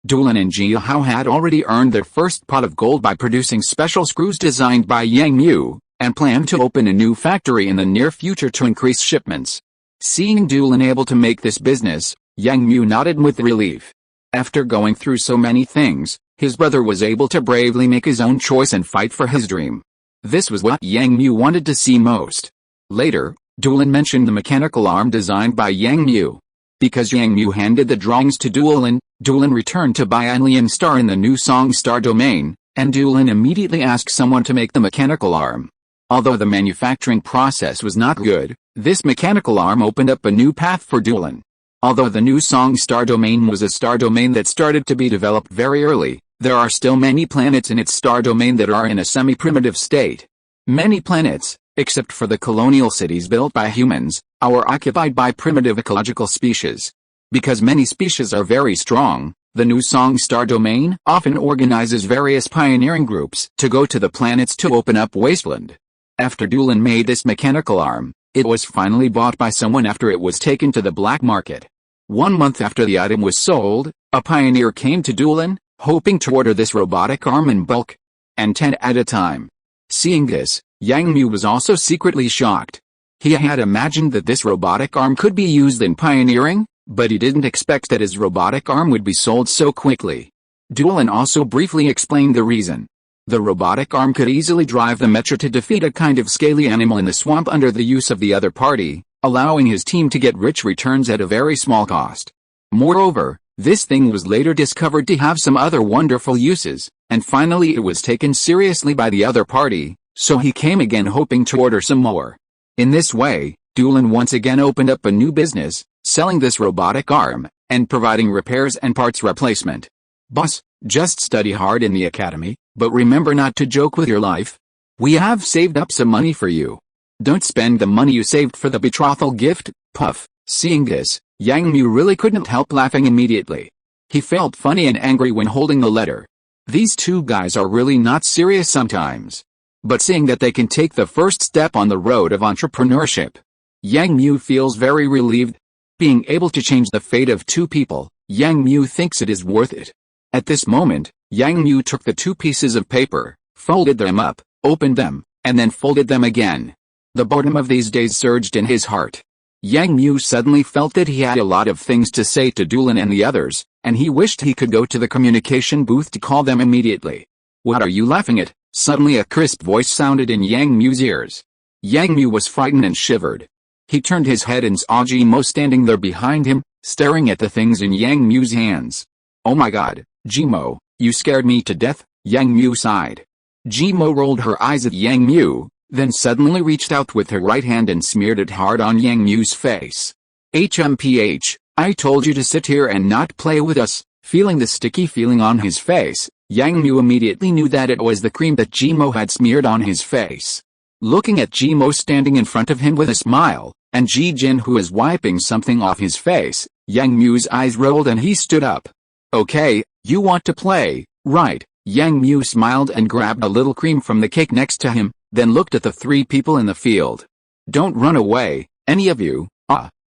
Dulan and Jia Hao had already earned their first pot of gold by producing special screws designed by Yang Mu, and planned to open a new factory in the near future to increase shipments. Seeing Dulan able to make this business, Yang Mu nodded with relief. After going through so many things, his brother was able to bravely make his own choice and fight for his dream. This was what Yang Mu wanted to see most. Later, Dulan mentioned the mechanical arm designed by Yang Mu. Because Yang Mu handed the drawings to Dulan, Dulan returned to Bianlian Star in the new Song Star domain, and Dulan immediately asked someone to make the mechanical arm. Although the manufacturing process was not good, this mechanical arm opened up a new path for Dulan. Although the new Song Star domain was a star domain that started to be developed very early, there are still many planets in its star domain that are in a semi-primitive state. Many planets, except for the colonial cities built by humans, are occupied by primitive ecological species. Because many species are very strong, the new Song Star domain often organizes various pioneering groups to go to the planets to open up wasteland. After Dulan made this mechanical arm, it was finally bought by someone after it was taken to the black market. 1 month after the item was sold, a pioneer came to Dulan, hoping to order this robotic arm in bulk, and 10 at a time. Seeing this, Yang Mu was also secretly shocked. He had imagined that this robotic arm could be used in pioneering, but he didn't expect that his robotic arm would be sold so quickly. Dulan also briefly explained the reason. The robotic arm could easily drive the mecha to defeat a kind of scaly animal in the swamp under the use of the other party, allowing his team to get rich returns at a very small cost. Moreover, this thing was later discovered to have some other wonderful uses, and finally it was taken seriously by the other party, so he came again hoping to order some more. In this way, Dulan once again opened up a new business, selling this robotic arm, and providing repairs and parts replacement. Boss, just study hard in the academy, but remember not to joke with your life. We have saved up some money for you. Don't spend the money you saved for the betrothal gift, puff. Seeing this, Yang Mu really couldn't help laughing immediately. He felt funny and angry when holding the letter. These two guys are really not serious sometimes. But seeing that they can take the first step on the road of entrepreneurship, Yang Mu feels very relieved. Being able to change the fate of two people, Yang Mu thinks it is worth it. At this moment, Yang Mu took the 2 pieces of paper, folded them up, opened them, and then folded them again. The boredom of these days surged in his heart. Yang Mu suddenly felt that he had a lot of things to say to Dulan and the others, and he wished he could go to the communication booth to call them immediately. What are you laughing at? Suddenly a crisp voice sounded in Yang Mu's ears. Yang Mu was frightened and shivered. He turned his head and saw Jimo standing there behind him, staring at the things in Yang Mu's hands. Oh my god, Jimo, you scared me to death, Yang Mu sighed. Jimo rolled her eyes at Yang Mu, then suddenly reached out with her right hand and smeared it hard on Yang Mu's face. HMPH, I told you to sit here and not play with us. Feeling the sticky feeling on his face, Yang Mu immediately knew that it was the cream that Jimo had smeared on his face. Looking at Jimo standing in front of him with a smile, and Ji Jin who is wiping something off his face, Yang Mu's eyes rolled and he stood up. Okay, you want to play, right? Yang Mu smiled and grabbed a little cream from the cake next to him, then looked at the 3 people in the field. Don't run away, any of you.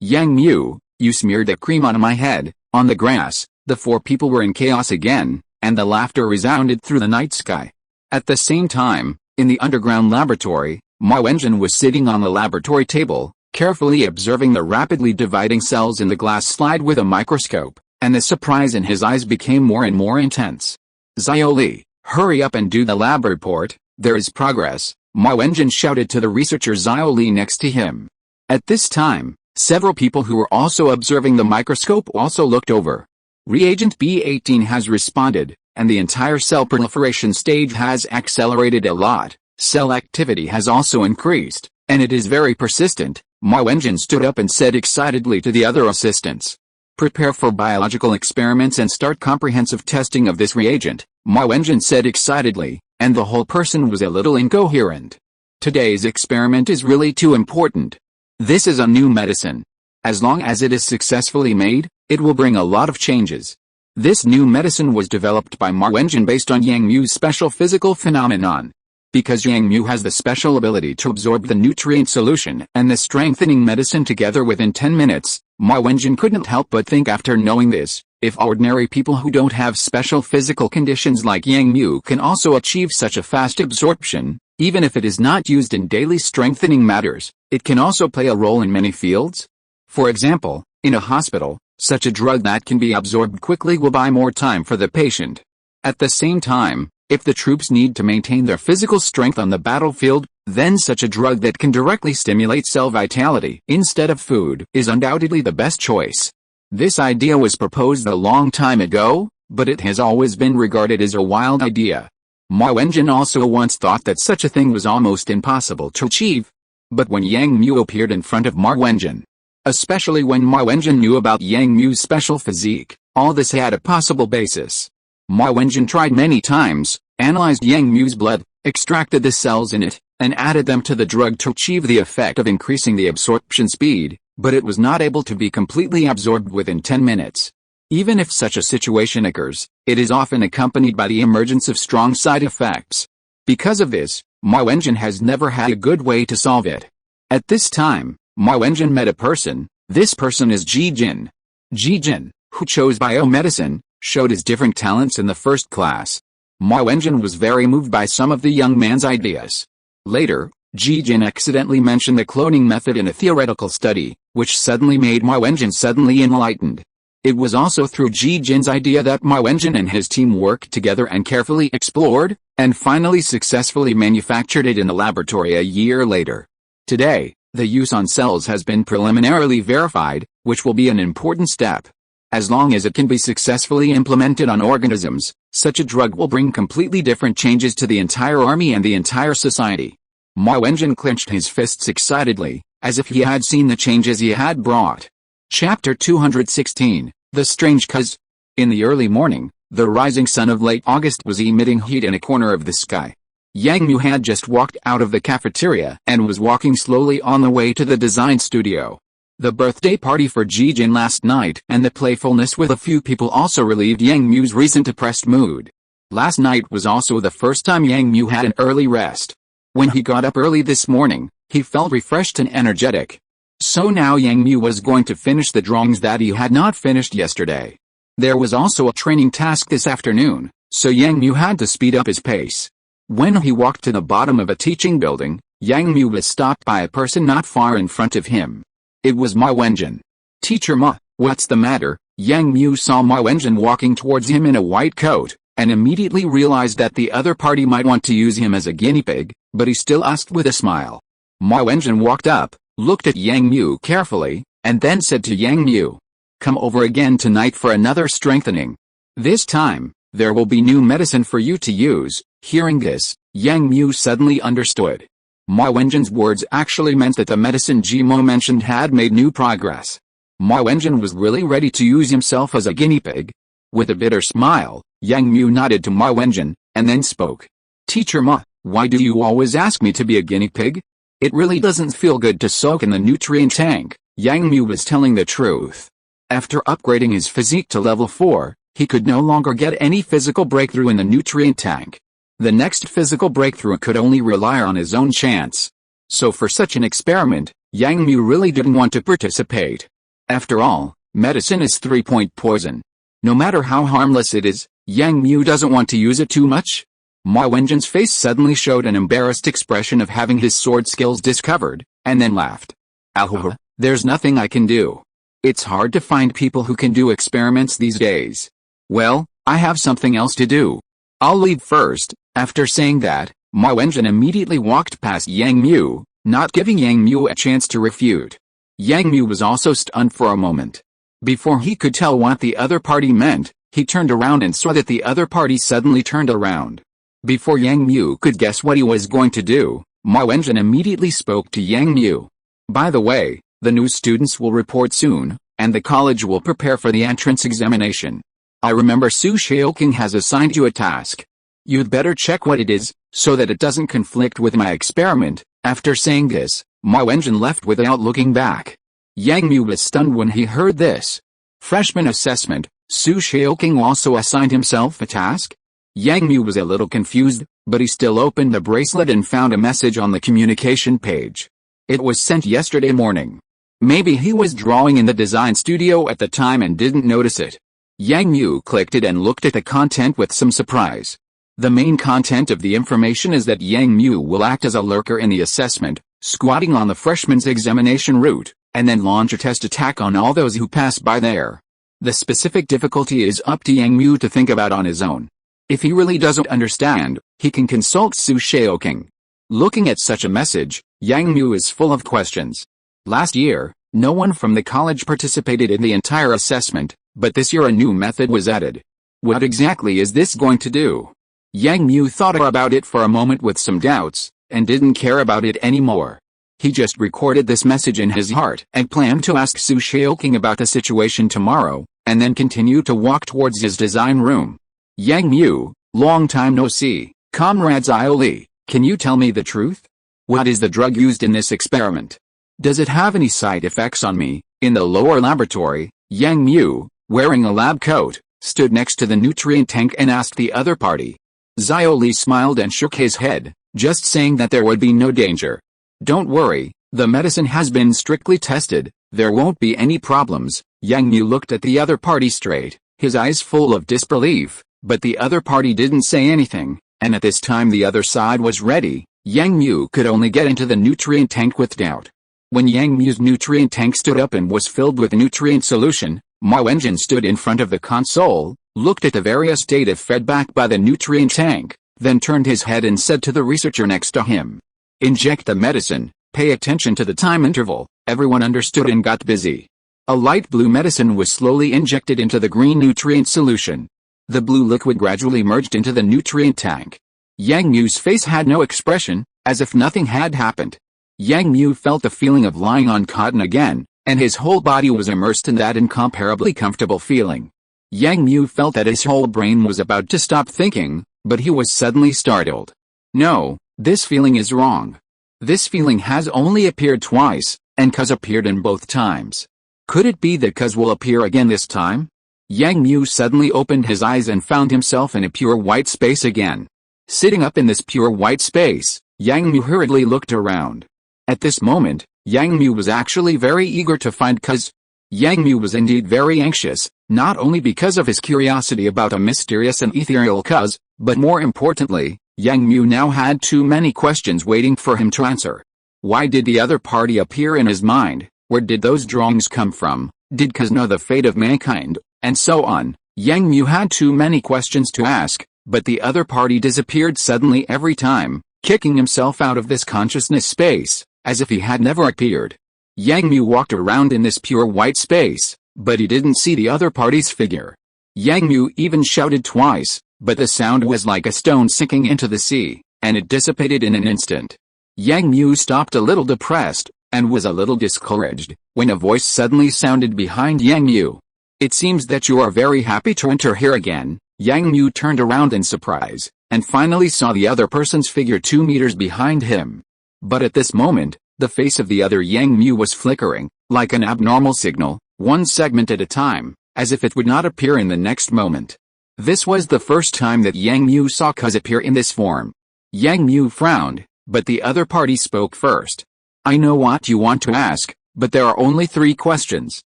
Yang Mu, you smeared the cream on my head. On the grass, the 4 people were in chaos again, and the laughter resounded through the night sky. At the same time, in the underground laboratory, Mao Wenjin was sitting on the laboratory table, carefully observing the rapidly dividing cells in the glass slide with a microscope, and the surprise in his eyes became more and more intense. Xiaoli, hurry up and do the lab report, there is progress, Mao Wenjin shouted to the researcher Xiaoli next to him. At this time, several people who were also observing the microscope also looked over. Reagent B18 has responded, and the entire cell proliferation stage has accelerated a lot. Cell activity has also increased, and it is very persistent. Mao Wenjin stood up and said excitedly to the other assistants. Prepare for biological experiments and start comprehensive testing of this reagent, Mao Wenjin said excitedly, and the whole person was a little incoherent. Today's experiment is really too important. This is a new medicine. As long as it is successfully made, it will bring a lot of changes. This new medicine was developed by Mao Wenjin based on Yang Mu's special physical phenomenon. Because Yang Mu has the special ability to absorb the nutrient solution and the strengthening medicine together within 10 minutes, Mao Wenjin couldn't help but think after knowing this, if ordinary people who don't have special physical conditions like Yang Mu can also achieve such a fast absorption, even if it is not used in daily strengthening matters, it can also play a role in many fields. For example, in a hospital, Such a drug that can be absorbed quickly will buy more time for the patient. At the same time, if the troops need to maintain their physical strength on the battlefield, then such a drug that can directly stimulate cell vitality instead of food is undoubtedly the best choice. This idea was proposed a long time ago, but it has always been regarded as a wild idea. Ma Wenjin also once thought that such a thing was almost impossible to achieve. But when Yang Mu appeared in front of Ma Wenjin, especially when Ma Wenjin knew about Yang Mu's special physique, all this had a possible basis. Ma Wenjin tried many times, analyzed Yang Mu's blood, extracted the cells in it, and added them to the drug to achieve the effect of increasing the absorption speed, but it was not able to be completely absorbed within 10 minutes. Even if such a situation occurs, it is often accompanied by the emergence of strong side effects. Because of this, Ma Wenjin has never had a good way to solve it. At this time, Ma Wenjin met a person. This person is Ji Jin. Ji Jin, who chose biomedicine, showed his different talents in the first class. Ma Wenjin was very moved by some of the young man's ideas. Later, Ji Jin accidentally mentioned the cloning method in a theoretical study, which suddenly made Ma Wenjin suddenly enlightened. It was also through Ji Jin's idea that Ma Wenjin and his team worked together and carefully explored, and finally successfully manufactured it in the laboratory a year later. Today, the use on cells has been preliminarily verified, which will be an important step. As long as it can be successfully implemented on organisms, such a drug will bring completely different changes to the entire army and the entire society. Ma Wenjin clenched his fists excitedly, as if he had seen the changes he had brought. Chapter 216, The Strange Cause. In the early morning, the rising sun of late August was emitting heat in a corner of the sky. Yang Mu had just walked out of the cafeteria and was walking slowly on the way to the design studio. The birthday party for Ji Jin last night and the playfulness with a few people also relieved Yang Mu's recent depressed mood. Last night was also the first time Yang Mu had an early rest. When he got up early this morning, he felt refreshed and energetic. So now Yang Mu was going to finish the drawings that he had not finished yesterday. There was also a training task this afternoon, so Yang Mu had to speed up his pace. When he walked to the bottom of a teaching building, Yang Mu was stopped by a person not far in front of him. It was Ma Wenjin. "Teacher Ma, what's the matter?" Yang Mu saw Ma Wenjin walking towards him in a white coat, and immediately realized that the other party might want to use him as a guinea pig, but he still asked with a smile. Ma Wenjin walked up, looked at Yang Mu carefully, and then said to Yang Mu, "Come over again tonight for another strengthening. This time, there will be new medicine for you to use." Hearing this, Yang Mu suddenly understood. Ma Wenjin's words actually meant that the medicine Ji Mo mentioned had made new progress. Ma Wenjin was really ready to use himself as a guinea pig. With a bitter smile, Yang Mu nodded to Ma Wenjin, and then spoke. "Teacher Ma, why do you always ask me to be a guinea pig? It really doesn't feel good to soak in the nutrient tank." Yang Mu was telling the truth. After upgrading his physique to level 4, he could no longer get any physical breakthrough in the nutrient tank. The next physical breakthrough could only rely on his own chance. So for such an experiment, Yang Mu really didn't want to participate. After all, medicine is 3-point poison. No matter how harmless it is, Yang Mu doesn't want to use it too much. Ma Wenjin's face suddenly showed an embarrassed expression of having his sword skills discovered, and then laughed. "Ahoha, there's nothing I can do. It's hard to find people who can do experiments these days. Well, I have something else to do. I'll leave first." After saying that, Ma Wenjin immediately walked past Yang Mu, not giving Yang Mu a chance to refute. Yang Mu was also stunned for a moment. Before he could tell what the other party meant, he turned around and saw that the other party suddenly turned around. Before Yang Mu could guess what he was going to do, Ma Wenjin immediately spoke to Yang Mu. "By the way, the new students will report soon, and the college will prepare for the entrance examination. I remember Su Shaoking has assigned you a task. You'd better check what it is, so that it doesn't conflict with my experiment." After saying this, Ma Wenjin left without looking back. Yang Mu was stunned when he heard this. Freshman assessment, Su Shaoking also assigned himself a task? Yang Mu was a little confused, but he still opened the bracelet and found a message on the communication page. It was sent yesterday morning. Maybe he was drawing in the design studio at the time and didn't notice it. Yang Mu clicked it and looked at the content with some surprise. The main content of the information is that Yang Mu will act as a lurker in the assessment, squatting on the freshman's examination route, and then launch a test attack on all those who pass by there. The specific difficulty is up to Yang Mu to think about on his own. If he really doesn't understand, he can consult Su Shaoking. Looking at such a message, Yang Mu is full of questions. Last year, no one from the college participated in the entire assessment, but this year a new method was added. What exactly is this going to do? Yang Mu thought about it for a moment with some doubts, and didn't care about it anymore. He just recorded this message in his heart and planned to ask Su Shaoking about the situation tomorrow, and then continue to walk towards his design room. Yang Mu, long time no see, comrade Xiaoli, can you tell me the truth? What is the drug used in this experiment? Does it have any side effects on me? In the lower laboratory, Yang Mu, wearing a lab coat, stood next to the nutrient tank and asked the other party. Xiaoli smiled and shook his head, just saying that there would be no danger. Don't worry, the medicine has been strictly tested, there won't be any problems. Yang Mu looked at the other party straight, his eyes full of disbelief, but the other party didn't say anything, and at this time the other side was ready. Yang Mu could only get into the nutrient tank with doubt. When Yang Mu's nutrient tank stood up and was filled with nutrient solution, Mao Engine stood in front of the console, looked at the various data fed back by the nutrient tank, then turned his head and said to the researcher next to him, "Inject the medicine, pay attention to the time interval." Everyone understood and got busy. A light blue medicine was slowly injected into the green nutrient solution. The blue liquid gradually merged into the nutrient tank. Yang Mu's face had no expression, as if nothing had happened. Yang Mu felt the feeling of lying on cotton again, and his whole body was immersed in that incomparably comfortable feeling. Yang Mu felt that his whole brain was about to stop thinking, but he was suddenly startled. No, this feeling is wrong. This feeling has only appeared twice, and Cuz appeared in both times. Could it be that Cuz will appear again this time? Yang Mu suddenly opened his eyes and found himself in a pure white space again. Sitting up in this pure white space, Yang Mu hurriedly looked around. At this moment, Yang Mu was actually very eager to find Cuz. Yang Mu was indeed very anxious, not only because of his curiosity about a mysterious and ethereal Cuz, but more importantly, Yang Mu now had too many questions waiting for him to answer. Why did the other party appear in his mind? Where did those drawings come from? Did Cuz know the fate of mankind? And so on. Yang Mu had too many questions to ask, but the other party disappeared suddenly every time, kicking himself out of this consciousness space, as if he had never appeared. Yang Mu walked around in this pure white space, but he didn't see the other party's figure. Yang Mu even shouted twice, but the sound was like a stone sinking into the sea, and it dissipated in an instant. Yang Mu stopped a little depressed, and was a little discouraged, when a voice suddenly sounded behind Yang Mu. "It seems that you are very happy to enter here again." Yang Mu turned around in surprise, and finally saw the other person's figure 2 meters behind him. But at this moment, the face of the other Yang Mu was flickering, like an abnormal signal, one segment at a time, as if it would not appear in the next moment. This was the first time that Yang Mu saw Cuz appear in this form. Yang Mu frowned, but the other party spoke first. "I know what you want to ask, but there are only 3 questions.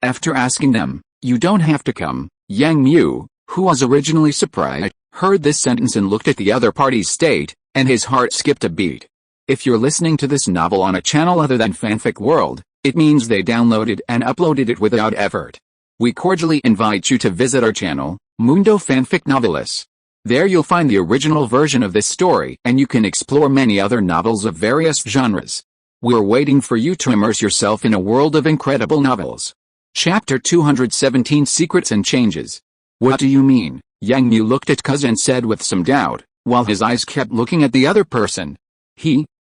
After asking them, you don't have to come." Yang Mu, who was originally surprised, heard this sentence and looked at the other party's state, and his heart skipped a beat. If you're listening to this novel on a channel other than Fanfic World, it means they downloaded and uploaded it without effort. We cordially invite you to visit our channel, Mundo Fanfic Novelis. There you'll find the original version of this story, and you can explore many other novels of various genres. We're waiting for you to immerse yourself in a world of incredible novels. Chapter 217 Secrets and Changes. What do you mean? Yang Mu looked at Cuz and said with some doubt, while his eyes kept looking at the other person.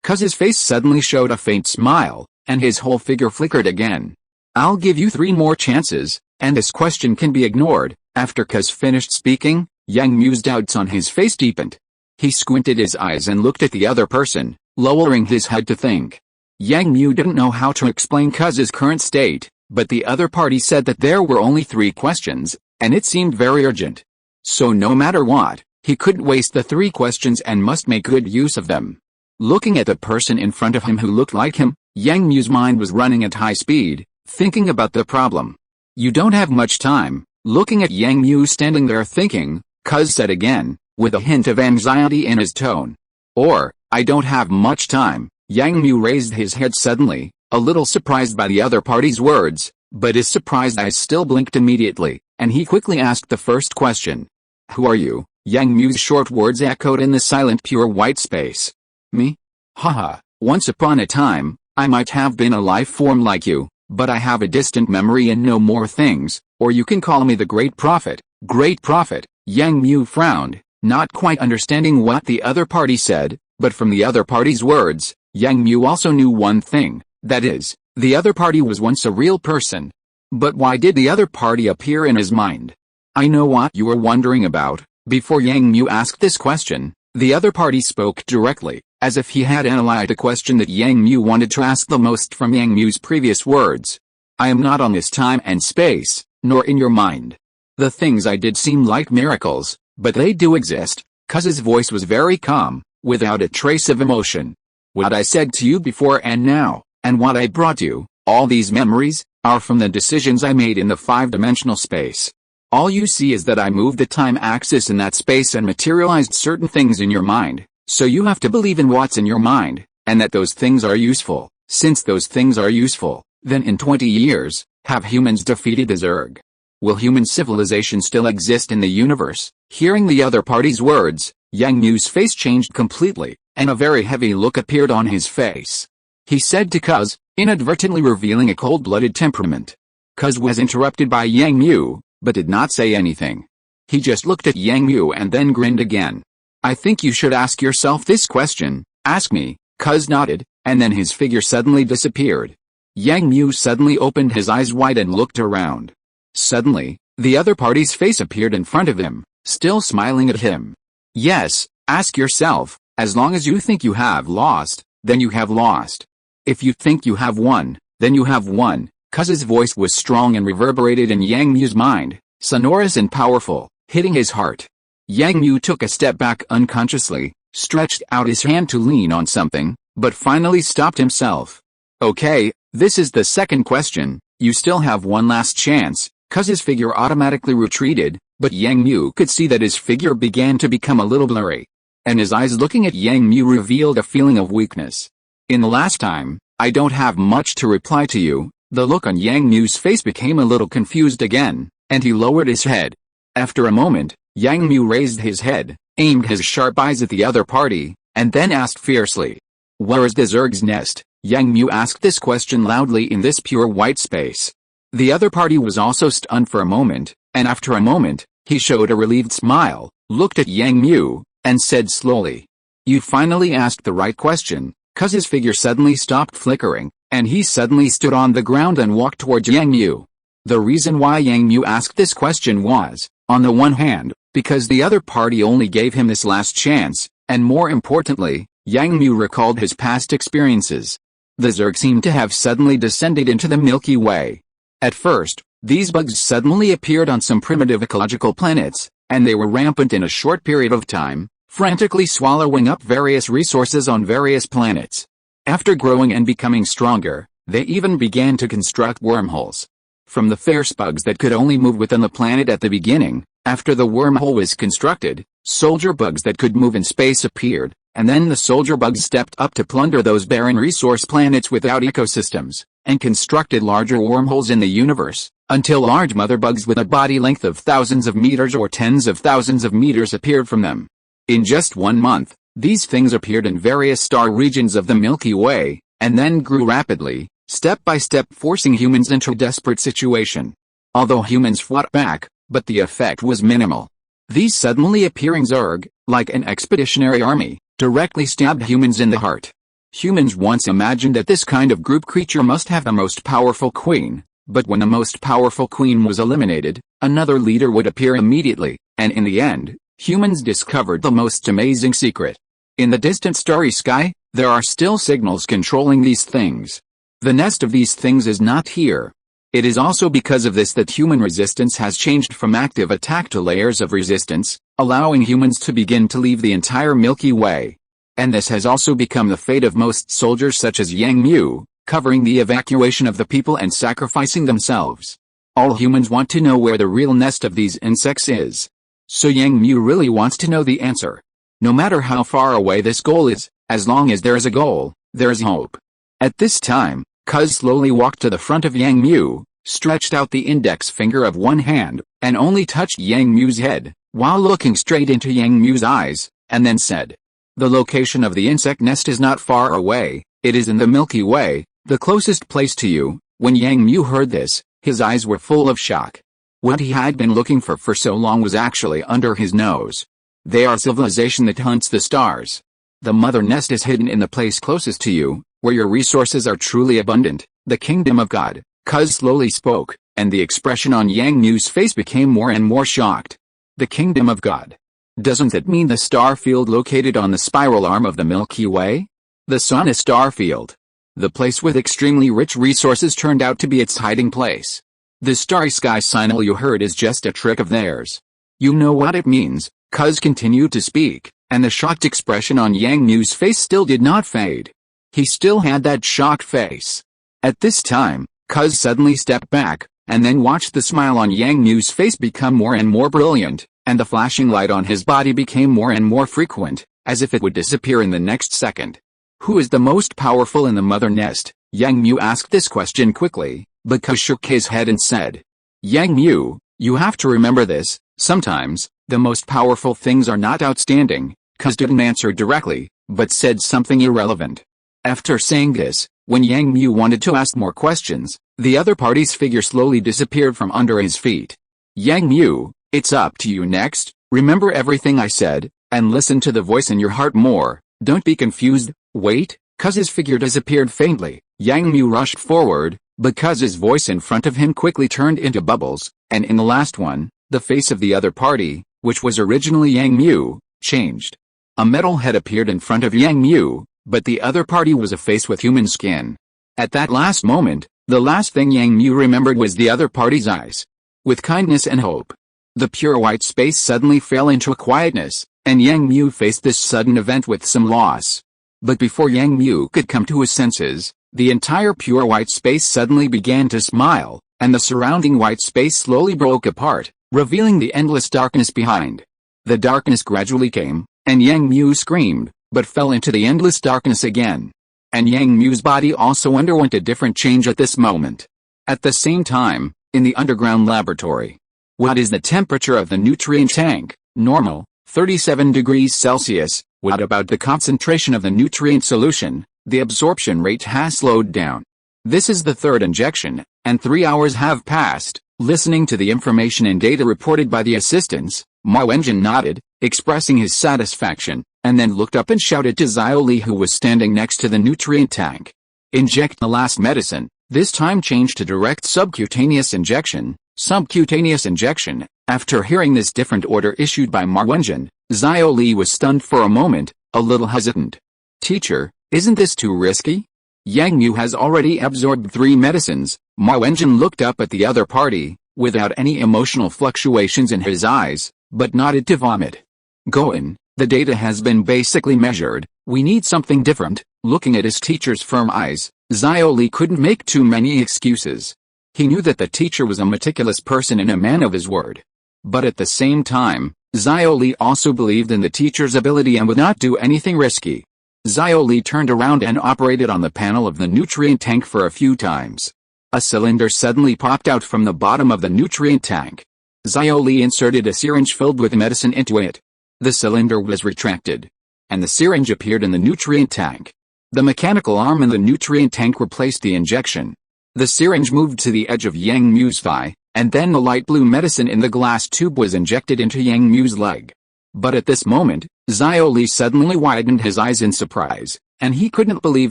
Cuz's face suddenly showed a faint smile, and his whole figure flickered again. "I'll give you 3 more chances, and this question can be ignored." After Cuz finished speaking, Yang Mu's doubts on his face deepened. He squinted his eyes and looked at the other person, lowering his head to think. Yang Mu didn't know how to explain Cuz's current state, but the other party said that there were only 3 questions, and it seemed very urgent. So no matter what, he couldn't waste the 3 questions and must make good use of them. Looking at the person in front of him who looked like him, Yang Mu's mind was running at high speed, thinking about the problem. "You don't have much time." Looking at Yang Mu standing there thinking, Cuz said again, with a hint of anxiety in his tone. "Or, I don't have much time." Yang Mu raised his head suddenly, a little surprised by the other party's words, but his surprised eyes still blinked immediately. and he quickly asked the first question. Who are you? Yang Mu's short words echoed in the silent pure white space. Me? Haha, once upon a time, I might have been a life form like you, but I have a distant memory and know more things, or you can call me the Great Prophet. Great Prophet. Yang Mu frowned, not quite understanding what the other party said, but from the other party's words, Yang Mu also knew one thing, that is, the other party was once a real person. But why did the other party appear in his mind? I know what you are wondering about. Before Yang Mu asked this question, the other party spoke directly, as if he had analyzed a question that Yang Mu wanted to ask the most from Yang Mu's previous words. I am not on this time and space, nor in your mind. The things I did seem like miracles, but they do exist. Cuz's voice was very calm, without a trace of emotion. What I said to you before and now, and what I brought you, all these memories, are from the decisions I made in the five-dimensional space. All you see is that I moved the time axis in that space and materialized certain things in your mind, so you have to believe in what's in your mind, and that those things are useful. Since those things are useful, then in 20 years, have humans defeated the Zerg? Will human civilization still exist in the universe? Hearing the other party's words, Yang Mu's face changed completely, and a very heavy look appeared on his face. He said to Cuz, inadvertently revealing a cold-blooded temperament. Cuz was interrupted by Yang Mu, but did not say anything. He just looked at Yang Mu and then grinned again. I think you should ask yourself this question. Ask me. Cuz nodded, and then his figure suddenly disappeared. Yang Mu suddenly opened his eyes wide and looked around. Suddenly, the other party's face appeared in front of him, still smiling at him. Yes, ask yourself, as long as you think you have lost, then you have lost. If you think you have won, then you have won. Cuz's voice was strong and reverberated in Yang Mu's mind, sonorous and powerful, hitting his heart. Yang Mu took a step back unconsciously, stretched out his hand to lean on something, but finally stopped himself. Okay, this is the second question. You still have one last chance. Cuz's figure automatically retreated, but Yang Mu could see that his figure began to become a little blurry. And his eyes looking at Yang Mu revealed a feeling of weakness. In the last time, I don't have much to reply to you. The look on Yang Mu's face became a little confused again, and he lowered his head. After a moment, Yang Mu raised his head, aimed his sharp eyes at the other party, and then asked fiercely. Where is the Zerg's nest? Yang Mu asked this question loudly in this pure white space. The other party was also stunned for a moment, and after a moment, he showed a relieved smile, looked at Yang Mu, and said slowly. You finally asked the right question. Cuz's figure suddenly stopped flickering, and he suddenly stood on the ground and walked towards Yang Mu. The reason why Yang Mu asked this question was, on the one hand, because the other party only gave him this last chance, and more importantly, Yang Mu recalled his past experiences. The Zerg seemed to have suddenly descended into the Milky Way. At first, these bugs suddenly appeared on some primitive ecological planets, and they were rampant in a short period of time, frantically swallowing up various resources on various planets. After growing and becoming stronger, they even began to construct wormholes. From the fierce bugs that could only move within the planet at the beginning, after the wormhole was constructed, soldier bugs that could move in space appeared, and then the soldier bugs stepped up to plunder those barren resource planets without ecosystems, and constructed larger wormholes in the universe, until large mother bugs with a body length of thousands of meters or tens of thousands of meters appeared from them. In just 1 month, these things appeared in various star regions of the Milky Way, and then grew rapidly, step by step, forcing humans into a desperate situation. Although humans fought back, but the effect was minimal. These suddenly appearing Zerg, like an expeditionary army, directly stabbed humans in the heart. Humans once imagined that this kind of group creature must have the most powerful queen, but when the most powerful queen was eliminated, another leader would appear immediately, and in the end, humans discovered the most amazing secret. In the distant starry sky, there are still signals controlling these things. The nest of these things is not here. It is also because of this that human resistance has changed from active attack to layers of resistance, allowing humans to begin to leave the entire Milky Way. And this has also become the fate of most soldiers such as Yang Mu, covering the evacuation of the people and sacrificing themselves. All humans want to know where the real nest of these insects is. So Yang Mu really wants to know the answer. No matter how far away this goal is, as long as there is a goal, there is hope. At this time, Cuz slowly walked to the front of Yang Mu, stretched out the index finger of one hand, and only touched Yang Mu's head, while looking straight into Yang Mu's eyes, and then said, "The location of the insect nest is not far away, it is in the Milky Way, the closest place to you." When Yang Mu heard this, his eyes were full of shock. What he had been looking for so long was actually under his nose. They are civilization that hunts the stars. The mother nest is hidden in the place closest to you, where your resources are truly abundant, the kingdom of God. Cuz slowly spoke, and the expression on Yang Mu's face became more and more shocked. The kingdom of God. Doesn't that mean the star field located on the spiral arm of the Milky Way? The sun is star field. The place with extremely rich resources turned out to be its hiding place. The starry sky signal you heard is just a trick of theirs. You know what it means. Cuz continued to speak, and the shocked expression on Yang Mu's face still did not fade. He still had that shocked face. At this time, Cuz suddenly stepped back, and then watched the smile on Yang Mu's face become more and more brilliant, and the flashing light on his body became more and more frequent, as if it would disappear in the next second. Who is the most powerful in the mother nest? Yang Mu asked this question quickly, but Cuz shook his head and said, "Yang Mu, you have to remember this, sometimes, the most powerful things are not outstanding." Cuz didn't answer directly, but said something irrelevant. After saying this, when Yang Mu wanted to ask more questions, the other party's figure slowly disappeared from under his feet. "Yang Mu, it's up to you next. Remember everything I said, and listen to the voice in your heart more. Don't be confused." "Wait." Cuz's figure disappeared faintly. Yang Mu rushed forward, but Cuz's voice in front of him quickly turned into bubbles, and in the last one, the face of the other party, which was originally Yang Mu, changed. A metal head appeared in front of Yang Mu, but the other party was a face with human skin. At that last moment, the last thing Yang Mu remembered was the other party's eyes. With kindness and hope, the pure white space suddenly fell into a quietness, and Yang Mu faced this sudden event with some loss. But before Yang Mu could come to his senses, the entire pure white space suddenly began to smile, and the surrounding white space slowly broke apart, revealing the endless darkness behind. The darkness gradually came, and Yang Mu screamed, but fell into the endless darkness again. And Yang Mu's body also underwent a different change at this moment. At the same time, in the underground laboratory. What is the temperature of the nutrient tank? Normal, 37 degrees Celsius. What about the concentration of the nutrient solution? The absorption rate has slowed down. This is the third injection, and 3 hours have passed. Listening to the information and data reported by the assistants, Ma Wenjin nodded, expressing his satisfaction, and then looked up and shouted to Xiao Li, who was standing next to the nutrient tank. "Inject the last medicine." This time changed to direct subcutaneous injection. Subcutaneous injection. After hearing this different order issued by Ma Wenjin, Xiao Li was stunned for a moment, a little hesitant. "Teacher, isn't this too risky? Yang Mu has already absorbed 3 medicines." Ma Wenjin looked up at the other party, without any emotional fluctuations in his eyes, but nodded to vomit. "Go in, the data has been basically measured, we need something different." Looking at his teacher's firm eyes, Xiao Li couldn't make too many excuses. He knew that the teacher was a meticulous person and a man of his word. But at the same time, Xiao Li also believed in the teacher's ability and would not do anything risky. Xiao Li turned around and operated on the panel of the nutrient tank for a few times. A cylinder suddenly popped out from the bottom of the nutrient tank. Xiao Li inserted a syringe filled with medicine into it. The cylinder was retracted, and the syringe appeared in the nutrient tank. The mechanical arm in the nutrient tank replaced the injection. The syringe moved to the edge of Yang Mu's thigh, and then the light blue medicine in the glass tube was injected into Yang Mu's leg. But at this moment, Xiao Li suddenly widened his eyes in surprise, and he couldn't believe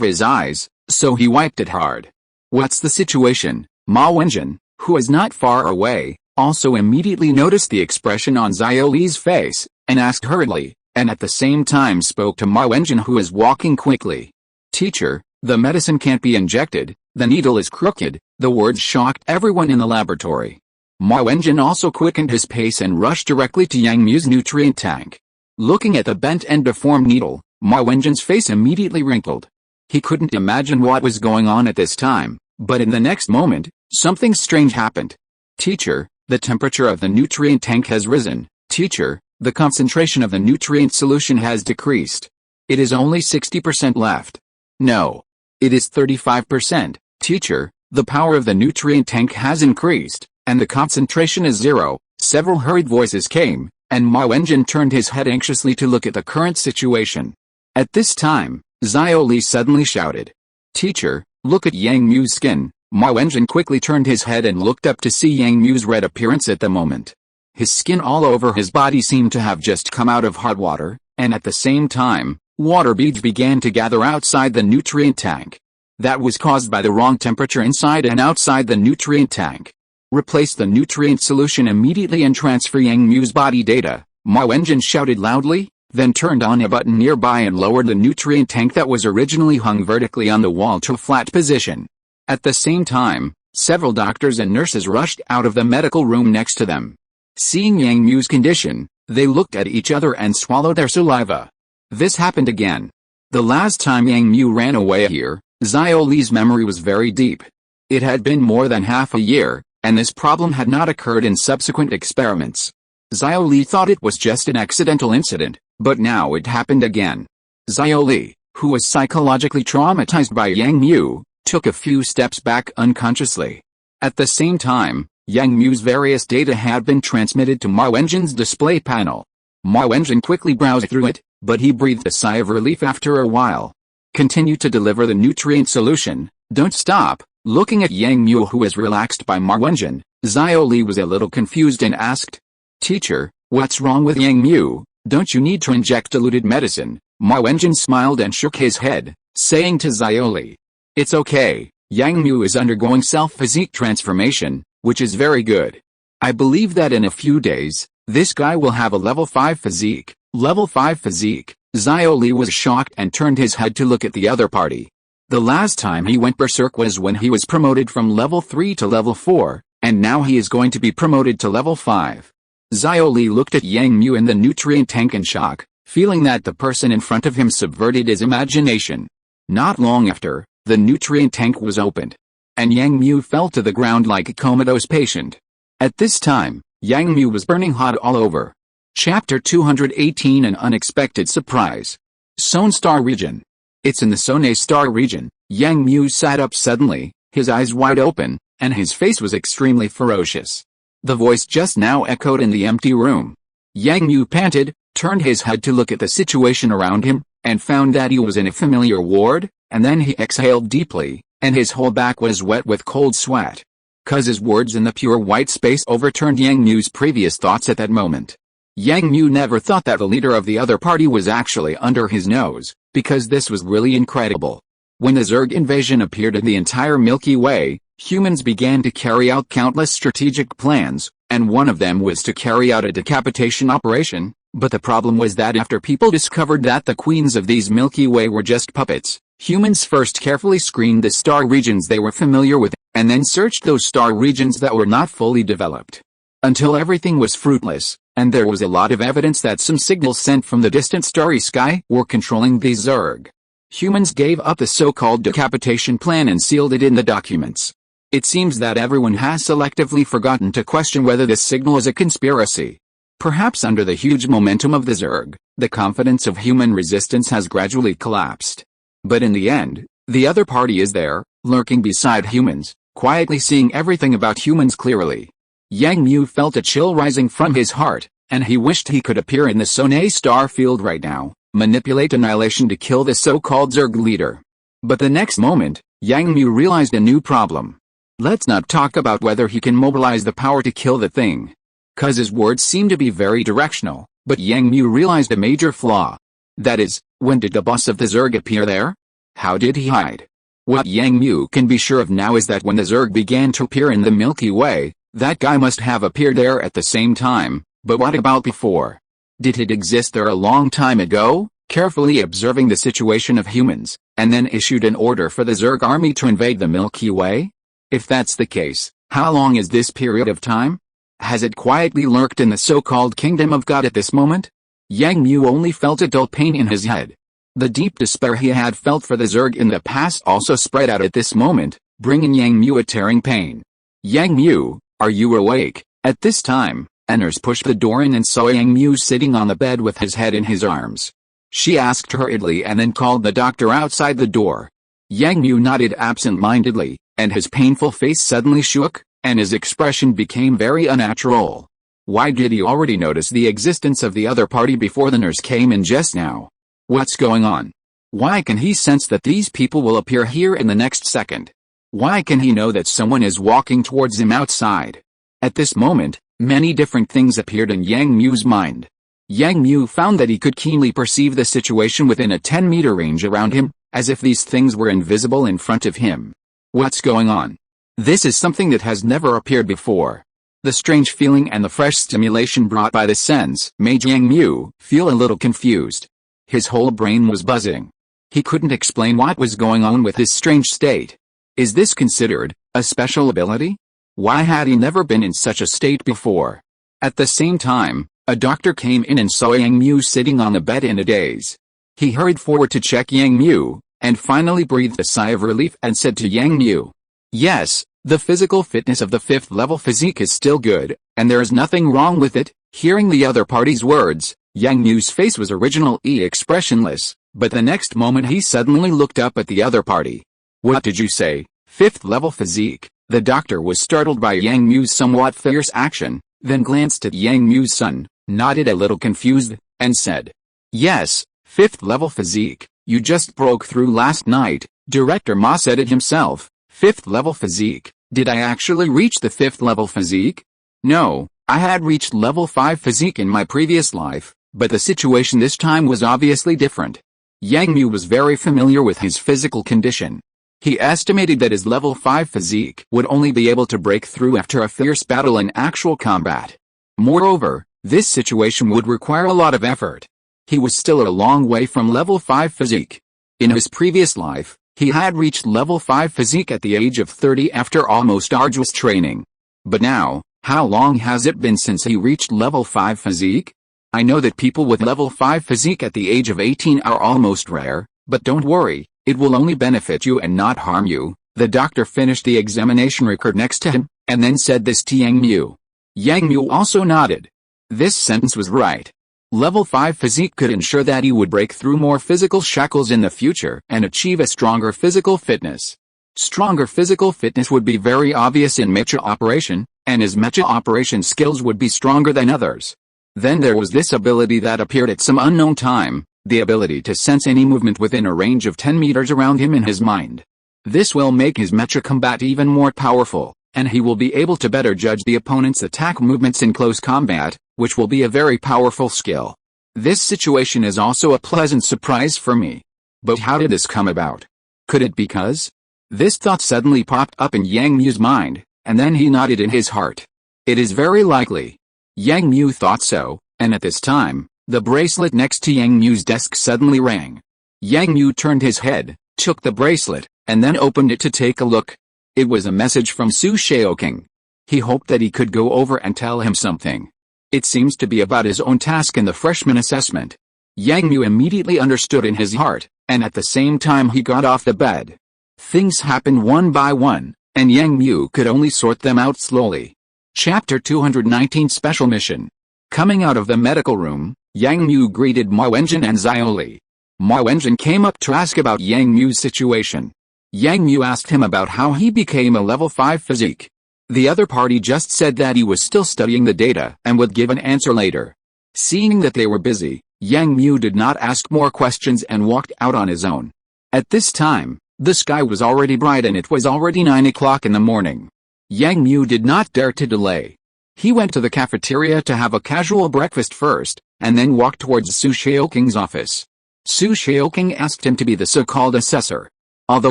his eyes, so he wiped it hard. "What's the situation?" Ma Wenjin, who was not far away, also immediately noticed the expression on Xiao Li's face, and asked hurriedly, and at the same time spoke to Ma Wenjin, who was walking quickly. "Teacher, the medicine can't be injected, the needle is crooked." The words shocked everyone in the laboratory. Ma Wenjin also quickened his pace and rushed directly to Yang Mu's nutrient tank. Looking at the bent and deformed needle, Ma Wenjin's face immediately wrinkled. He couldn't imagine what was going on at this time, but in the next moment, something strange happened. "Teacher, the temperature of the nutrient tank has risen." "Teacher, the concentration of the nutrient solution has decreased. It is only 60% left." "No. It is 35%. "Teacher, The power of the nutrient tank has increased, and the concentration is 0. Several hurried voices came, and Ma Wenjin turned his head anxiously to look at the current situation. At this time, Xiao Li suddenly shouted, "Teacher, look at Yang Mu's skin." Ma Wenjin quickly turned his head and looked up to see Yang Mu's red appearance at the moment. His skin all over his body seemed to have just come out of hot water, and at the same time, water beads began to gather outside the nutrient tank. That was caused by the wrong temperature inside and outside the nutrient tank. Replace the nutrient solution immediately and transfer Yang Mu's body data, Ma Wenjin shouted loudly, then turned on a button nearby and lowered the nutrient tank that was originally hung vertically on the wall to a flat position. At the same time, several doctors and nurses rushed out of the medical room next to them. Seeing Yang Mu's condition, they looked at each other and swallowed their saliva. This happened again. The last time Yang Mu ran away here, Xiao Li's memory was very deep. It had been more than half a year, and this problem had not occurred in subsequent experiments. Xiao Li thought it was just an accidental incident, but now it happened again. Xiao Li, who was psychologically traumatized by Yang Mu, took a few steps back unconsciously. At the same time, Yang Mu's various data had been transmitted to Ma Wenjin's display panel. Ma Wenjin quickly browsed through it, but he breathed a sigh of relief after a while. Continue to deliver the nutrient solution, don't stop. Looking at Yang Mu, who was relaxed by Ma Wenjin, Xiao Li was a little confused and asked, "Teacher, what's wrong with Yang Mu? Don't you need to inject diluted medicine?" Ma Wenjin smiled and shook his head, saying to Xiao Li, "It's okay, Yang Mu is undergoing self-physique transformation, which is very good. I believe that in a few days, this guy will have a level 5 physique." Level 5 physique? Xiao Li was shocked and turned his head to look at the other party. The last time he went berserk was when he was promoted from level 3 to level 4, and now he is going to be promoted to level 5. Xiao Li looked at Yang Mu in the nutrient tank in shock, feeling that the person in front of him subverted his imagination. Not long after, the nutrient tank was opened, and Yang Mu fell to the ground like a comatose patient. At this time, Yang Mu was burning hot all over. Chapter 218, An Unexpected Surprise. Sone Star Region. It's in the Sone Star region. Yang Mu sat up suddenly, his eyes wide open, and his face was extremely ferocious. The voice just now echoed in the empty room. Yang Mu panted, turned his head to look at the situation around him, and found that he was in a familiar ward, and then he exhaled deeply, and his whole back was wet with cold sweat. 'Cause his words in the pure white space overturned Yang Mu's previous thoughts at that moment. Yang Mu never thought that the leader of the other party was actually under his nose, because this was really incredible. When the Zerg invasion appeared in the entire Milky Way, humans began to carry out countless strategic plans, and one of them was to carry out a decapitation operation, but the problem was that after people discovered that the queens of these Milky Way were just puppets, humans first carefully screened the star regions they were familiar with, and then searched those star regions that were not fully developed. Until everything was fruitless, and there was a lot of evidence that some signals sent from the distant starry sky were controlling these Zerg. Humans gave up the so-called decapitation plan and sealed it in the documents. It seems that everyone has selectively forgotten to question whether this signal is a conspiracy. Perhaps under the huge momentum of the Zerg, the confidence of human resistance has gradually collapsed. But in the end, the other party is there, lurking beside humans, quietly seeing everything about humans clearly. Yang Mu felt a chill rising from his heart, and he wished he could appear in the Sone star field right now, manipulate Annihilation to kill the so-called Zerg leader. But the next moment, Yang Mu realized a new problem. Let's not talk about whether he can mobilize the power to kill the thing. 'Cause his words seem to be very directional, but Yang Mu realized a major flaw. That is, when did the boss of the Zerg appear there? How did he hide? What Yang Mu can be sure of now is that when the Zerg began to appear in the Milky Way, that guy must have appeared there at the same time, but what about before? Did it exist there a long time ago, carefully observing the situation of humans, and then issued an order for the Zerg army to invade the Milky Way? If that's the case, how long is this period of time? Has it quietly lurked in the so-called Kingdom of God at this moment? Yang Mu only felt a dull pain in his head. The deep despair he had felt for the Zerg in the past also spread out at this moment, bringing Yang Mu a tearing pain. Yang Mu, are you awake? At this time, a nurse pushed the door in and saw Yang Mu sitting on the bed with his head in his arms. She asked hurriedly and then called the doctor outside the door. Yang Mu nodded absent-mindedly, and his painful face suddenly shook, and his expression became very unnatural. Why did he already notice the existence of the other party before the nurse came in just now? What's going on? Why can he sense that these people will appear here in the next second? Why can he know that someone is walking towards him outside? At this moment, many different things appeared in Yang Mu's mind. Yang Mu found that he could keenly perceive the situation within a 10-meter range around him, as if these things were invisible in front of him. What's going on? This is something that has never appeared before. The strange feeling and the fresh stimulation brought by the sense made Yang Mu feel a little confused. His whole brain was buzzing. He couldn't explain what was going on with his strange state. Is this considered a special ability? Why had he never been in such a state before? At the same time, a doctor came in and saw Yang Mu sitting on the bed in a daze. He hurried forward to check Yang Mu, and finally breathed a sigh of relief and said to Yang Mu, "Yes, the physical fitness of the 5th level physique is still good, and there is nothing wrong with it." Hearing the other party's words, Yang Mu's face was originally expressionless, but the next moment he suddenly looked up at the other party. "What did you say? 5th level physique?" The doctor was startled by Yang Mu's somewhat fierce action, then glanced at Yang Mu's son, nodded a little confused, and said, "Yes, 5th level physique. You just broke through last night." Director Ma said it himself. 5th level physique. Did I actually reach the 5th level physique? No, I had reached level 5 physique in my previous life, but the situation this time was obviously different. Yang Mu was very familiar with his physical condition. He estimated that his level 5 physique would only be able to break through after a fierce battle in actual combat. Moreover, this situation would require a lot of effort. He was still a long way from level 5 physique. In his previous life, he had reached level 5 physique at the age of 30 after almost arduous training. But now, how long has it been since he reached level 5 physique? I know that people with level 5 physique at the age of 18 are almost rare, but don't worry, it will only benefit you and not harm you. The doctor finished the examination record next to him, and then said this to Yang Mu. Yang Mu also nodded. This sentence was right. Level 5 physique could ensure that he would break through more physical shackles in the future and achieve a stronger physical fitness. Stronger physical fitness would be very obvious in mecha operation, and his mecha operation skills would be stronger than others. Then there was this ability that appeared at some unknown time, the ability to sense any movement within a range of 10 meters around him in his mind. This will make his mecha combat even more powerful, and he will be able to better judge the opponent's attack movements in close combat, which will be a very powerful skill. This situation is also a pleasant surprise for me. But how did this come about? Could it be because? This thought suddenly popped up in Yang Mu's mind, and then he nodded in his heart. It is very likely. Yang Mu thought so, and at this time, the bracelet next to Yang Mu's desk suddenly rang. Yang Mu turned his head, took the bracelet, and then opened it to take a look. It was a message from Su Shaoking. He hoped that he could go over and tell him something. It seems to be about his own task in the freshman assessment. Yang Mu immediately understood in his heart, and at the same time he got off the bed. Things happened one by one, and Yang Mu could only sort them out slowly. Chapter 219 Special Mission. Coming out of the medical room, Yang Mu greeted Ma Wenjin and Xiaoli. Ma Wenjin came up to ask about Yang Mu's situation. Yang Mu asked him about how he became a level 5 physique. The other party just said that he was still studying the data and would give an answer later. Seeing that they were busy, Yang Mu did not ask more questions and walked out on his own. At this time, the sky was already bright and it was already 9 o'clock in the morning. Yang Mu did not dare to delay. He went to the cafeteria to have a casual breakfast first, and then walked towards Su Shaoking's office. Su Shaoking asked him to be the so-called assessor. Although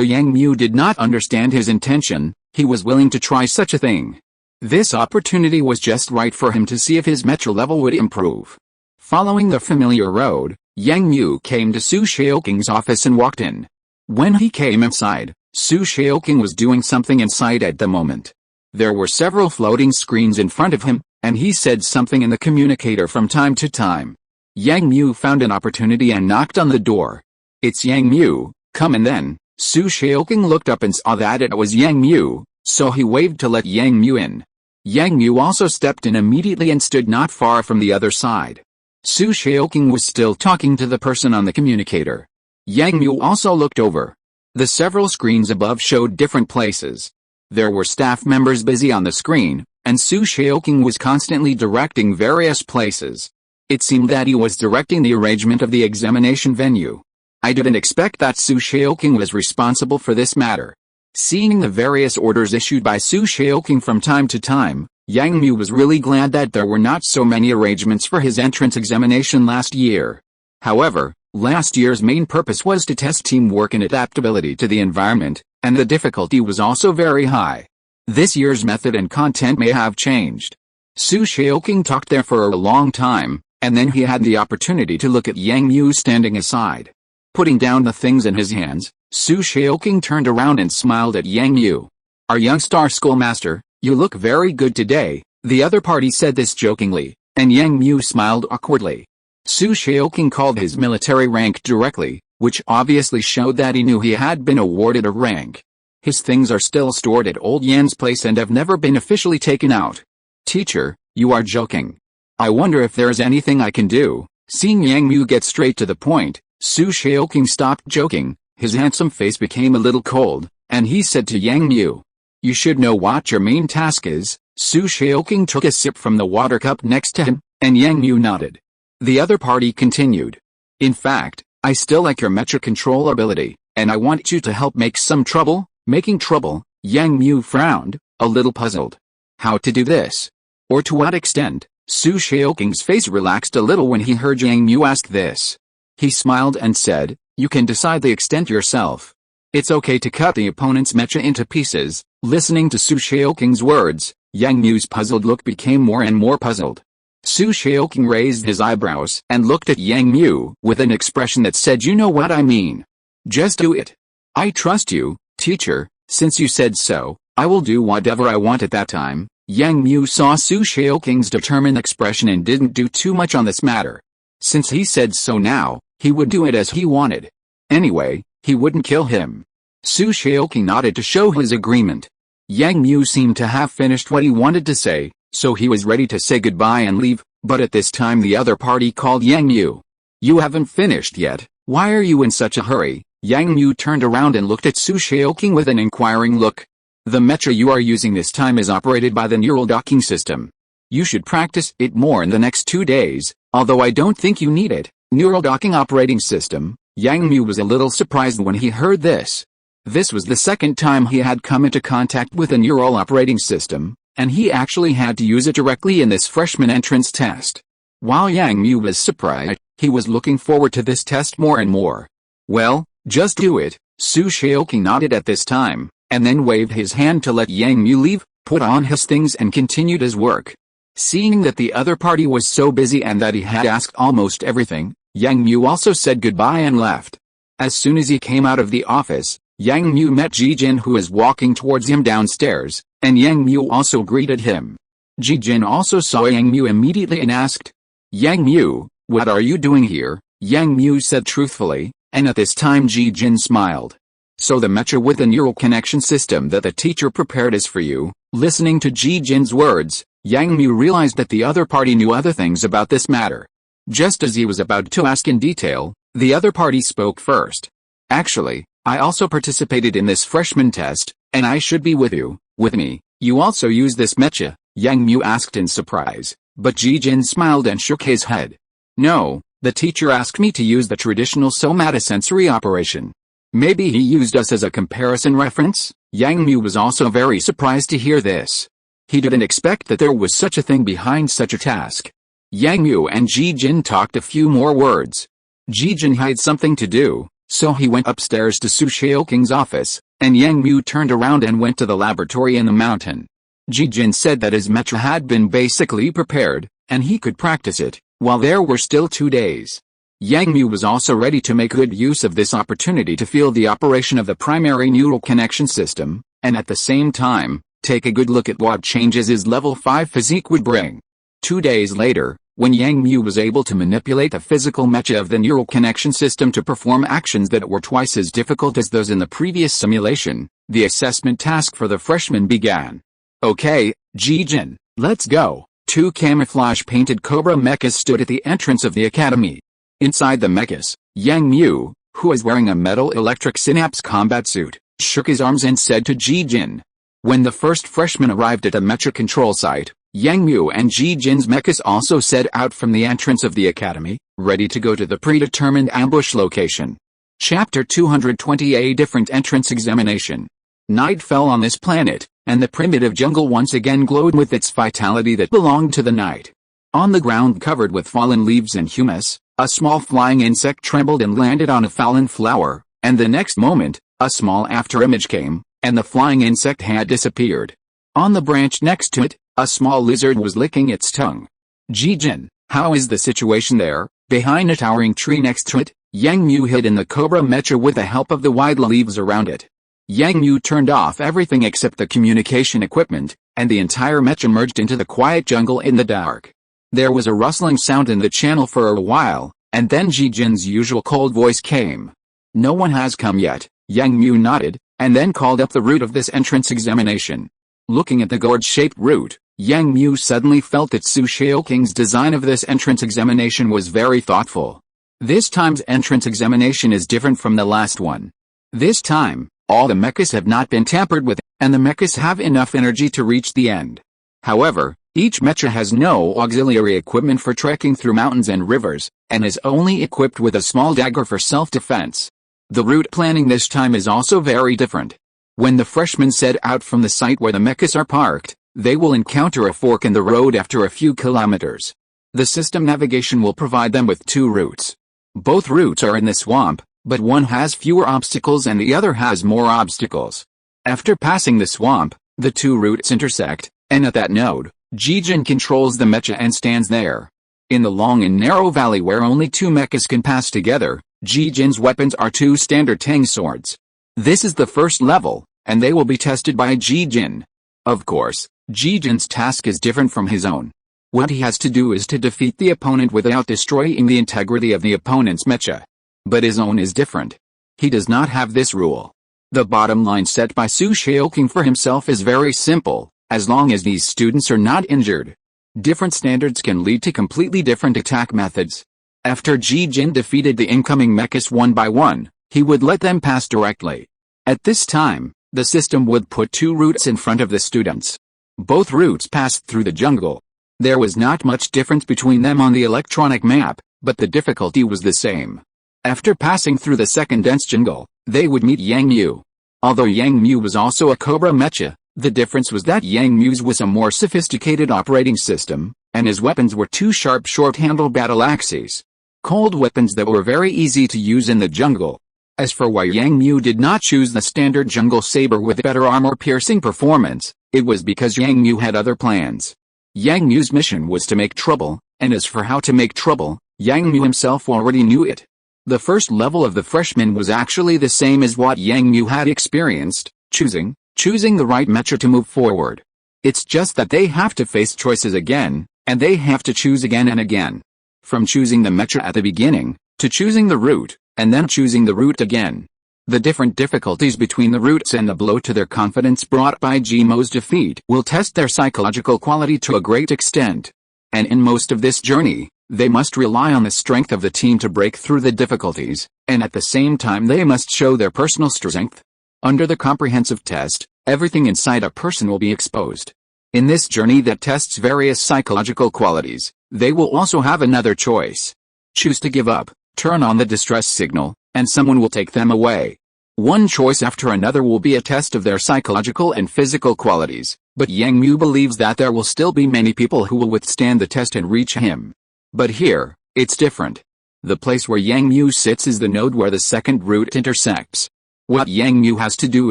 Yang Mu did not understand his intention, he was willing to try such a thing. This opportunity was just right for him to see if his mecha level would improve. Following the familiar road, Yang Mu came to Su Shaoking's office and walked in. When he came inside, Su Shaoking was doing something inside at the moment. There were several floating screens in front of him, and he said something in the communicator from time to time. Yang Mu found an opportunity and knocked on the door. "It's Yang Mu, come in then." Su Shaoking looked up and saw that it was Yang Mu, so he waved to let Yang Mu in. Yang Mu also stepped in immediately and stood not far from the other side. Su Shaoking was still talking to the person on the communicator. Yang Mu also looked over. The several screens above showed different places, There were staff members busy on the screen, and Su Shaoqing was constantly directing various places. It seemed that he was directing the arrangement of the examination venue. I didn't expect that Su Shaoqing was responsible for this matter. Seeing the various orders issued by Su Shaoqing from time to time, Yang Mu was really glad that there were not so many arrangements for his entrance examination last year. However, last year's main purpose was to test teamwork and adaptability to the environment, and the difficulty was also very high. This year's method and content may have changed. Su Shaoqing talked there for a long time, and then he had the opportunity to look at Yang Mu standing aside. Putting down the things in his hands, Su Shaoqing turned around and smiled at Yang Mu. "Our young star schoolmaster, you look very good today," the other party said this jokingly, and Yang Mu smiled awkwardly. Su Shaoqing called his military rank directly, which obviously showed that he knew he had been awarded a rank. His things are still stored at Old Yan's place and have never been officially taken out. "Teacher, you are joking. I wonder if there is anything I can do." Seeing Yang Mu get straight to the point, Su Shaoqing stopped joking, his handsome face became a little cold, and he said to Yang Mu, "You should know what your main task is." Su Shaoqing took a sip from the water cup next to him, and Yang Mu nodded. The other party continued. "In fact, I still like your mecha control ability, and I want you to help make some trouble." Making trouble? Yang Mu frowned, a little puzzled. How to do this? Or to what extent? Su Shaoqing's face relaxed a little when he heard Yang Mu ask this. He smiled and said, "You can decide the extent yourself. It's okay to cut the opponent's mecha into pieces." Listening to Su Shaoqing's words, Yang Mu's puzzled look became more and more puzzled. Su Shaoqing raised his eyebrows and looked at Yang Mu with an expression that said, "You know what I mean. Just do it. I trust you, teacher, since you said so, I will do whatever I want." At that time, Yang Mu saw Su Shaoqing's determined expression and didn't do too much on this matter. Since he said so now, he would do it as he wanted. Anyway, he wouldn't kill him. Su Shaoqing nodded to show his agreement. Yang Mu seemed to have finished what he wanted to say, so he was ready to say goodbye and leave, but at this time the other party called Yang Mu. "You haven't finished yet, why are you in such a hurry?" Yang Mu turned around and looked at Su Shaoqing with an inquiring look. "The mecha you are using this time is operated by the neural docking system. You should practice it more in the next 2 days, although I don't think you need it." Neural docking operating system? Yang Mu was a little surprised when he heard this. This was the second time he had come into contact with a neural operating system, and he actually had to use it directly in this freshman entrance test. While Yang Mu was surprised, he was looking forward to this test more and more. "Well, just do it." Su Shaoqing nodded at this time, and then waved his hand to let Yang Mu leave, put on his things and continued his work. Seeing that the other party was so busy and that he had asked almost everything, Yang Mu also said goodbye and left. As soon as he came out of the office, Yang Mu met Ji Jin, who was walking towards him downstairs, and Yang Mu also greeted him. Ji Jin also saw Yang Mu immediately and asked, "Yang Mu, what are you doing here?" Yang Mu said truthfully, and at this time Ji Jin smiled. "So the mecha with the neural connection system that the teacher prepared is for you." Listening to Ji Jin's words, Yang Mu realized that the other party knew other things about this matter. Just as he was about to ask in detail, the other party spoke first. "Actually, I also participated in this freshman test, and I should be with you." "With me? You also use this mecha?" Yang Mu asked in surprise, but Ji Jin smiled and shook his head. "No, the teacher asked me to use the traditional somatosensory operation." Maybe he used us as a comparison reference? Yang Mu was also very surprised to hear this. He didn't expect that there was such a thing behind such a task. Yang Mu and Ji Jin talked a few more words. Ji Jin had something to do, so he went upstairs to Su Shaoqing's office, and Yang Mu turned around and went to the laboratory in the mountain. Ji Jin said that his mecha had been basically prepared, and he could practice it, while there were still 2 days. Yang Mu was also ready to make good use of this opportunity to feel the operation of the primary neural connection system, and at the same time, take a good look at what changes his level 5 physique would bring. 2 days later, when Yang Mu was able to manipulate the physical mecha of the neural connection system to perform actions that were twice as difficult as those in the previous simulation, the assessment task for the freshman began. "Okay, Ji Jin, let's go." 2 camouflage-painted Cobra mechas stood at the entrance of the academy. Inside the mechas, Yang Mu, who was wearing a metal electric synapse combat suit, shook his arms and said to Ji Jin, When the first freshman arrived at a mecha control site, Yang Mu and Ji Jin's mechas also set out from the entrance of the academy, ready to go to the predetermined ambush location. Chapter 220: A different entrance examination. Night fell on this planet, and the primitive jungle once again glowed with its vitality that belonged to the night. On the ground covered with fallen leaves and humus, a small flying insect trembled and landed on a fallen flower, and the next moment, a small afterimage came, and the flying insect had disappeared. On the branch next to it, a small lizard was licking its tongue. Ji Jin, how is the situation there? Behind a towering tree next to it, Yang Mu hid in the cobra mecha with the help of the wide leaves around it. Yang Mu turned off everything except the communication equipment, and the entire mecha merged into the quiet jungle in the dark. There was a rustling sound in the channel for a while, and then Ji Jin's usual cold voice came. No one has come yet. Yang Mu nodded, and then called up the route of this entrance examination. Looking at the gourd-shaped route, Yang Mu suddenly felt that Su Shaoking's design of this entrance examination was very thoughtful. This time's entrance examination is different from the last one. This time, all the mechas have not been tampered with, and the mechas have enough energy to reach the end. However, each mecha has no auxiliary equipment for trekking through mountains and rivers, and is only equipped with a small dagger for self-defense. The route planning this time is also very different. When the freshmen set out from the site where the mechas are parked, they will encounter a fork in the road after a few kilometers. The system navigation will provide them with two routes. Both routes are in the swamp, but one has fewer obstacles and the other has more obstacles. After passing the swamp, the two routes intersect, and at that node, Ji Jin controls the mecha and stands there. In the long and narrow valley where only two mechas can pass together, Ji Jin's weapons are two standard Tang swords. This is the first level, and they will be tested by Ji Jin. Of course, Ji Jin's task is different from his own. What he has to do is to defeat the opponent without destroying the integrity of the opponent's mecha. But his own is different. He does not have this rule. The bottom line set by Su Shaoking for himself is very simple: as long as these students are not injured. Different standards can lead to completely different attack methods. After Ji Jin defeated the incoming mechas one by one, he would let them pass directly. At this time, the system would put two routes in front of the students. Both routes passed through the jungle. There was not much difference between them on the electronic map, but the difficulty was the same. After passing through the second dense jungle, they would meet Yang Mu. Although Yang Mu was also a cobra mecha, the difference was that Yang Mu's was a more sophisticated operating system, and his weapons were two sharp short-handled battle axes. Cold weapons that were very easy to use in the jungle. As for why Yang Mu did not choose the standard jungle saber with better armor-piercing performance, it was because Yang Mu had other plans. Yang Mu's mission was to make trouble, and as for how to make trouble, Yang Mu himself already knew it. The first level of the freshman was actually the same as what Yang Mu had experienced, choosing the right mecha to move forward. It's just that they have to face choices again, and they have to choose again and again. From choosing the mecha at the beginning, to choosing the route, and then choosing the route again. The different difficulties between the routes and the blow to their confidence brought by Jimo's defeat will test their psychological quality to a great extent. And in most of this journey, they must rely on the strength of the team to break through the difficulties, and at the same time they must show their personal strength. Under the comprehensive test, everything inside a person will be exposed. In this journey that tests various psychological qualities, they will also have another choice. Choose to give up, turn on the distress signal, and someone will take them away. One choice after another will be a test of their psychological and physical qualities, but Yang Mu believes that there will still be many people who will withstand the test and reach him. But here, it's different. The place where Yang Mu sits is the node where the second route intersects. What Yang Mu has to do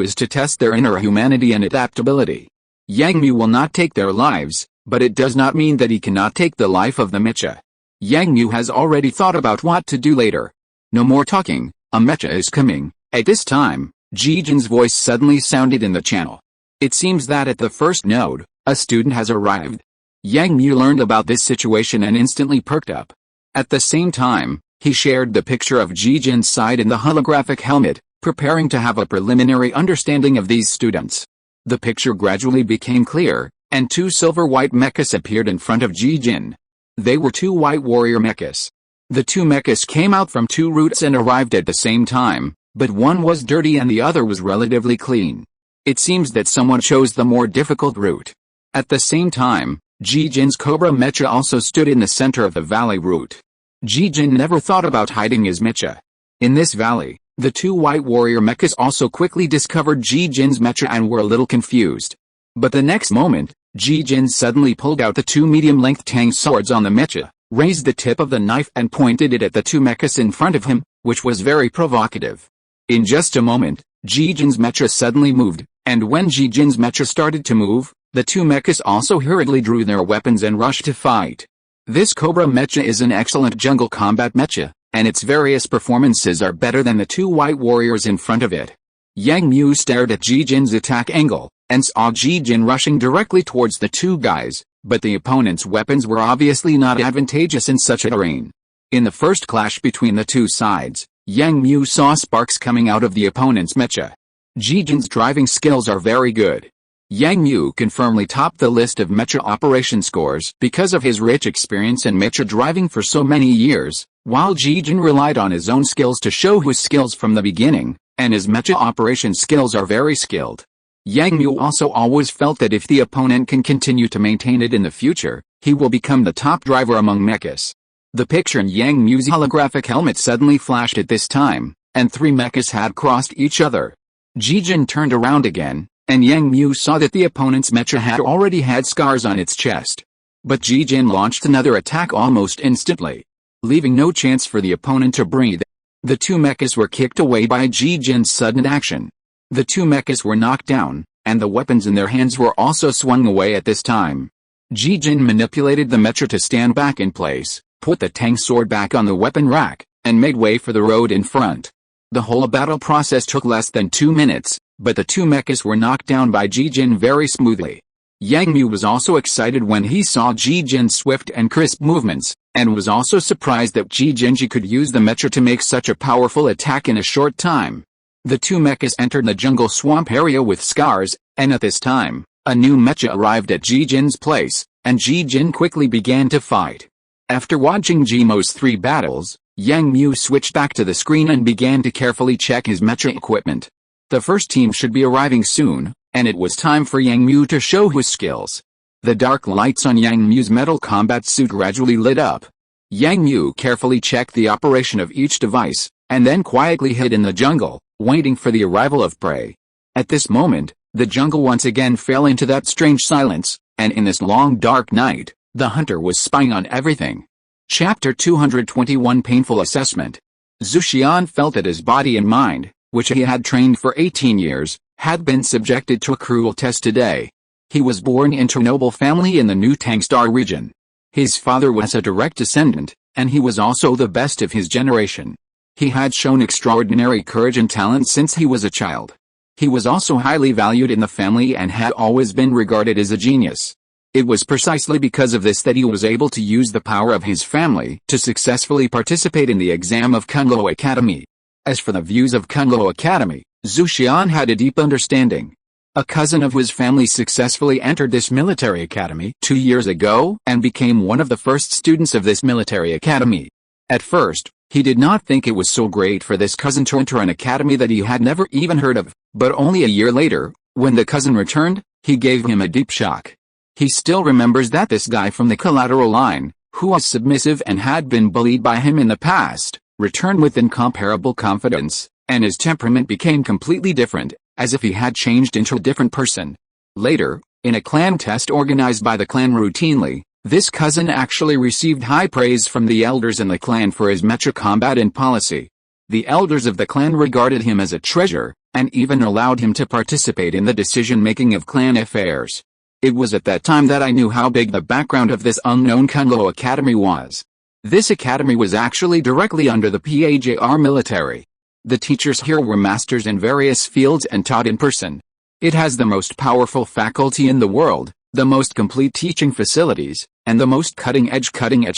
is to test their inner humanity and adaptability. Yang Mu will not take their lives, but it does not mean that he cannot take the life of the mecha. Yang Mu has already thought about what to do later. No more talking, a mecha is coming. At this time, Ji Jin's voice suddenly sounded in the channel. It seems that at the first node, a student has arrived. Yang Mu learned about this situation and instantly perked up. At the same time, he shared the picture of Ji Jin's side in the holographic helmet, preparing to have a preliminary understanding of these students. The picture gradually became clear, and two silver-white mechas appeared in front of Ji Jin. They were two white warrior mechas. The two mechas came out from two routes and arrived at the same time, but one was dirty and the other was relatively clean. It seems that someone chose the more difficult route. At the same time, Ji-Jin's Cobra mecha also stood in the center of the valley route. Ji-Jin never thought about hiding his mecha. In this valley, the two white warrior mechas also quickly discovered Ji-Jin's mecha and were a little confused. But the next moment, Ji-Jin suddenly pulled out the two medium-length tang swords on the mecha, raised the tip of the knife and pointed it at the two mechas in front of him, which was very provocative. In just a moment, Ji-Jin's mecha suddenly moved, and when Ji-Jin's mecha started to move, the two mechas also hurriedly drew their weapons and rushed to fight. This Cobra mecha is an excellent jungle combat mecha, and its various performances are better than the two white warriors in front of it. Yang Mu stared at Ji-Jin's attack angle, and saw Ji-Jin rushing directly towards the two guys, but the opponent's weapons were obviously not advantageous in such a terrain. In the first clash between the two sides, Yang Mu saw sparks coming out of the opponent's mecha. Ji-Jin's driving skills are very good. Yang Mu can firmly top the list of mecha operation scores because of his rich experience in mecha driving for so many years, while Ji-Jin relied on his own skills to show his skills from the beginning, and his mecha operation skills are very skilled. Yang Mu also always felt that if the opponent can continue to maintain it in the future, he will become the top driver among mechas. The picture in Yang Mu's holographic helmet suddenly flashed at this time, and three mechas had crossed each other. Ji-Jin turned around again, and Yang Mu saw that the opponent's mecha had already had scars on its chest. But Ji-Jin launched another attack almost instantly, leaving no chance for the opponent to breathe. The two mechas were kicked away by Ji-Jin's sudden action. The two mechas were knocked down, and the weapons in their hands were also swung away at this time. Ji-Jin manipulated the mecha to stand back in place, put the tang sword back on the weapon rack, and made way for the road in front. The whole battle process took less than 2 minutes, but the two mechas were knocked down by Ji-Jin very smoothly. Yang Mu was also excited when he saw Ji-Jin's swift and crisp movements, and was also surprised that Ji-Jin could use the mecha to make such a powerful attack in a short time. The two mechas entered the jungle swamp area with scars, and at this time, a new mecha arrived at Ji-Jin's place, and Ji-Jin quickly began to fight. After watching Jimo's 3 battles, Yang Mu switched back to the screen and began to carefully check his mecha equipment. The first team should be arriving soon, and it was time for Yang Mu to show his skills. The dark lights on Yang Mu's metal combat suit gradually lit up. Yang Mu carefully checked the operation of each device, and then quietly hid in the jungle, waiting for the arrival of prey. At this moment, the jungle once again fell into that strange silence, and in this long dark night, the hunter was spying on everything. Chapter 221 Painful Assessment. Zhu Xian felt that his body and mind, which he had trained for 18 years, had been subjected to a cruel test today. He was born into a noble family in the New Tangstar region. His father was a direct descendant, and he was also the best of his generation. He had shown extraordinary courage and talent since he was a child. He was also highly valued in the family and had always been regarded as a genius. It was precisely because of this that he was able to use the power of his family to successfully participate in the exam of Kunlo Academy. As for the views of Kunlo Academy, Zhu Xian had a deep understanding. A cousin of his family successfully entered this military academy 2 years ago and became one of the first students of this military academy. At first, he did not think it was so great for this cousin to enter an academy that he had never even heard of, but only a year later, when the cousin returned, he gave him a deep shock. He still remembers that this guy from the collateral line, who was submissive and had been bullied by him in the past, returned with incomparable confidence, and his temperament became completely different, as if he had changed into a different person. Later, in a clan test organized by the clan routinely, this cousin actually received high praise from the elders in the clan for his mecha combat and policy. The elders of the clan regarded him as a treasure, and even allowed him to participate in the decision-making of clan affairs. It was at that time that I knew how big the background of this unknown Kunlo Academy was. This academy was actually directly under the PAJR military. The teachers here were masters in various fields and taught in person. It has the most powerful faculty in the world, the most complete teaching facilities, and the most cutting-edge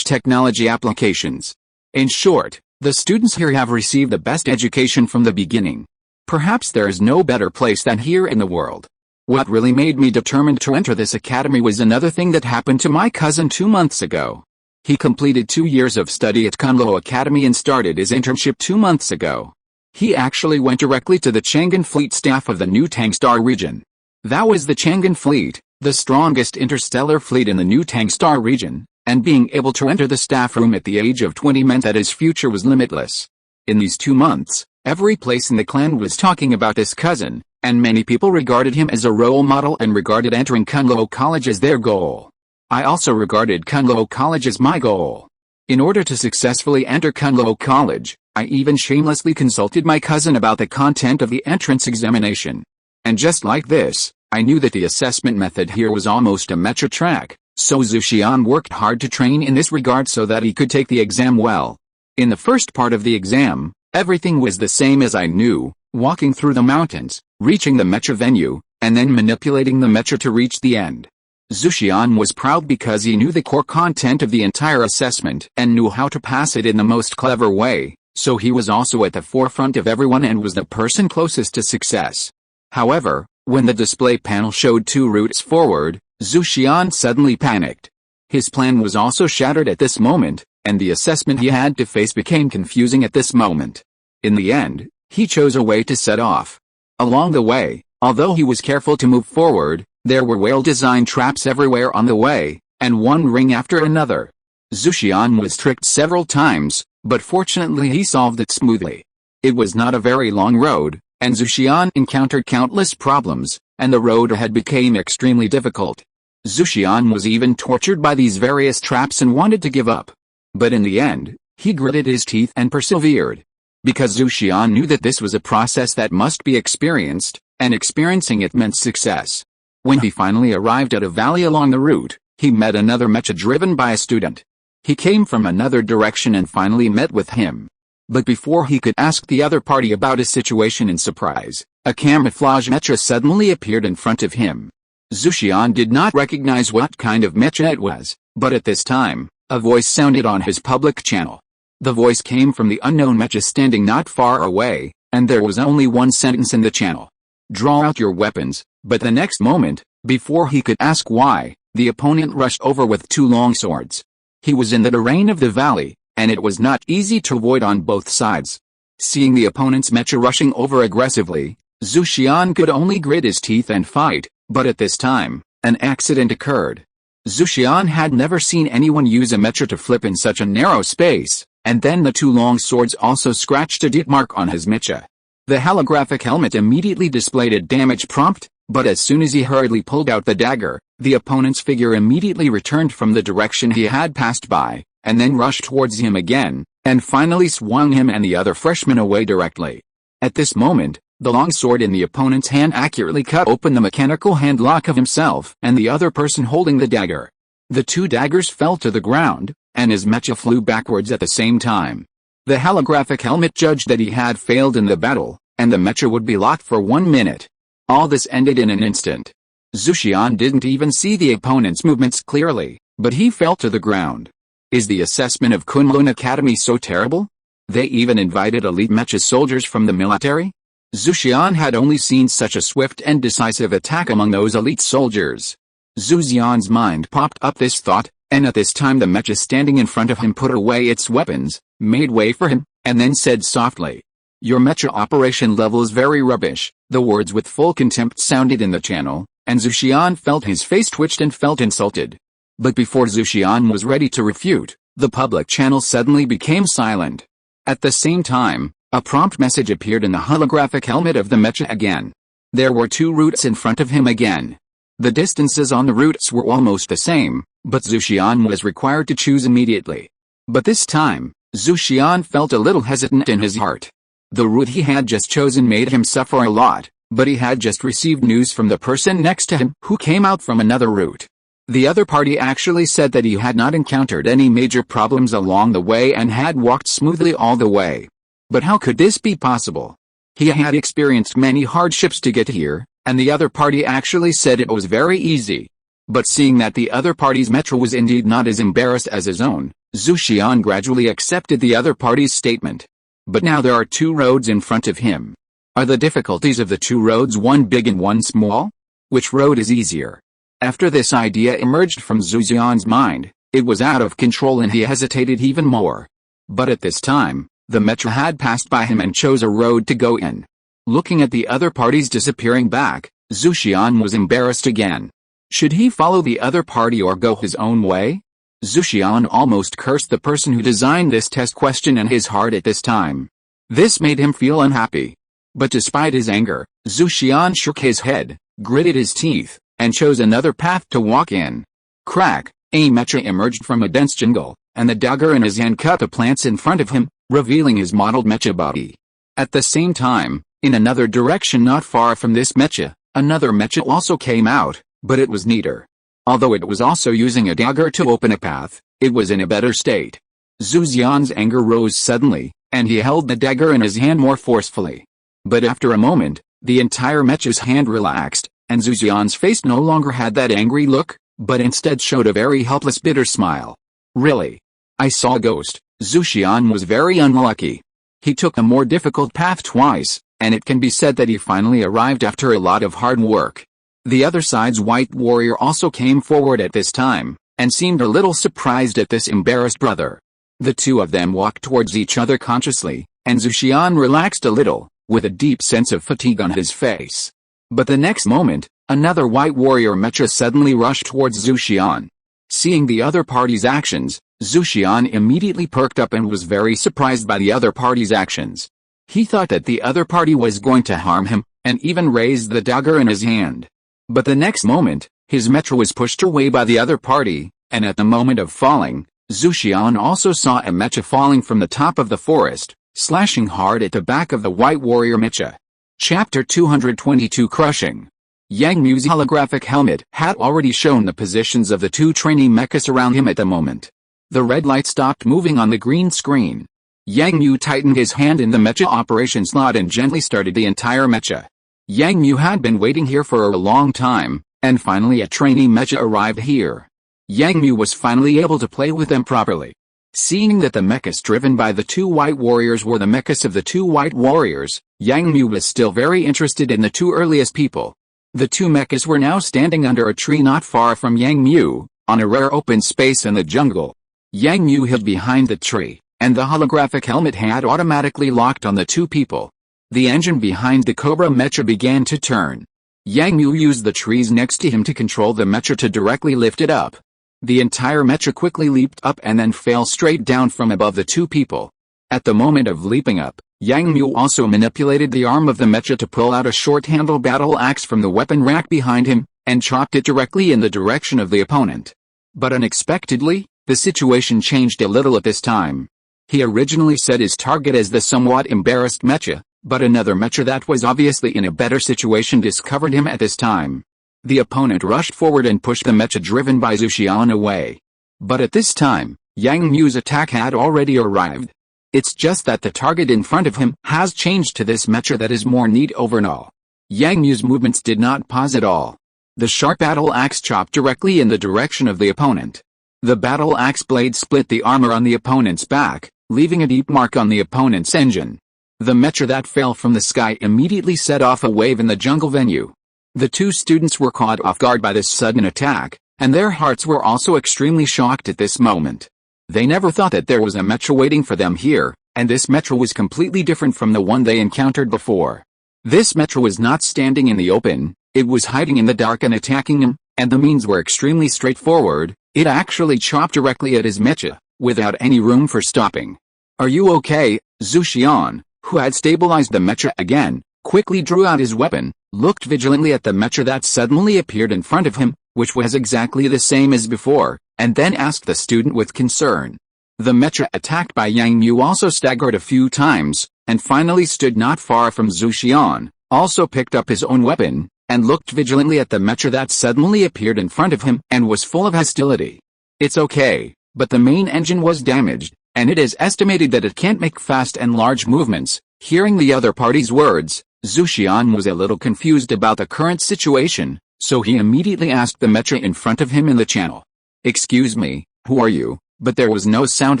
technology applications. In short, the students here have received the best education from the beginning. Perhaps there is no better place than here in the world. What really made me determined to enter this academy was another thing that happened to my cousin 2 months ago. He completed 2 years of study at Kunlo Academy and started his internship 2 months ago. He actually went directly to the Chang'an fleet staff of the new Tangstar region. That was the Chang'an fleet, the strongest interstellar fleet in the new Tangstar region, and being able to enter the staff room at the age of 20 meant that his future was limitless. In these 2 months, every place in the clan was talking about this cousin, and many people regarded him as a role model and regarded entering Kunlo College as their goal. I also regarded Kunlo College as my goal. In order to successfully enter Kunlo College, I even shamelessly consulted my cousin about the content of the entrance examination. And just like this, I knew that the assessment method here was almost a mecha track, so Zhu Xian worked hard to train in this regard so that he could take the exam well. In the first part of the exam, everything was the same as I knew, walking through the mountains, reaching the mecha venue, and then manipulating the mecha to reach the end. Zhu Xian was proud because he knew the core content of the entire assessment and knew how to pass it in the most clever way, so he was also at the forefront of everyone and was the person closest to success. However, when the display panel showed 2 routes forward, Zhu Xian suddenly panicked. His plan was also shattered at this moment, and the assessment he had to face became confusing at this moment. In the end, he chose a way to set off. Along the way, although he was careful to move forward, there were well-designed traps everywhere on the way, and one ring after another. Zhu Xian was tricked several times, but fortunately he solved it smoothly. It was not a very long road, and Zhu Xian encountered countless problems, and the road ahead became extremely difficult. Zhu Xian was even tortured by these various traps and wanted to give up. But in the end, he gritted his teeth and persevered. Because Zhu Xian knew that this was a process that must be experienced, and experiencing it meant success. When he finally arrived at a valley along the route, he met another mecha driven by a student. He came from another direction and finally met with him. But before he could ask the other party about his situation in surprise, a camouflage mecha suddenly appeared in front of him. Zhu Xian did not recognize what kind of mecha it was, but at this time, a voice sounded on his public channel. The voice came from the unknown mecha standing not far away, and there was only one sentence in the channel. Draw out your weapons, but the next moment, before he could ask why, the opponent rushed over with 2 long swords. He was in the terrain of the valley, and it was not easy to avoid on both sides. Seeing the opponent's mecha rushing over aggressively, Zhu Xian could only grit his teeth and fight, but at this time, an accident occurred. Zhu Xian had never seen anyone use a mecha to flip in such a narrow space, and then the 2 long swords also scratched a deep mark on his mecha. The holographic helmet immediately displayed a damage prompt, but as soon as he hurriedly pulled out the dagger, the opponent's figure immediately returned from the direction he had passed by, and then rushed towards him again, and finally swung him and the other freshman away directly. At this moment, the long sword in the opponent's hand accurately cut open the mechanical handlock of himself and the other person holding the dagger. The 2 daggers fell to the ground, and his mecha flew backwards at the same time. The holographic helmet judged that he had failed in the battle, and the mecha would be locked for 1 minute. All this ended in an instant. Zhu Xian didn't even see the opponent's movements clearly, but he fell to the ground. Is the assessment of Kunlun Academy so terrible? They even invited elite mecha soldiers from the military? Zhu Xian had only seen such a swift and decisive attack among those elite soldiers. Zhu Xian's mind popped up this thought, and at this time the mecha standing in front of him put away its weapons, made way for him, and then said softly, "Your mecha operation level is very rubbish." The words with full contempt sounded in the channel, and Zhu Xian felt his face twitched and felt insulted. But before Zhu Xian was ready to refute, the public channel suddenly became silent. At the same time, a prompt message appeared in the holographic helmet of the mecha again. There were 2 routes in front of him again. The distances on the routes were almost the same, but Zhu Xian was required to choose immediately. But this time, Zhu Xian felt a little hesitant in his heart. The route he had just chosen made him suffer a lot, but he had just received news from the person next to him who came out from another route. The other party actually said that he had not encountered any major problems along the way and had walked smoothly all the way. But how could this be possible? He had experienced many hardships to get here, and the other party actually said it was very easy. But seeing that the other party's mecha was indeed not as embarrassed as his own, Zhu Xian gradually accepted the other party's statement. But now there are 2 roads in front of him. Are the difficulties of the 2 roads one big and one small? Which road is easier? After this idea emerged from Zhu Xian's mind, it was out of control and he hesitated even more. But at this time, The mecha had passed by him and chose a road to go in. Looking at the other parties disappearing back, Zhu Xian was embarrassed again. Should he follow the other party or go his own way? Zhu Xian almost cursed the person who designed this test question in his heart at this time. This made him feel unhappy. But despite his anger, Zhu Xian shook his head, gritted his teeth, and chose another path to walk in. Crack! A mecha emerged from a dense jungle, and the dagger in his hand cut the plants in front of him, revealing his modeled mecha body. At the same time, in another direction not far from this mecha, another mecha also came out, but it was neater. Although it was also using a dagger to open a path, it was in a better state. Zhu Xian's anger rose suddenly, and he held the dagger in his hand more forcefully. But after a moment, the entire mecha's hand relaxed, and Zhu Xian's face no longer had that angry look, but instead showed a very helpless bitter smile. Really? I saw a ghost. Zhu Xian was very unlucky. He took a more difficult path twice, and it can be said that he finally arrived after a lot of hard work. The other side's white warrior also came forward at this time, and seemed a little surprised at this embarrassed brother. The two of them walked towards each other consciously, and Zhu Xian relaxed a little, with a deep sense of fatigue on his face. But the next moment, another white warrior mecha suddenly rushed towards Zhu Xian. Seeing the other party's actions, Zhu Xian immediately perked up and was very surprised by the other party's actions. He thought that the other party was going to harm him, and even raised the dagger in his hand. But the next moment, his mecha was pushed away by the other party, and at the moment of falling, Zhu Xian also saw a mecha falling from the top of the forest, slashing hard at the back of the white warrior mecha. Chapter 222 Crushing. Yang Mu's holographic helmet had already shown the positions of the two training mechas around him at the moment. The red light stopped moving on the green screen. Yang Mu tightened his hand in the mecha operation slot and gently started the entire mecha. Yang Mu had been waiting here for a long time, and finally a trainee mecha arrived here. Yang Mu was finally able to play with them properly. Seeing that the mechas driven by the two white warriors were the mechas of the two white warriors, Yang Mu was still very interested in the two earliest people. The two mechas were now standing under a tree not far from Yang Mu, on a rare open space in the jungle. Yang Mu hid behind the tree, and the holographic helmet had automatically locked on the two people. The engine behind the Cobra mecha began to turn. Yang Mu used the trees next to him to control the mecha to directly lift it up. The entire mecha quickly leaped up and then fell straight down from above the two people. At the moment of leaping up, Yang Mu also manipulated the arm of the mecha to pull out a short-handled battle axe from the weapon rack behind him, and chopped it directly in the direction of the opponent. But unexpectedly, the situation changed a little at this time. He originally set his target as the somewhat embarrassed mecha, but another mecha that was obviously in a better situation discovered him at this time. The opponent rushed forward and pushed the mecha driven by Zhu Xian away. But at this time, Yang Mu's attack had already arrived. It's just that the target in front of him has changed to this mecha that is more neat overall. Yang Mu's movements did not pause at all. The sharp battle axe chopped directly in the direction of the opponent. The battle axe blade split the armor on the opponent's back, leaving a deep mark on the opponent's engine. The mecha that fell from the sky immediately set off a wave in the jungle venue. The two students were caught off guard by this sudden attack, and their hearts were also extremely shocked at this moment. They never thought that there was a mecha waiting for them here, and this mecha was completely different from the one they encountered before. This mecha was not standing in the open, it was hiding in the dark and attacking him, and the means were extremely straightforward. It actually chopped directly at his mecha, without any room for stopping. "Are you okay?" Zhu Xian, who had stabilized the mecha again, quickly drew out his weapon, looked vigilantly at the mecha that suddenly appeared in front of him, which was exactly the same as before, and then asked the student with concern. The mecha attacked by Yang Mu also staggered a few times, and finally stood not far from Zhu Xian, also picked up his own weapon, and looked vigilantly at the mecha that suddenly appeared in front of him and was full of hostility. "It's okay, but the main engine was damaged, and it is estimated that it can't make fast and large movements." Hearing the other party's words, Zhu Xian was a little confused about the current situation, so he immediately asked the mecha in front of him in the channel. "Excuse me, who are you?" But there was no sound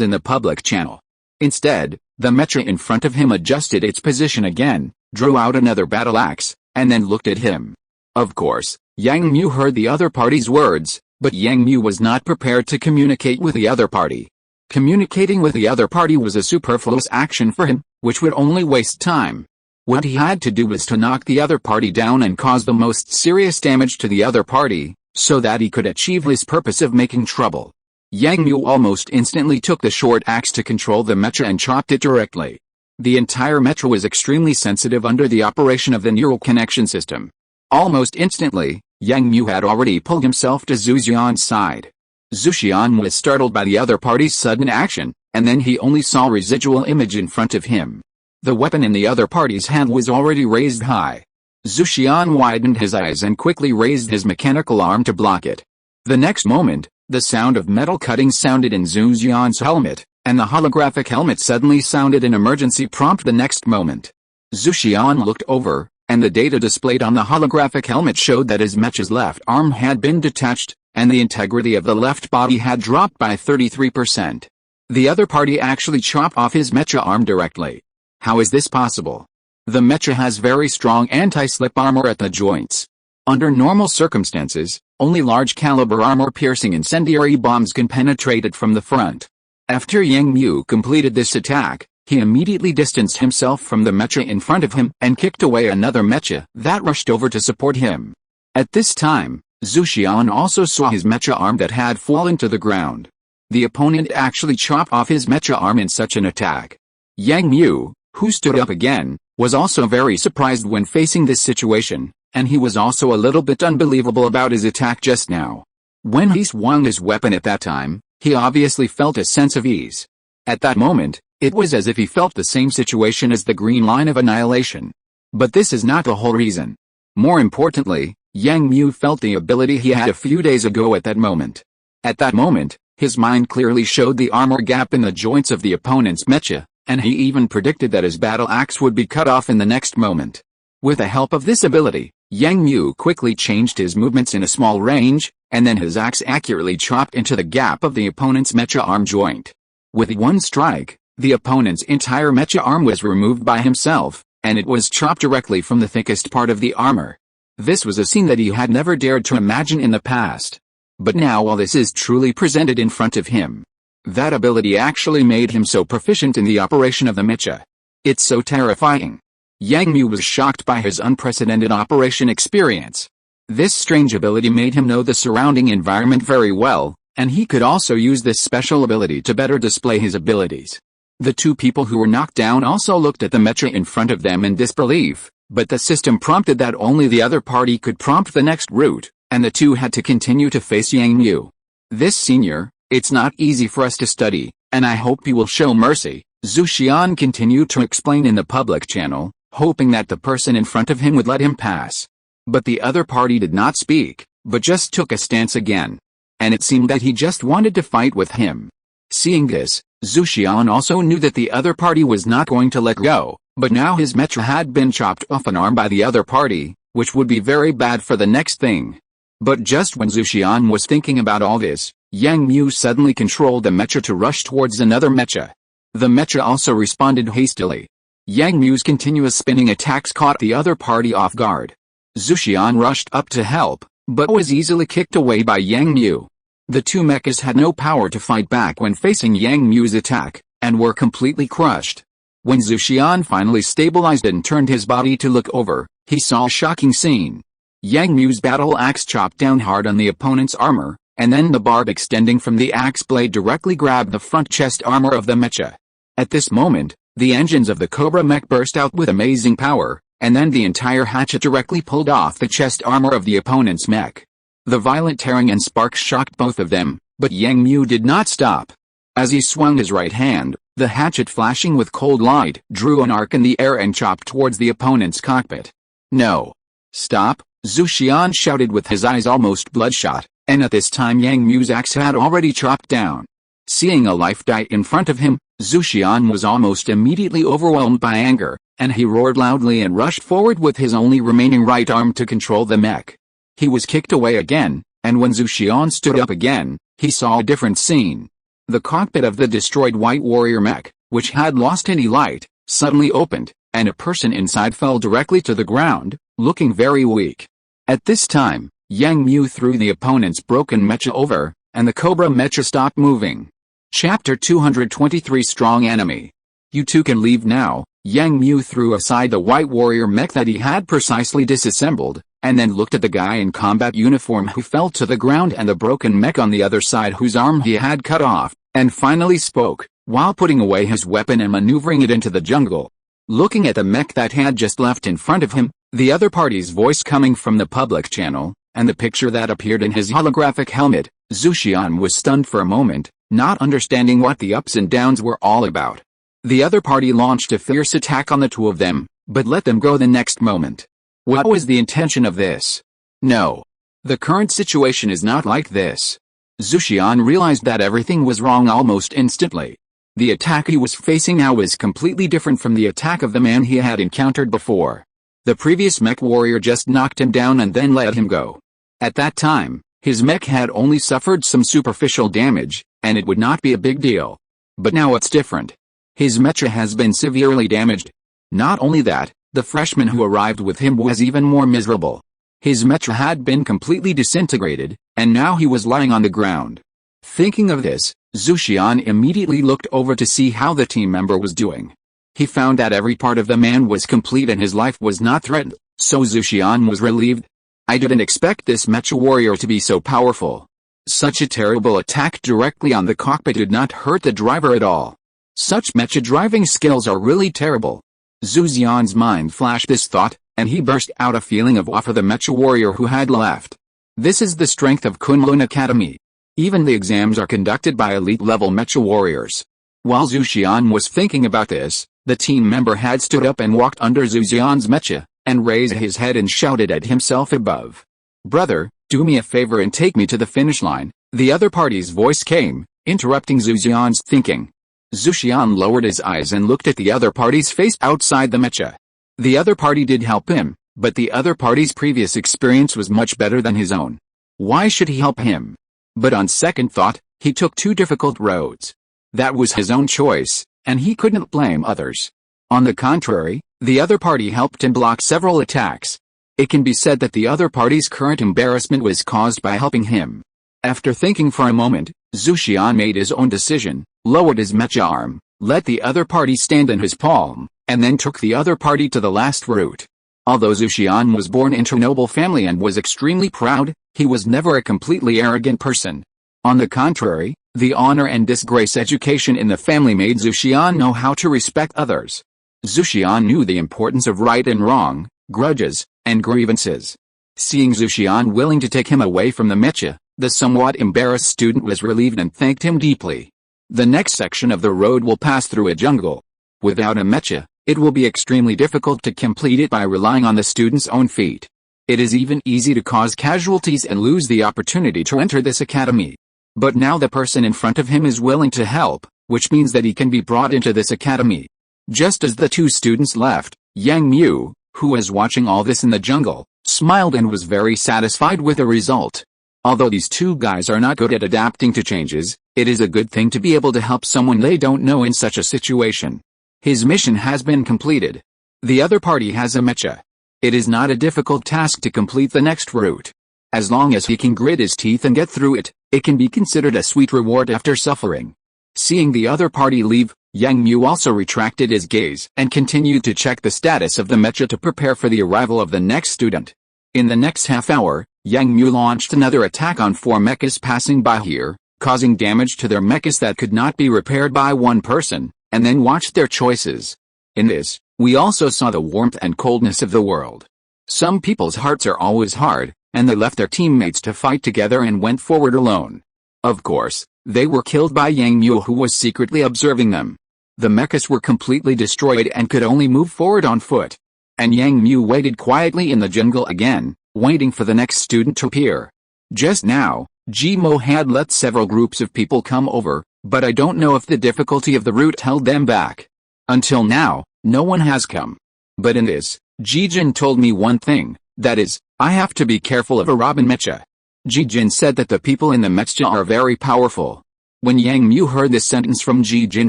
in the public channel. Instead, the mecha in front of him adjusted its position again, drew out another battle axe, and then looked at him. Of course, Yang Mu heard the other party's words, but Yang Mu was not prepared to communicate with the other party. Communicating with the other party was a superfluous action for him, which would only waste time. What he had to do was to knock the other party down and cause the most serious damage to the other party, so that he could achieve his purpose of making trouble. Yang Mu almost instantly took the short axe to control the mecha and chopped it directly. The entire mecha was extremely sensitive under the operation of the neural connection system. Almost instantly, Yang Mu had already pulled himself to Zhu Xian's side. Zhu Xian was startled by the other party's sudden action, and then he only saw a residual image in front of him. The weapon in the other party's hand was already raised high. Zhu Xian widened his eyes and quickly raised his mechanical arm to block it. The next moment, the sound of metal cutting sounded in Zhu Xian's helmet, and the holographic helmet suddenly sounded an emergency prompt the next moment. Zhu Xian looked over, and the data displayed on the holographic helmet showed that his mecha's left arm had been detached, and the integrity of the left body had dropped by 33%. The other party actually chopped off his mecha arm directly. How is this possible? The mecha has very strong anti-slip armor at the joints. Under normal circumstances, only large-caliber armor-piercing incendiary bombs can penetrate it from the front. After Yang Mu completed this attack, he immediately distanced himself from the mecha in front of him and kicked away another mecha that rushed over to support him. At this time, Zhu Xian also saw his mecha arm that had fallen to the ground. The opponent actually chopped off his mecha arm in such an attack. Yang Mu, who stood up again, was also very surprised when facing this situation, and he was also a little bit unbelievable about his attack just now. When he swung his weapon at that time, he obviously felt a sense of ease. At that moment, it was as if he felt the same situation as the green line of Annihilation. But this is not the whole reason. More importantly, Yang Mu felt the ability he had a few days ago at that moment. At that moment, his mind clearly showed the armor gap in the joints of the opponent's mecha, and he even predicted that his battle axe would be cut off in the next moment. With the help of this ability, Yang Mu quickly changed his movements in a small range, and then his axe accurately chopped into the gap of the opponent's mecha arm joint. With one strike, the opponent's entire mecha arm was removed by himself, and it was chopped directly from the thickest part of the armor. This was a scene that he had never dared to imagine in the past. But now all this is truly presented in front of him. That ability actually made him so proficient in the operation of the mecha. It's so terrifying. Yang Mu was shocked by his unprecedented operation experience. This strange ability made him know the surrounding environment very well, and he could also use this special ability to better display his abilities. The two people who were knocked down also looked at the mecha in front of them in disbelief, but the system prompted that only the other party could prompt the next route, and the two had to continue to face Yang Mu. This senior, it's not easy for us to study, and I hope you will show mercy, Zhu Xian continued to explain in the public channel, hoping that the person in front of him would let him pass. But the other party did not speak, but just took a stance again. And it seemed that he just wanted to fight with him. Seeing this, Zhu Xian also knew that the other party was not going to let go, but now his mecha had been chopped off an arm by the other party, which would be very bad for the next thing. But just when Zhu Xian was thinking about all this, Yang Mu suddenly controlled the mecha to rush towards another mecha. The mecha also responded hastily. Yang Mu's continuous spinning attacks caught the other party off guard. Zhu Xian rushed up to help, but was easily kicked away by Yang Mu. The two mechas had no power to fight back when facing Yang Mu's attack, and were completely crushed. When Zhu Xian finally stabilized and turned his body to look over, he saw a shocking scene. Yang Mu's battle axe chopped down hard on the opponent's armor, and then the barb extending from the axe blade directly grabbed the front chest armor of the mecha. At this moment, the engines of the Cobra mech burst out with amazing power, and then the entire hatchet directly pulled off the chest armor of the opponent's mech. The violent tearing and sparks shocked both of them, but Yang Mu did not stop. As he swung his right hand, the hatchet flashing with cold light drew an arc in the air and chopped towards the opponent's cockpit. No. Stop, Zhu Xian shouted with his eyes almost bloodshot, and at this time Yang Mu's axe had already chopped down. Seeing a life die in front of him, Zhu Xian was almost immediately overwhelmed by anger, and he roared loudly and rushed forward with his only remaining right arm to control the mech. He was kicked away again, and when Zhu Xian stood up again, he saw a different scene. The cockpit of the destroyed White Warrior mech, which had lost any light, suddenly opened, and a person inside fell directly to the ground, looking very weak. At this time, Yang Mu threw the opponent's broken mecha over, and the Cobra mecha stopped moving. Chapter 223 Strong Enemy. You two can leave now. Yang Mu threw aside the white warrior mech that he had precisely disassembled, and then looked at the guy in combat uniform who fell to the ground and the broken mech on the other side whose arm he had cut off, and finally spoke, while putting away his weapon and maneuvering it into the jungle. Looking at the mech that had just left in front of him, the other party's voice coming from the public channel, and the picture that appeared in his holographic helmet, Zhu Xian was stunned for a moment, not understanding what the ups and downs were all about. The other party launched a fierce attack on the two of them, but let them go the next moment. What was the intention of this? No. The current situation is not like this. Zhu Xian realized that everything was wrong almost instantly. The attack he was facing now was completely different from the attack of the man he had encountered before. The previous mech warrior just knocked him down and then let him go. At that time, his mech had only suffered some superficial damage, and it would not be a big deal. But now it's different. His mecha has been severely damaged. Not only that, the freshman who arrived with him was even more miserable. His mecha had been completely disintegrated, and now he was lying on the ground. Thinking of this, Zhu Xian immediately looked over to see how the team member was doing. He found that every part of the man was complete and his life was not threatened, so Zhu Xian was relieved. I didn't expect this mecha warrior to be so powerful. Such a terrible attack directly on the cockpit did not hurt the driver at all. Such mecha driving skills are really terrible. Zhu Xian's mind flashed this thought, and he burst out a feeling of awe for the mecha warrior who had left. This is the strength of Kunlun Academy. Even the exams are conducted by elite-level mecha warriors. While Zhu Xian was thinking about this, the team member had stood up and walked under Zhu Xian's mecha, and raised his head and shouted at himself above. Brother, do me a favor and take me to the finish line. The other party's voice came, interrupting Zhu Xian's thinking. Zhu Xian lowered his eyes and looked at the other party's face outside the mecha. The other party did help him, but the other party's previous experience was much better than his own. Why should he help him? But on second thought, he took two difficult roads. That was his own choice, and he couldn't blame others. On the contrary, the other party helped him block several attacks. It can be said that the other party's current embarrassment was caused by helping him. After thinking for a moment, Zhu Xian made his own decision, lowered his mecha arm, let the other party stand in his palm, and then took the other party to the last route. Although Zhu Xian was born into a noble family and was extremely proud, he was never a completely arrogant person. On the contrary, the honor and disgrace education in the family made Zhu Xian know how to respect others. Zhu Xian knew the importance of right and wrong, grudges, and grievances. Seeing Zhu Xian willing to take him away from the mecha, the somewhat embarrassed student was relieved and thanked him deeply. The next section of the road will pass through a jungle. Without a mecha, it will be extremely difficult to complete it by relying on the student's own feet. It is even easy to cause casualties and lose the opportunity to enter this academy. But now the person in front of him is willing to help, which means that he can be brought into this academy. Just as the two students left, Yang Mu, who was watching all this in the jungle, smiled and was very satisfied with the result. Although these two guys are not good at adapting to changes, it is a good thing to be able to help someone they don't know in such a situation. His mission has been completed. The other party has a mecha. It is not a difficult task to complete the next route. As long as he can grit his teeth and get through it, it can be considered a sweet reward after suffering. Seeing the other party leave, Yang Mu also retracted his gaze and continued to check the status of the mecha to prepare for the arrival of the next student. In the next half hour, Yang Mu launched another attack on 4 mechas passing by here, causing damage to their mechas that could not be repaired by one person, and then watched their choices. In this, we also saw the warmth and coldness of the world. Some people's hearts are always hard, and they left their teammates to fight together and went forward alone. Of course, they were killed by Yang Mu, who was secretly observing them. The mechas were completely destroyed and could only move forward on foot. And Yang Mu waited quietly in the jungle again, waiting for the next student to appear. Just now, Mo had let several groups of people come over, but I don't know if the difficulty of the route held them back. Until now, no one has come. But in this, Jin told me one thing, that is, I have to be careful of a Robin mecha. Jin said that the people in the mecha are very powerful. When Yang Mu heard this sentence from Jin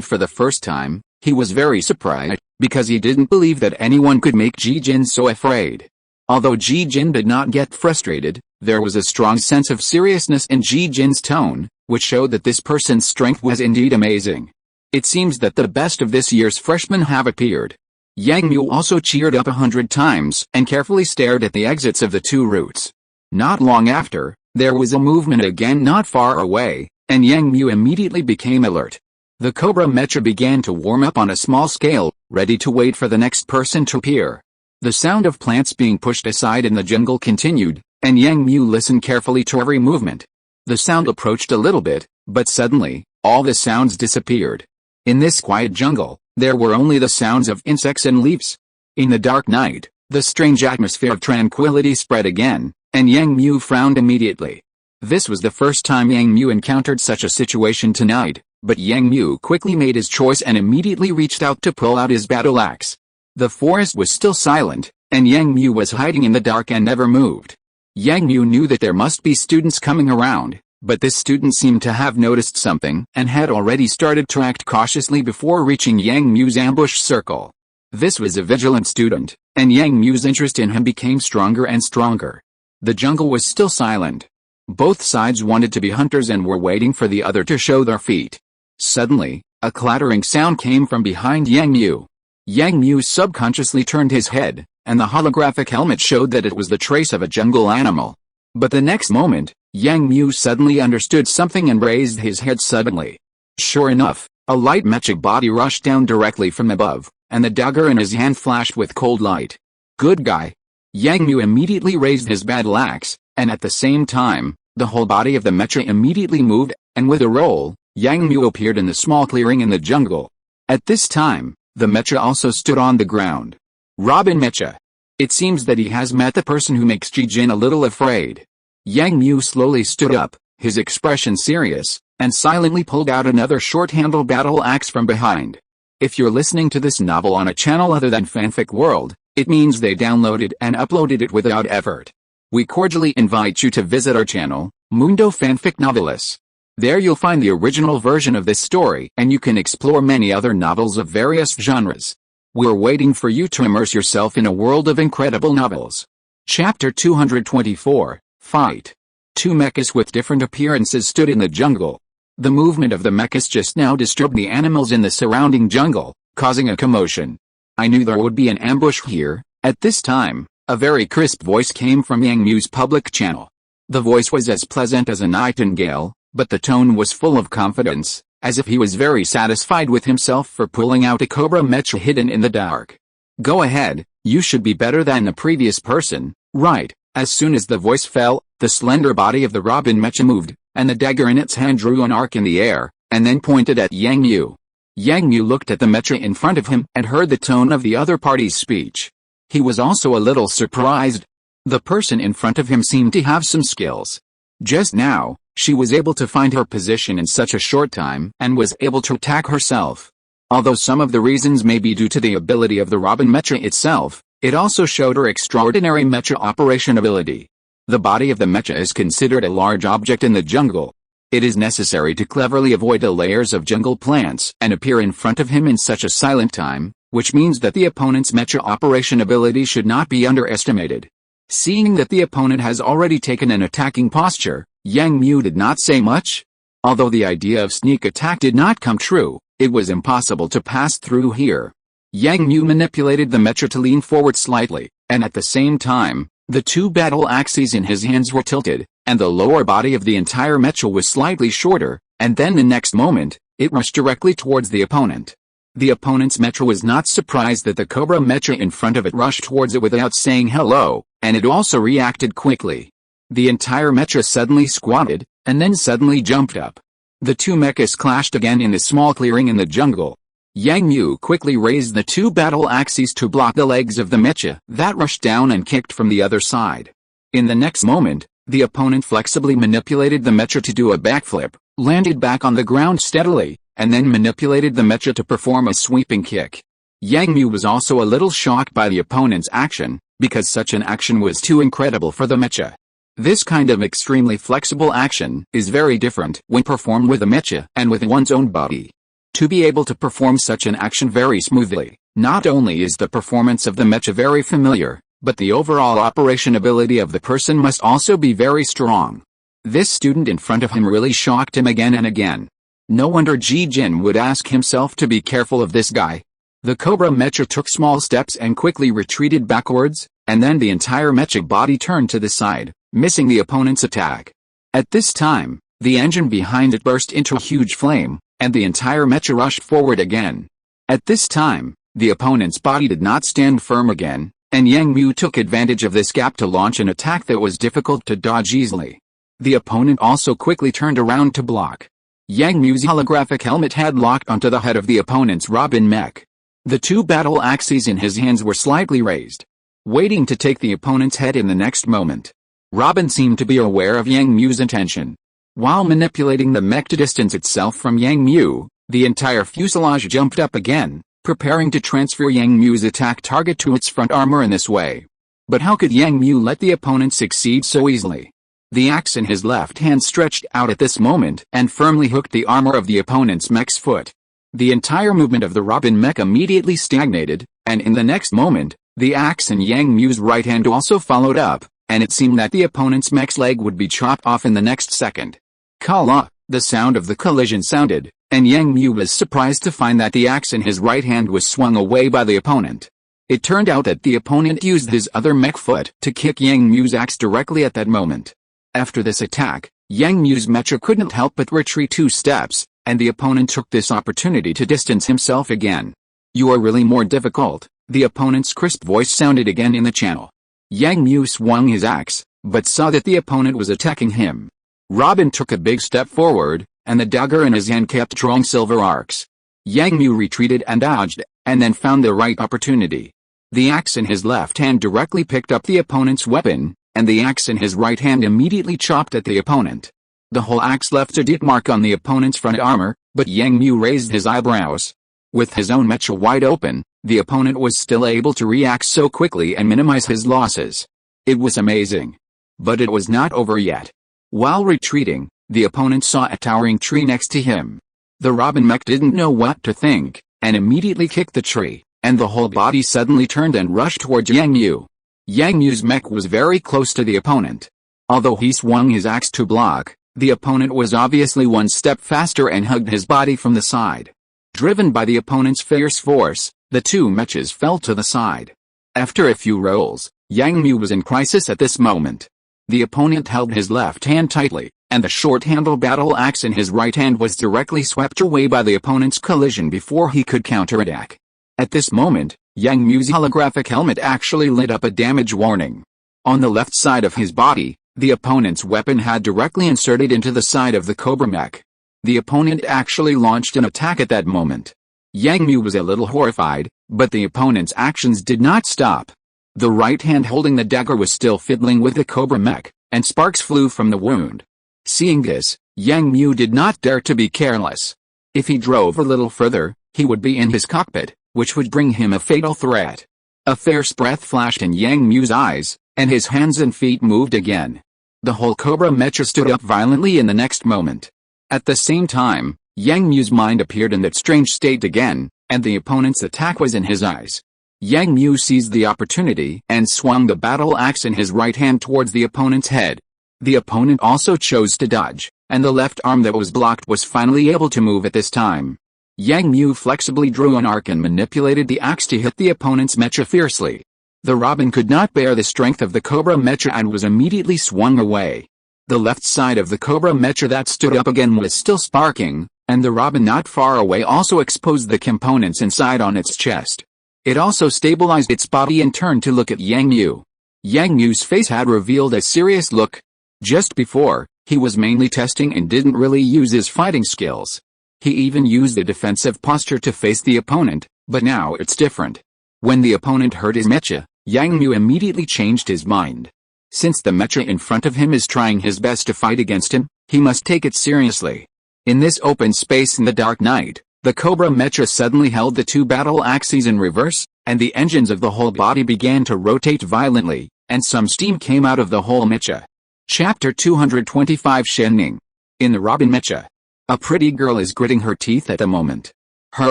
for the first time, he was very surprised, because he didn't believe that anyone could make Jin so afraid. Although Jin did not get frustrated, there was a strong sense of seriousness in Jin's tone, which showed that this person's strength was indeed amazing. It seems that the best of this year's freshmen have appeared. Yang Mu also cheered up 100 times and carefully stared at the exits of the two routes. Not long after, there was a movement again not far away, and Yang Mu immediately became alert. The Cobra Mecha began to warm up on a small scale, ready to wait for the next person to appear. The sound of plants being pushed aside in the jungle continued, and Yang Mu listened carefully to every movement. The sound approached a little bit, but suddenly, all the sounds disappeared. In this quiet jungle, there were only the sounds of insects and leaves. In the dark night, the strange atmosphere of tranquility spread again, and Yang Mu frowned immediately. This was the first time Yang Mu encountered such a situation tonight, but Yang Mu quickly made his choice and immediately reached out to pull out his battle axe. The forest was still silent, and Yang Mu was hiding in the dark and never moved. Yang Mu knew that there must be students coming around, but this student seemed to have noticed something and had already started to act cautiously before reaching Yang Mu's ambush circle. This was a vigilant student, and Yang Mu's interest in him became stronger and stronger. The jungle was still silent. Both sides wanted to be hunters and were waiting for the other to show their feet. Suddenly, a clattering sound came from behind Yang Mu. Yang Mu subconsciously turned his head, and the holographic helmet showed that it was the trace of a jungle animal. But the next moment, Yang Mu suddenly understood something and raised his head suddenly. Sure enough, a light mecha body rushed down directly from above, and the dagger in his hand flashed with cold light. Good guy. Yang Mu immediately raised his battle axe, and at the same time, the whole body of the mecha immediately moved, and with a roll, Yang Mu appeared in the small clearing in the jungle. At this time, the mecha also stood on the ground. Robin Mecha. It seems that he has met the person who makes Ji-Jin a little afraid. Yang Mu slowly stood up, his expression serious, and silently pulled out another short-handled battle axe from behind. If you're listening to this novel on a channel other than Fanfic World, it means they downloaded and uploaded it without effort. We cordially invite you to visit our channel, Mundo Fanfic Novelis. There you'll find the original version of this story and you can explore many other novels of various genres. We're waiting for you to immerse yourself in a world of incredible novels. Chapter 224, Fight. Two mechas with different appearances stood in the jungle. The movement of the mechas just now disturbed the animals in the surrounding jungle, causing a commotion. I knew there would be an ambush here. At this time, a very crisp voice came from Yang Mu's public channel. The voice was as pleasant as a nightingale, but the tone was full of confidence, as if he was very satisfied with himself for pulling out a Cobra Mecha hidden in the dark. Go ahead, you should be better than the previous person, right? As soon as the voice fell, the slender body of the Robin Mecha moved, and the dagger in its hand drew an arc in the air, and then pointed at Yang Mu. Yang Mu looked at the Mecha in front of him and heard the tone of the other party's speech. He was also a little surprised. The person in front of him seemed to have some skills. Just now, she was able to find her position in such a short time and was able to attack herself. Although some of the reasons may be due to the ability of the Robin Mecha itself, it also showed her extraordinary mecha operation ability. The body of the mecha is considered a large object in the jungle. It is necessary to cleverly avoid the layers of jungle plants and appear in front of him in such a silent time, which means that the opponent's mecha operation ability should not be underestimated. Seeing that the opponent has already taken an attacking posture, Yang Mu did not say much. Although the idea of sneak attack did not come true, it was impossible to pass through here. Yang Mu manipulated the mecha to lean forward slightly, and at the same time, the two battle axes in his hands were tilted, and the lower body of the entire mecha was slightly shorter, and then the next moment, it rushed directly towards the opponent. The opponent's mecha was not surprised that the Cobra Mecha in front of it rushed towards it without saying hello, and it also reacted quickly. The entire mecha suddenly squatted, and then suddenly jumped up. The two mechas clashed again in the small clearing in the jungle. Yang Mu quickly raised the two battle axes to block the legs of the mecha that rushed down and kicked from the other side. In the next moment, the opponent flexibly manipulated the mecha to do a backflip, landed back on the ground steadily, and then manipulated the mecha to perform a sweeping kick. Yang Mu was also a little shocked by the opponent's action, because such an action was too incredible for the mecha. This kind of extremely flexible action is very different when performed with a mecha and with one's own body. To be able to perform such an action very smoothly, not only is the performance of the mecha very familiar, but the overall operation ability of the person must also be very strong. This student in front of him really shocked him again and again. No wonder Ji Jin would ask himself to be careful of this guy. The Cobra Mecha took small steps and quickly retreated backwards, and then the entire Mecha body turned to the side, missing the opponent's attack. At this time, the engine behind it burst into a huge flame, and the entire Mecha rushed forward again. At this time, the opponent's body did not stand firm again, and Yang Mu took advantage of this gap to launch an attack that was difficult to dodge easily. The opponent also quickly turned around to block. Yang Mu's holographic helmet had locked onto the head of the opponent's Robin mech. The two battle axes in his hands were slightly raised, waiting to take the opponent's head in the next moment. Robin seemed to be aware of Yang Mu's intention. While manipulating the mech to distance itself from Yang Mu, the entire fuselage jumped up again, preparing to transfer Yang Mu's attack target to its front armor in this way. But how could Yang Mu let the opponent succeed so easily? The axe in his left hand stretched out at this moment and firmly hooked the armor of the opponent's mech's foot. The entire movement of the Robin mech immediately stagnated, and in the next moment, the axe in Yang Mu's right hand also followed up, and it seemed that the opponent's mech's leg would be chopped off in the next second. Kala, the sound of the collision sounded, and Yang Mu was surprised to find that the axe in his right hand was swung away by the opponent. It turned out that the opponent used his other mech foot to kick Yang Mu's axe directly at that moment. After this attack, Yang Mu's mecha couldn't help but retreat 2 steps, and the opponent took this opportunity to distance himself again. "You are really more difficult," the opponent's crisp voice sounded again in the channel. Yang Mu swung his axe, but saw that the opponent was attacking him. Robin took a big step forward, and the dagger in his hand kept drawing silver arcs. Yang Mu retreated and dodged, and then found the right opportunity. The axe in his left hand directly picked up the opponent's weapon, and the axe in his right hand immediately chopped at the opponent. The whole axe left a deep mark on the opponent's front armor, but Yang Mu raised his eyebrows. With his own mecha wide open, the opponent was still able to react so quickly and minimize his losses. It was amazing. But it was not over yet. While retreating, the opponent saw a towering tree next to him. The Robin mech didn't know what to think, and immediately kicked the tree, and the whole body suddenly turned and rushed towards Yang Mu. Yang Mu's mech was very close to the opponent. Although he swung his axe to block, the opponent was obviously one step faster and hugged his body from the side. Driven by the opponent's fierce force, the two mechas fell to the side. After a few rolls, Yang Mu was in crisis at this moment. The opponent held his left hand tightly, and the short-handled battle axe in his right hand was directly swept away by the opponent's collision before he could counterattack. At this moment, Yang Mu's holographic helmet actually lit up a damage warning. On the left side of his body, the opponent's weapon had directly inserted into the side of the Cobra mech. The opponent actually launched an attack at that moment. Yang Mu was a little horrified, but the opponent's actions did not stop. The right hand holding the dagger was still fiddling with the Cobra mech, and sparks flew from the wound. Seeing this, Yang Mu did not dare to be careless. If he drove a little further, he would be in his cockpit, which would bring him a fatal threat. A fierce breath flashed in Yang Mu's eyes, and his hands and feet moved again. The whole Cobra mecha stood up violently in the next moment. At the same time, Yang Mu's mind appeared in that strange state again, and the opponent's attack was in his eyes. Yang Mu seized the opportunity and swung the battle axe in his right hand towards the opponent's head. The opponent also chose to dodge, and the left arm that was blocked was finally able to move at this time. Yang Mu flexibly drew an arc and manipulated the axe to hit the opponent's mecha fiercely. The Robin could not bear the strength of the Cobra mecha and was immediately swung away. The left side of the Cobra mecha that stood up again was still sparking, and the Robin not far away also exposed the components inside on its chest. It also stabilized its body and turned to look at Yang Mu. Yang Mu's face had revealed a serious look. Just before, he was mainly testing and didn't really use his fighting skills. He even used a defensive posture to face the opponent, but now it's different. When the opponent heard his mecha, Yang Mu immediately changed his mind. Since the mecha in front of him is trying his best to fight against him, he must take it seriously. In this open space in the dark night, the Cobra mecha suddenly held the two battle axes in reverse, and the engines of the whole body began to rotate violently, and some steam came out of the whole mecha. Chapter 225 Shenning. In the Robin mecha, a pretty girl is gritting her teeth at the moment. Her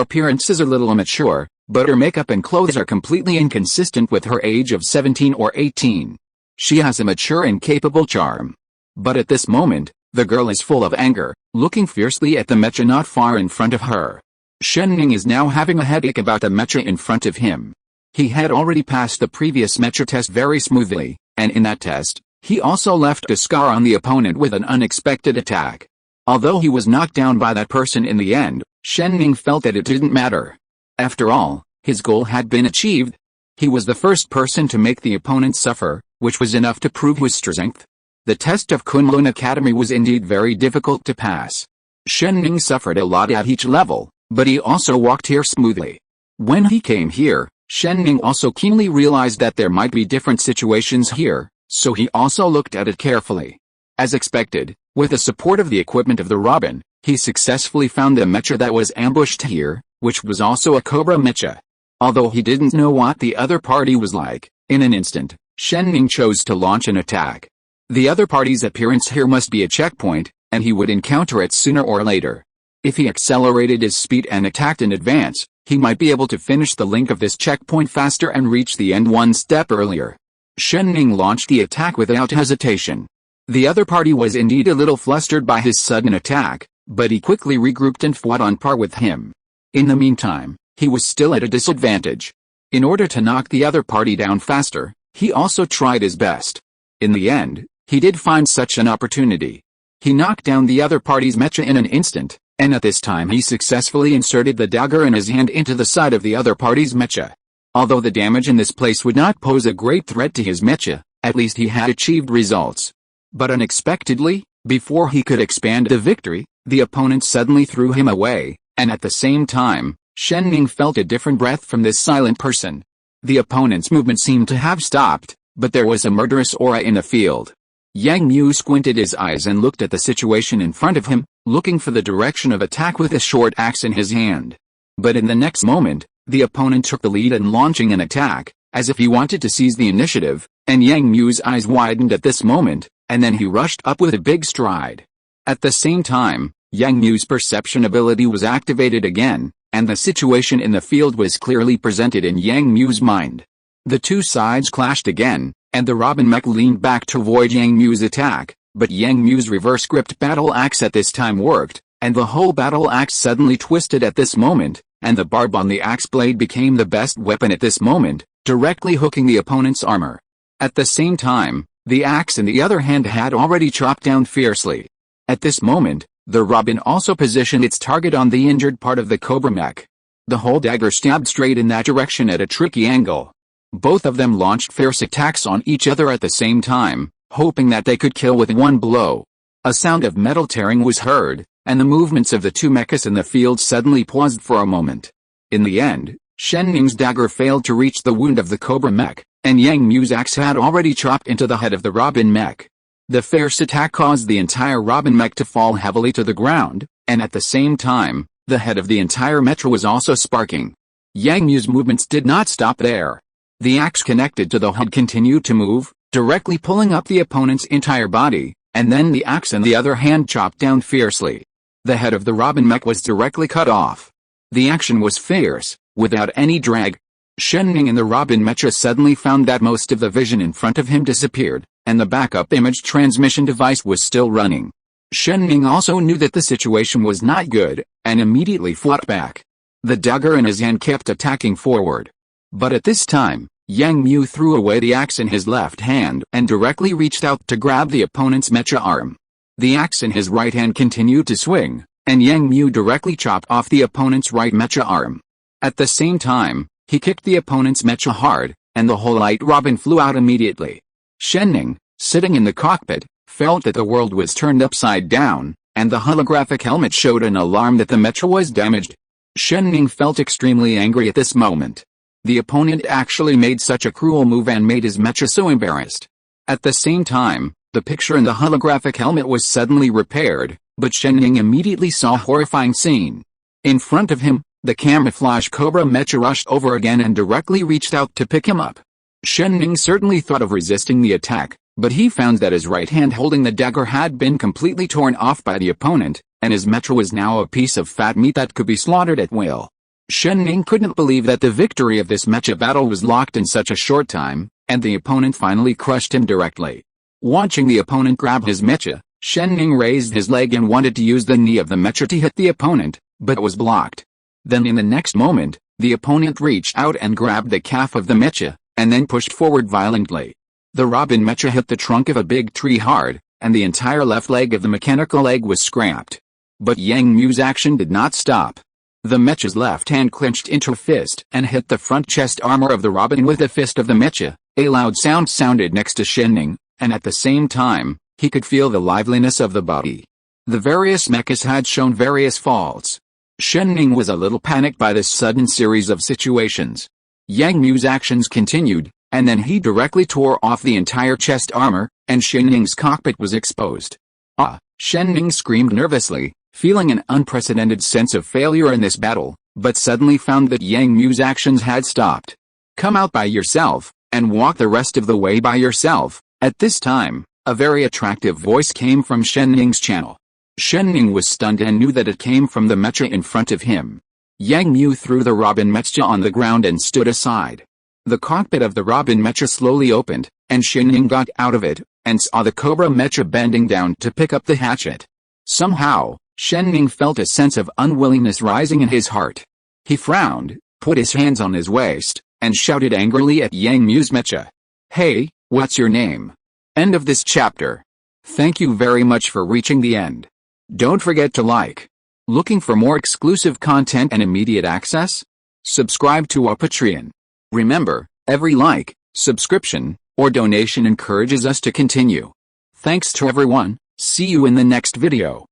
appearance is a little immature, but her makeup and clothes are completely inconsistent with her age of 17 or 18. She has a mature and capable charm. But at this moment, the girl is full of anger, looking fiercely at the mecha not far in front of her. Shenning is now having a headache about the mecha in front of him. He had already passed the previous mecha test very smoothly, and in that test, he also left a scar on the opponent with an unexpected attack. Although he was knocked down by that person in the end, Shenning felt that it didn't matter. After all, his goal had been achieved. He was the first person to make the opponent suffer, which was enough to prove his strength. The test of Kunlun Academy was indeed very difficult to pass. Shenning suffered a lot at each level, but he also walked here smoothly. When he came here, Shenning also keenly realized that there might be different situations here, so he also looked at it carefully. As expected, with the support of the equipment of the Robin, he successfully found a mecha that was ambushed here, which was also a Cobra mecha. Although he didn't know what the other party was like, in an instant, Shenning chose to launch an attack. The other party's appearance here must be a checkpoint, and he would encounter it sooner or later. If he accelerated his speed and attacked in advance, he might be able to finish the link of this checkpoint faster and reach the end one step earlier. Shenning launched the attack without hesitation. The other party was indeed a little flustered by his sudden attack, but he quickly regrouped and fought on par with him. In the meantime, he was still at a disadvantage. In order to knock the other party down faster, he also tried his best. In the end, he did find such an opportunity. He knocked down the other party's mecha in an instant, and at this time he successfully inserted the dagger in his hand into the side of the other party's mecha. Although the damage in this place would not pose a great threat to his mecha, at least he had achieved results. But unexpectedly, before he could expand the victory, the opponent suddenly threw him away, and at the same time, Shenning felt a different breath from this silent person. The opponent's movement seemed to have stopped, but there was a murderous aura in the field. Yang Mu squinted his eyes and looked at the situation in front of him, looking for the direction of attack with a short axe in his hand. But in the next moment, the opponent took the lead in launching an attack, as if he wanted to seize the initiative, and Yang Mu's eyes widened at this moment, and then he rushed up with a big stride. At the same time, Yang Mu's perception ability was activated again, and the situation in the field was clearly presented in Yang Mu's mind. The two sides clashed again, and the Robin mech leaned back to avoid Yang Mu's attack, but Yang Mu's reverse-gripped battle axe at this time worked, and the whole battle axe suddenly twisted at this moment, and the barb on the axe blade became the best weapon at this moment, directly hooking the opponent's armor. At the same time, the axe in the other hand had already chopped down fiercely. At this moment, the Robin also positioned its target on the injured part of the Cobra mech. The whole dagger stabbed straight in that direction at a tricky angle. Both of them launched fierce attacks on each other at the same time, hoping that they could kill with one blow. A sound of metal tearing was heard, and the movements of the two mechas in the field suddenly paused for a moment. In the end, Shenning's dagger failed to reach the wound of the Cobra mech, and Yang Mu's axe had already chopped into the head of the Robin mech. The fierce attack caused the entire Robin mech to fall heavily to the ground, and at the same time, the head of the entire mecha was also sparking. Yang Mu's movements did not stop there. The axe connected to the head continued to move, directly pulling up the opponent's entire body, and then the axe in the other hand chopped down fiercely. The head of the Robin mech was directly cut off. The action was fierce, without any drag. Shenning in the Robin mecha suddenly found that most of the vision in front of him disappeared, and the backup image transmission device was still running. Shenning also knew that the situation was not good, and immediately fought back. The dagger in his hand kept attacking forward. But at this time, Yang Mu threw away the axe in his left hand and directly reached out to grab the opponent's mecha arm. The axe in his right hand continued to swing, and Yang Mu directly chopped off the opponent's right mecha arm. At the same time, he kicked the opponent's mecha hard, and the whole light Robin flew out immediately. Shenning, sitting in the cockpit, felt that the world was turned upside down, and the holographic helmet showed an alarm that the mecha was damaged. Shenning felt extremely angry at this moment. The opponent actually made such a cruel move and made his mecha so embarrassed. At the same time, the picture in the holographic helmet was suddenly repaired, but Shenning immediately saw a horrifying scene. In front of him, the camouflage Cobra mecha rushed over again and directly reached out to pick him up. Shenning certainly thought of resisting the attack, but he found that his right hand holding the dagger had been completely torn off by the opponent, and his mecha was now a piece of fat meat that could be slaughtered at will. Shenning couldn't believe that the victory of this mecha battle was locked in such a short time, and the opponent finally crushed him directly. Watching the opponent grab his mecha, Shenning raised his leg and wanted to use the knee of the mecha to hit the opponent, but was blocked. Then in the next moment, the opponent reached out and grabbed the calf of the mecha, and then pushed forward violently. The Robin mecha hit the trunk of a big tree hard, and the entire left leg of the mechanical leg was scrapped. But Yang Mu's action did not stop. The mecha's left hand clenched into a fist and hit the front chest armor of the Robin with the fist of the mecha. A loud sound sounded next to Shenning, and at the same time, he could feel the liveliness of the body. The various mechas had shown various faults. Shenning was a little panicked by this sudden series of situations. Yang Mu's actions continued, and then he directly tore off the entire chest armor, and Shenning's cockpit was exposed. Ah! Shenning screamed nervously, feeling an unprecedented sense of failure in this battle, but suddenly found that Yang Mu's actions had stopped. Come out by yourself, and walk the rest of the way by yourself. At this time, a very attractive voice came from Shenning's channel. Shenning was stunned and knew that it came from the mecha in front of him. Yang Mu threw the Robin mecha on the ground and stood aside. The cockpit of the Robin mecha slowly opened, and Shenning got out of it, and saw the Cobra mecha bending down to pick up the hatchet. Somehow, Shenning felt a sense of unwillingness rising in his heart. He frowned, put his hands on his waist, and shouted angrily at Yang Mu's mecha. Hey, what's your name? End of this chapter. Thank you very much for reaching the end. Don't forget to like. Looking for more exclusive content and immediate access? Subscribe to our Patreon. Remember, every like, subscription, or donation encourages us to continue. Thanks to everyone, see you in the next video.